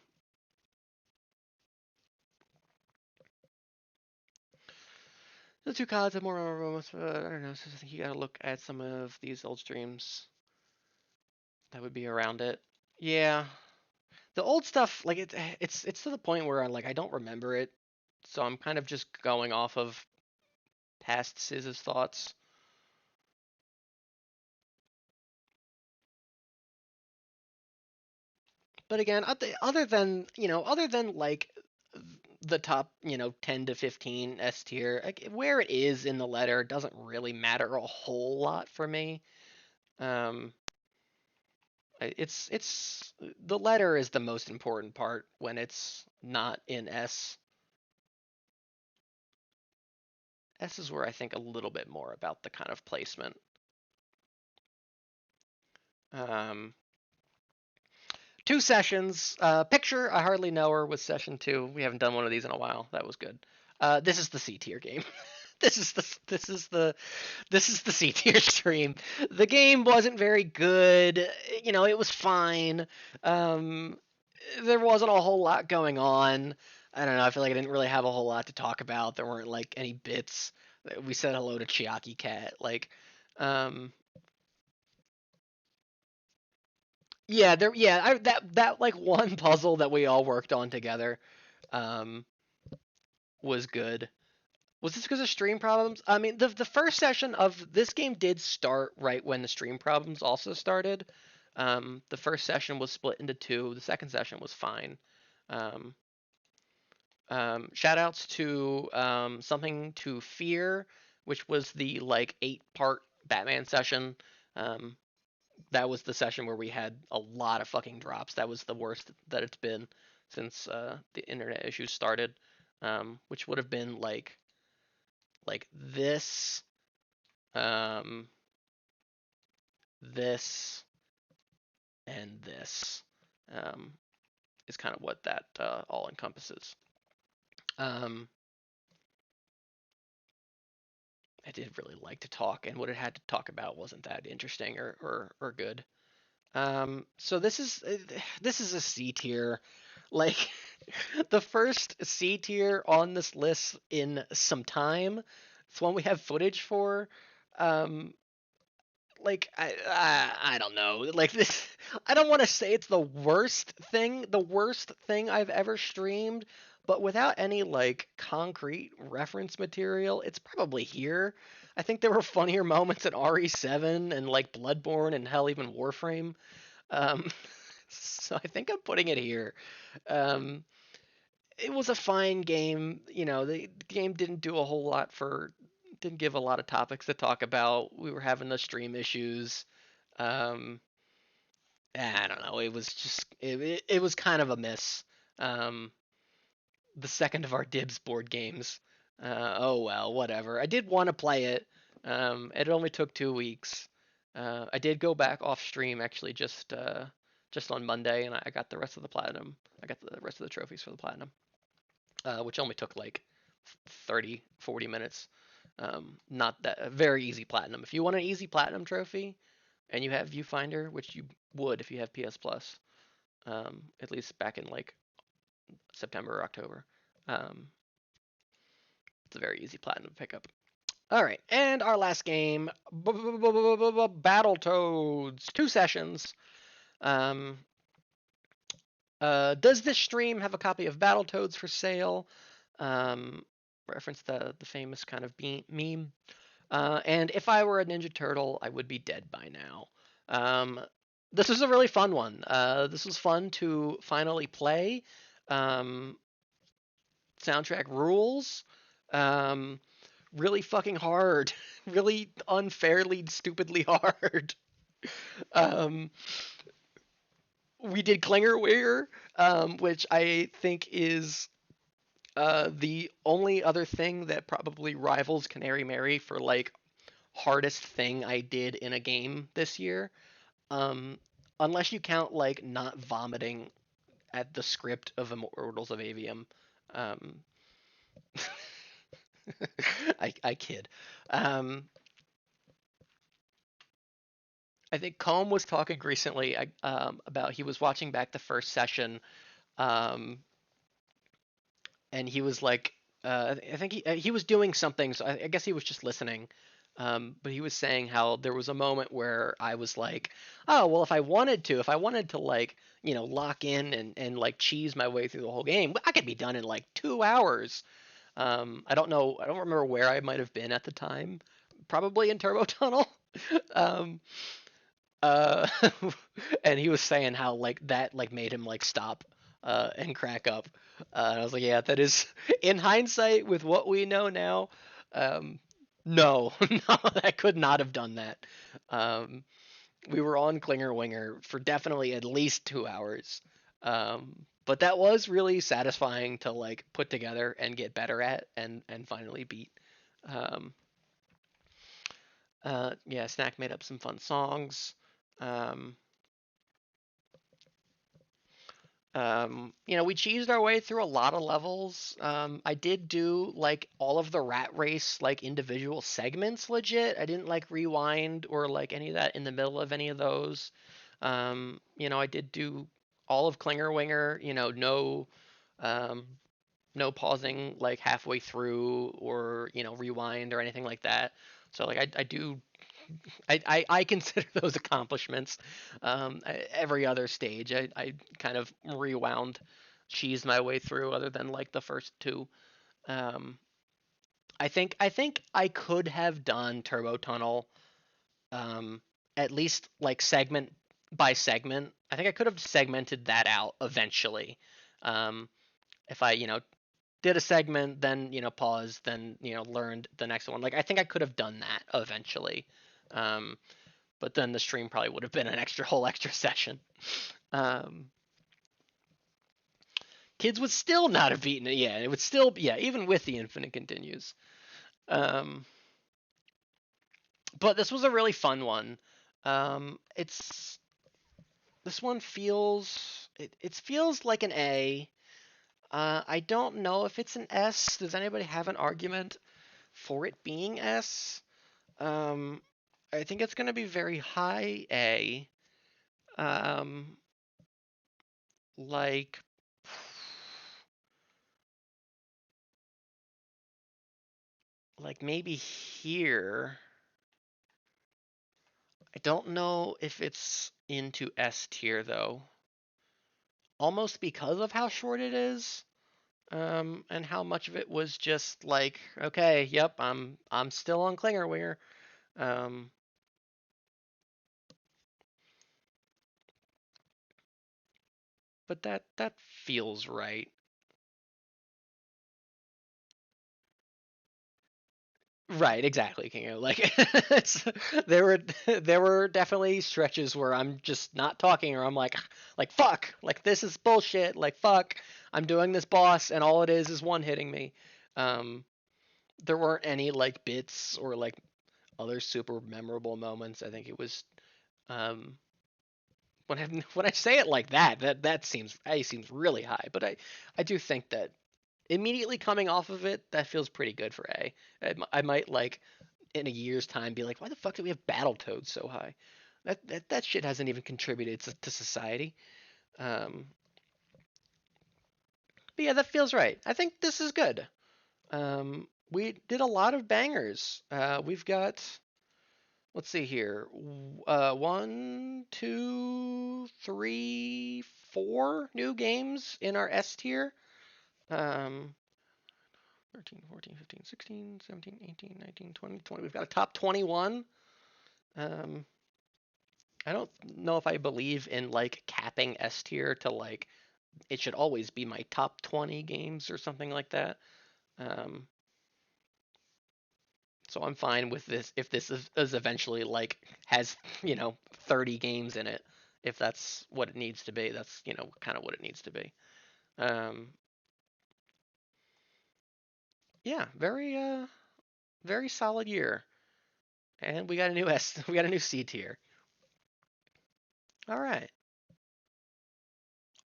the two CODs have more moments. I don't know. So I think you got to look at some of these old streams that would be around it. Yeah, the old stuff like it's to the point where I don't remember it, so I'm kind of just going off of past Siz's thoughts. But again, other than like the top, 10 to 15 S tier, like where it is in the letter doesn't really matter a whole lot for me. Um, it's the letter is the most important part when it's not in S. S is where I think a little bit more about the kind of placement. Um, 2 sessions. Picture I hardly know her was session 2. We haven't done one of these in a while. That was good. This is the C tier game. This is the C tier stream. The game wasn't very good. It was fine. Um, there wasn't a whole lot going on. I don't know. I feel like I didn't really have a whole lot to talk about. There weren't like any bits. We said hello to Chiaki Cat. Like, um, yeah, that like one puzzle that we all worked on together. um, was good. Was this because of stream problems? I mean, the first session of this game did start right when the stream problems also started. The first session was split into two. The second session was fine. Um, Shout outs to Something to Fear, which was the like 8-part Batman session. Um, that was the session where we had a lot of fucking drops. That was the worst that it's been since the internet issues started. Which would have been like this, um, this, and this, um, is kind of what that all encompasses. Um, I did really like to talk, and what it had to talk about wasn't that interesting or good. So this is a C tier. Like the first C tier on this list in some time. It's one we have footage for. Um, like I don't know. Like this, I don't want to say it's the worst thing I've ever streamed, but without any like concrete reference material, it's probably here. I think there were funnier moments at RE7 and like Bloodborne and hell even Warframe. Um, so I think I'm putting it here. Um, it was a fine game. The game didn't do a whole lot didn't give a lot of topics to talk about. We were having the stream issues. Um, I don't know. It was just it was kind of a miss. Um, the second of our dibs board games. Oh well, whatever. I did want to play it. It only took 2 weeks. I did go back off stream actually just on Monday, and I got the rest of the platinum. I got the rest of the trophies for the platinum, which only took like 30, 40 minutes. Not that a very easy platinum. If you want an easy platinum trophy and you have Viewfinder, which you would if you have PS Plus, at least back in like September or October, um, it's a very easy platinum pickup. All right, and our last game, Battletoads, 2 sessions. Um, does this stream have a copy of Battletoads for sale? Um, Reference the famous kind of meme. And if I were a Ninja Turtle, I would be dead by now. Um, this was a really fun one. This was fun to finally play. Um, Soundtrack rules. Um, Really fucking hard. Really unfairly, stupidly hard. Um, we did Klingerweir, which I think is the only other thing that probably rivals Canary Mary for like hardest thing I did in a game this year. Um, Unless you count like not vomiting at the script of Immortals of Avium. Um, I kid. Um, I think Combe was talking recently about he was watching back the first session, um, and he was like, I think he was doing something, so I guess he was just listening. But he was saying how there was a moment where I was like, oh well, if I wanted to like lock in and like cheese my way through the whole game, I could be done in like 2 hours. I don't know, I don't remember where I might have been at the time, probably in Turbo Tunnel. um, uh, and he was saying how like that like made him like stop and crack up. And I was like, yeah, that is in hindsight with what we know now. Um, no, no, that could not have done that. Um, we were on Klinger Winger for definitely at least 2 hours. But that was really satisfying to like put together and get better at and finally beat. Um, yeah, Snack made up some fun songs. Um, we cheesed our way through a lot of levels. I did do like all of the rat race like individual segments legit. I didn't like rewind or like any of that in the middle of any of those. I did do all of Klinger Winger, um, no pausing like halfway through or, rewind or anything like that. So like I do I consider those accomplishments. Every other stage, I kind of rewound cheese my way through, other than like the first two. Um, I think I could have done Turbo Tunnel, um, at least like segment by segment. I think I could have segmented that out eventually. Um, if I, did a segment, then paused, then learned the next one. Like I think I could have done that eventually. Um, but then the stream probably would have been an whole extra session. Um, Kids would still not have beaten it. Yeah, it would still, yeah, even with the infinite continues. Um, but this was a really fun one. It's This one feels it feels like an A. I don't know if it's an S. Does anybody have an argument for it being S? Um, I think it's going to be very high A. Um, like maybe here. I don't know if it's into S tier though. Almost because of how short it is, and how much of it was just like, okay, yep, I'm still on Klingerweir. Um, but that feels right. Right, exactly, Kingo. Like there were definitely stretches where I'm just not talking, or I'm like fuck, like this is bullshit, like fuck, I'm doing this boss and all it is one hitting me. Um, there weren't any like bits or like other super memorable moments. I think it was, um, when I say it like that, that seems A seems really high, but I do think that immediately coming off of it, that feels pretty good for A. I might like in a year's time be like, why the fuck do we have Battletoads so high? That shit hasn't even contributed to society. Um, but yeah, that feels right. I think this is good. We did a lot of bangers. We've got, let's see here, one, two, three, four new games in our S tier. Um, 13, 14, 15, 16, 17, 18, 19, 20, 20. We've got a top 21. Um, I don't know if I believe in like capping S tier to like it should always be my top 20 games or something like that. Um, so I'm fine with this if this is eventually like has 30 games in it. If that's what it needs to be, that's kind of what it needs to be. Um, yeah, very solid year, and we got a new we got a new C tier. All right.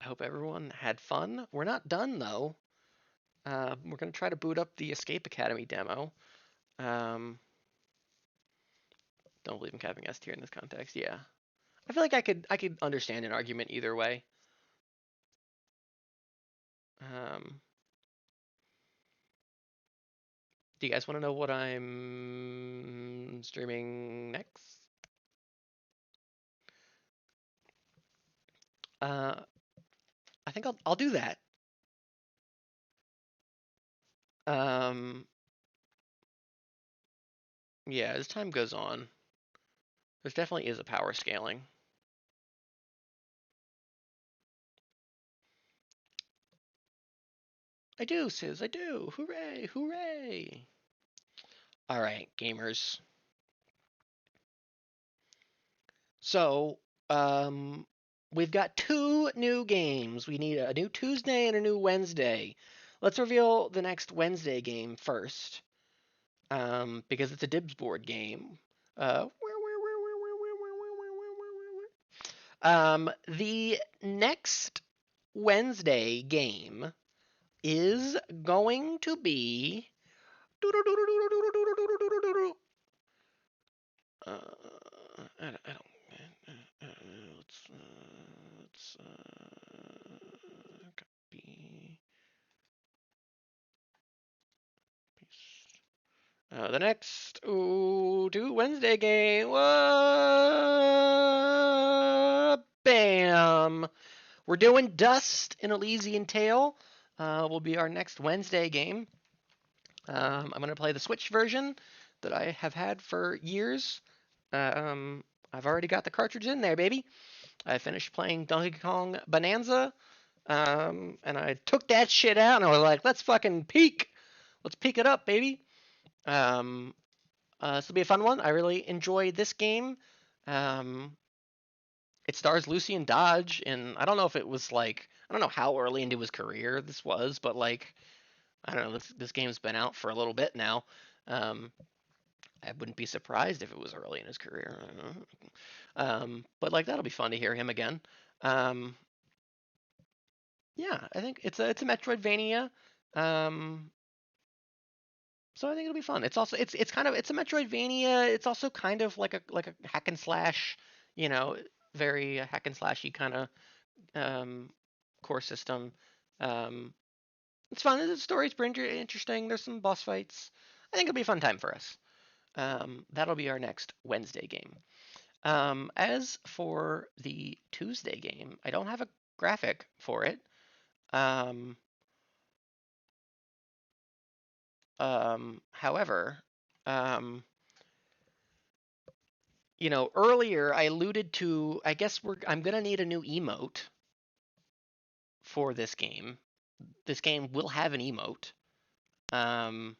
I hope everyone had fun. We're not done though. We're gonna try to boot up the Escape Academy demo. Um, don't believe in capping S tier in this context. Yeah, I feel like I could understand an argument either way. Um, do you guys want to know what I'm streaming next? Uh, I think I'll do that. Um, yeah, as time goes on, there definitely is a power scaling. I do, Sis, I do. Hooray, hooray. All right, gamers. So, um, we've got two new games. We need a new Tuesday and a new Wednesday. Let's reveal the next Wednesday game first, because it's a dibs board game. The next Wednesday game is going to be. I don't. Let's copy. Paste. The next two Wednesday game. Bam! we're doing Dust in Elysian Tale. Will be our next Wednesday game. I'm gonna play the Switch version that I have had for years. I've already got the cartridge in there, baby. I finished playing Donkey Kong Bonanza, and I took that shit out and I was like, let's fucking peak. Let's peak it up, baby. Um, this will be a fun one. I really enjoyed this game. Um, it stars Lucian Dodge, and I don't know if it was like, I don't know how early into his career this was, but like, I don't know, this game's been out for a little bit now. Um, I wouldn't be surprised if it was early in his career. I don't know. But like that'll be fun to hear him again. Um, yeah, I think it's a Metroidvania. Um, so I think it'll be fun. It's also it's kind of it's a Metroidvania. It's also kind of like a hack and slash, you know, very hack and slashy kind of um, core system. Um, it's fun. The story's pretty interesting. There's some boss fights. I think it'll be a fun time for us. That'll be our next Wednesday game. As for the Tuesday game, I don't have a graphic for it. Um, however, um, earlier I alluded to, I guess I'm gonna need a new emote for this game. This game will have an emote. Um,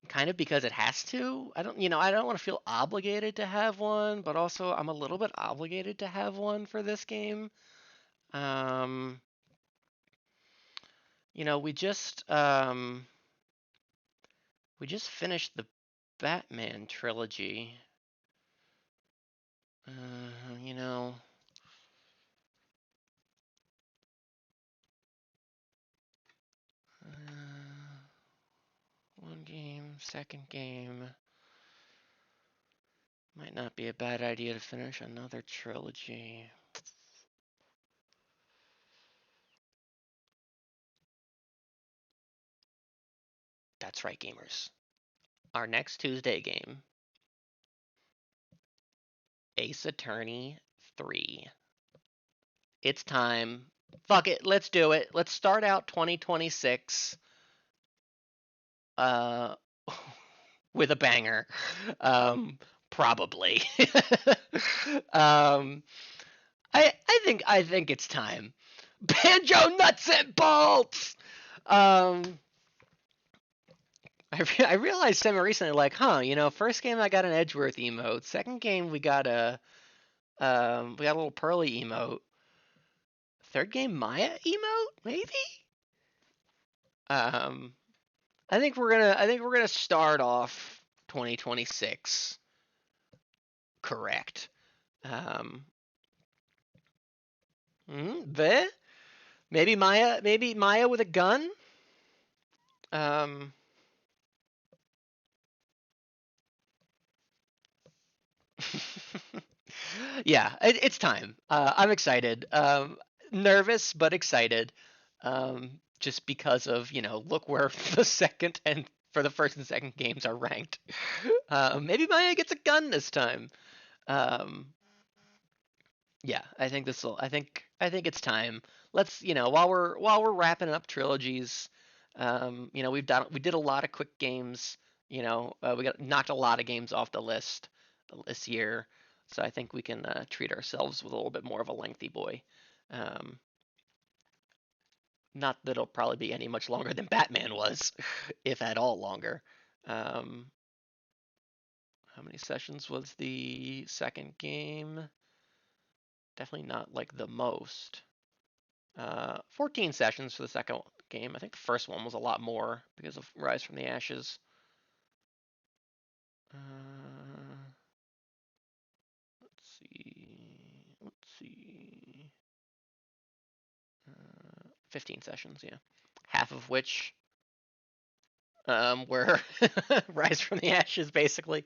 kind of because it has to. I don't want to feel obligated to have one, but also I'm a little bit obligated to have one for this game. Um, you know, we just finished the Batman trilogy. Uh, you know, uh, one game, second game. Might not be a bad idea to finish another trilogy. That's right, gamers. Our next Tuesday game, Ace Attorney 3. It's time. Fuck it, let's do it. Let's start out 2026 uh with a banger. Um probably. um I think it's time. Banjo nuts and bolts. Um I realized semi recently, like, first game I got an Edgeworth emote. Second game we got a little Pearly emote. Third game Maya emote, maybe? Um I think we're gonna start off 2026 correct. Um, the maybe Maya with a gun. Um, yeah, it's time. I'm excited. Nervous but excited. Just because of look where the second and for the first and second games are ranked. Maybe Maya gets a gun this time. Um, yeah, I think this will. I think it's time. Let's while we're wrapping up trilogies, we did a lot of quick games. We got knocked a lot of games off the list this year, so I think we can treat ourselves with a little bit more of a lengthy boy. Um, Not that it'll probably be any much longer than Batman was, if at all longer. Um, how many sessions was the second game? Definitely not like the most. 14 sessions for the second game. I think the first one was a lot more because of Rise from the Ashes. Uh, let's see. Let's see. 15 sessions, yeah. Half of which were Rise from the Ashes, basically.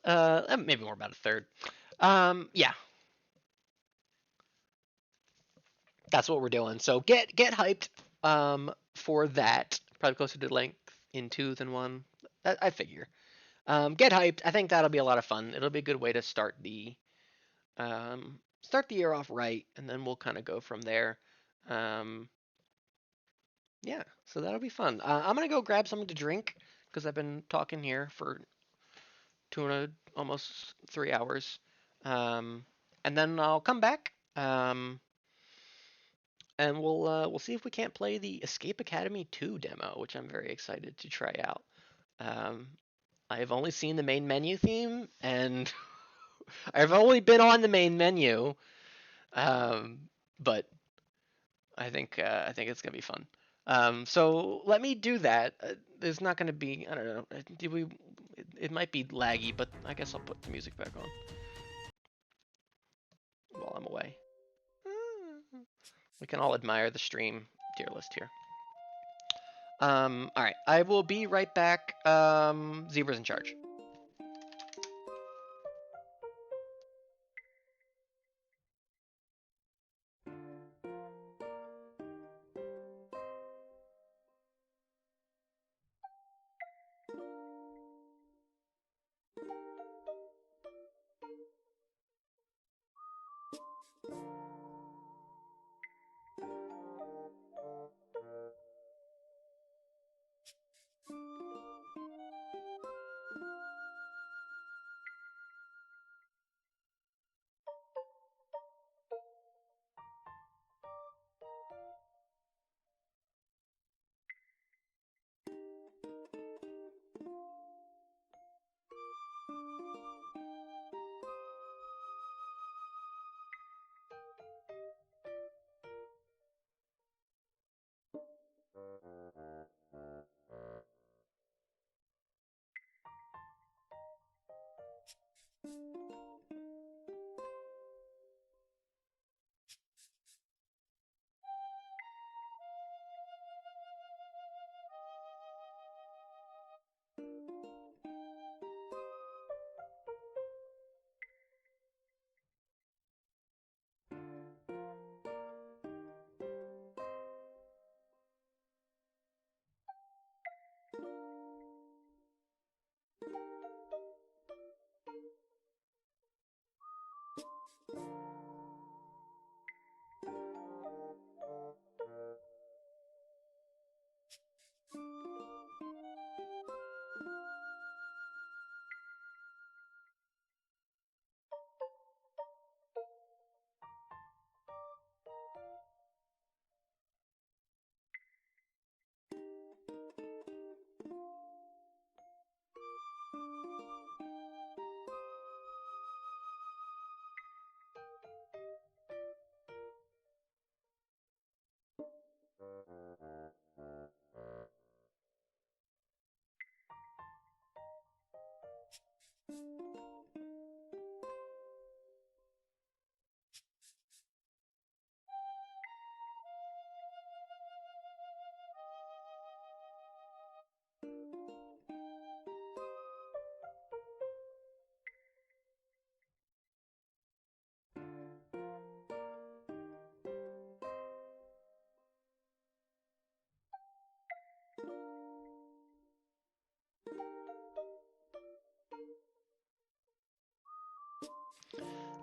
Maybe more about a third. Yeah, that's what we're doing. So get hyped for that. Probably closer to length in two than one. I figure. Get hyped. I think that'll be a lot of fun. It'll be a good way to start the start the year off right, and then we'll kind of go from there. Um, yeah, so that'll be fun. I'm gonna go grab something to drink because I've been talking here for almost 3 hours, um, and then I'll come back. And we'll see if we can't play the Escape Academy 2 demo, which I'm very excited to try out. Um, I've only seen the main menu theme, and I've only been on the main menu, um, but I think it's gonna be fun. So let me do that. There's not gonna be, I don't know. Did we? It might be laggy, but I guess I'll put the music back on while I'm away. We can all admire the stream tier list here. All right, I will be right back. Zebra's in charge.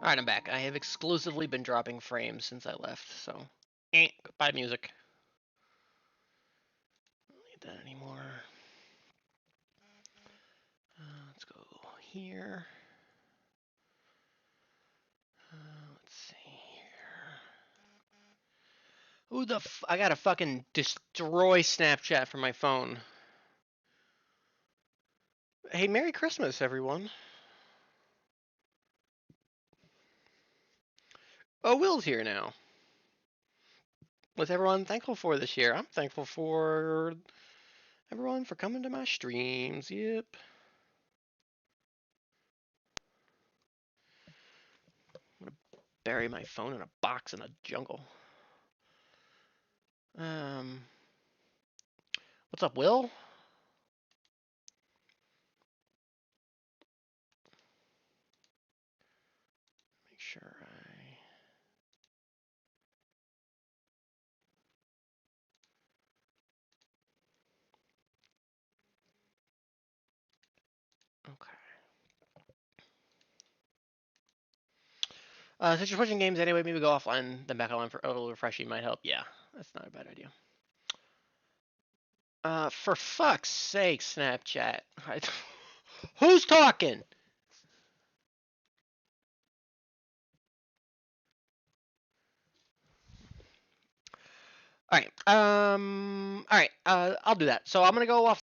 All right, I'm back. I have exclusively been dropping frames since I left, so goodbye music. Don't need that anymore. Let's go here. Let's see here. I gotta fucking destroy Snapchat from my phone. Hey, Merry Christmas, everyone. Oh, Will's here now. What's everyone thankful for this year? I'm thankful for everyone for coming to my streams. Yep. I'm gonna bury my phone in a box in a jungle. What's up, Will? Make sure Okay. Since you're switching games anyway, maybe go offline, then back online for a little refreshing might help. Yeah, that's not a bad idea. For fuck's sake, Snapchat. Who's talking? All right. All right. I'll do that. So I'm gonna go off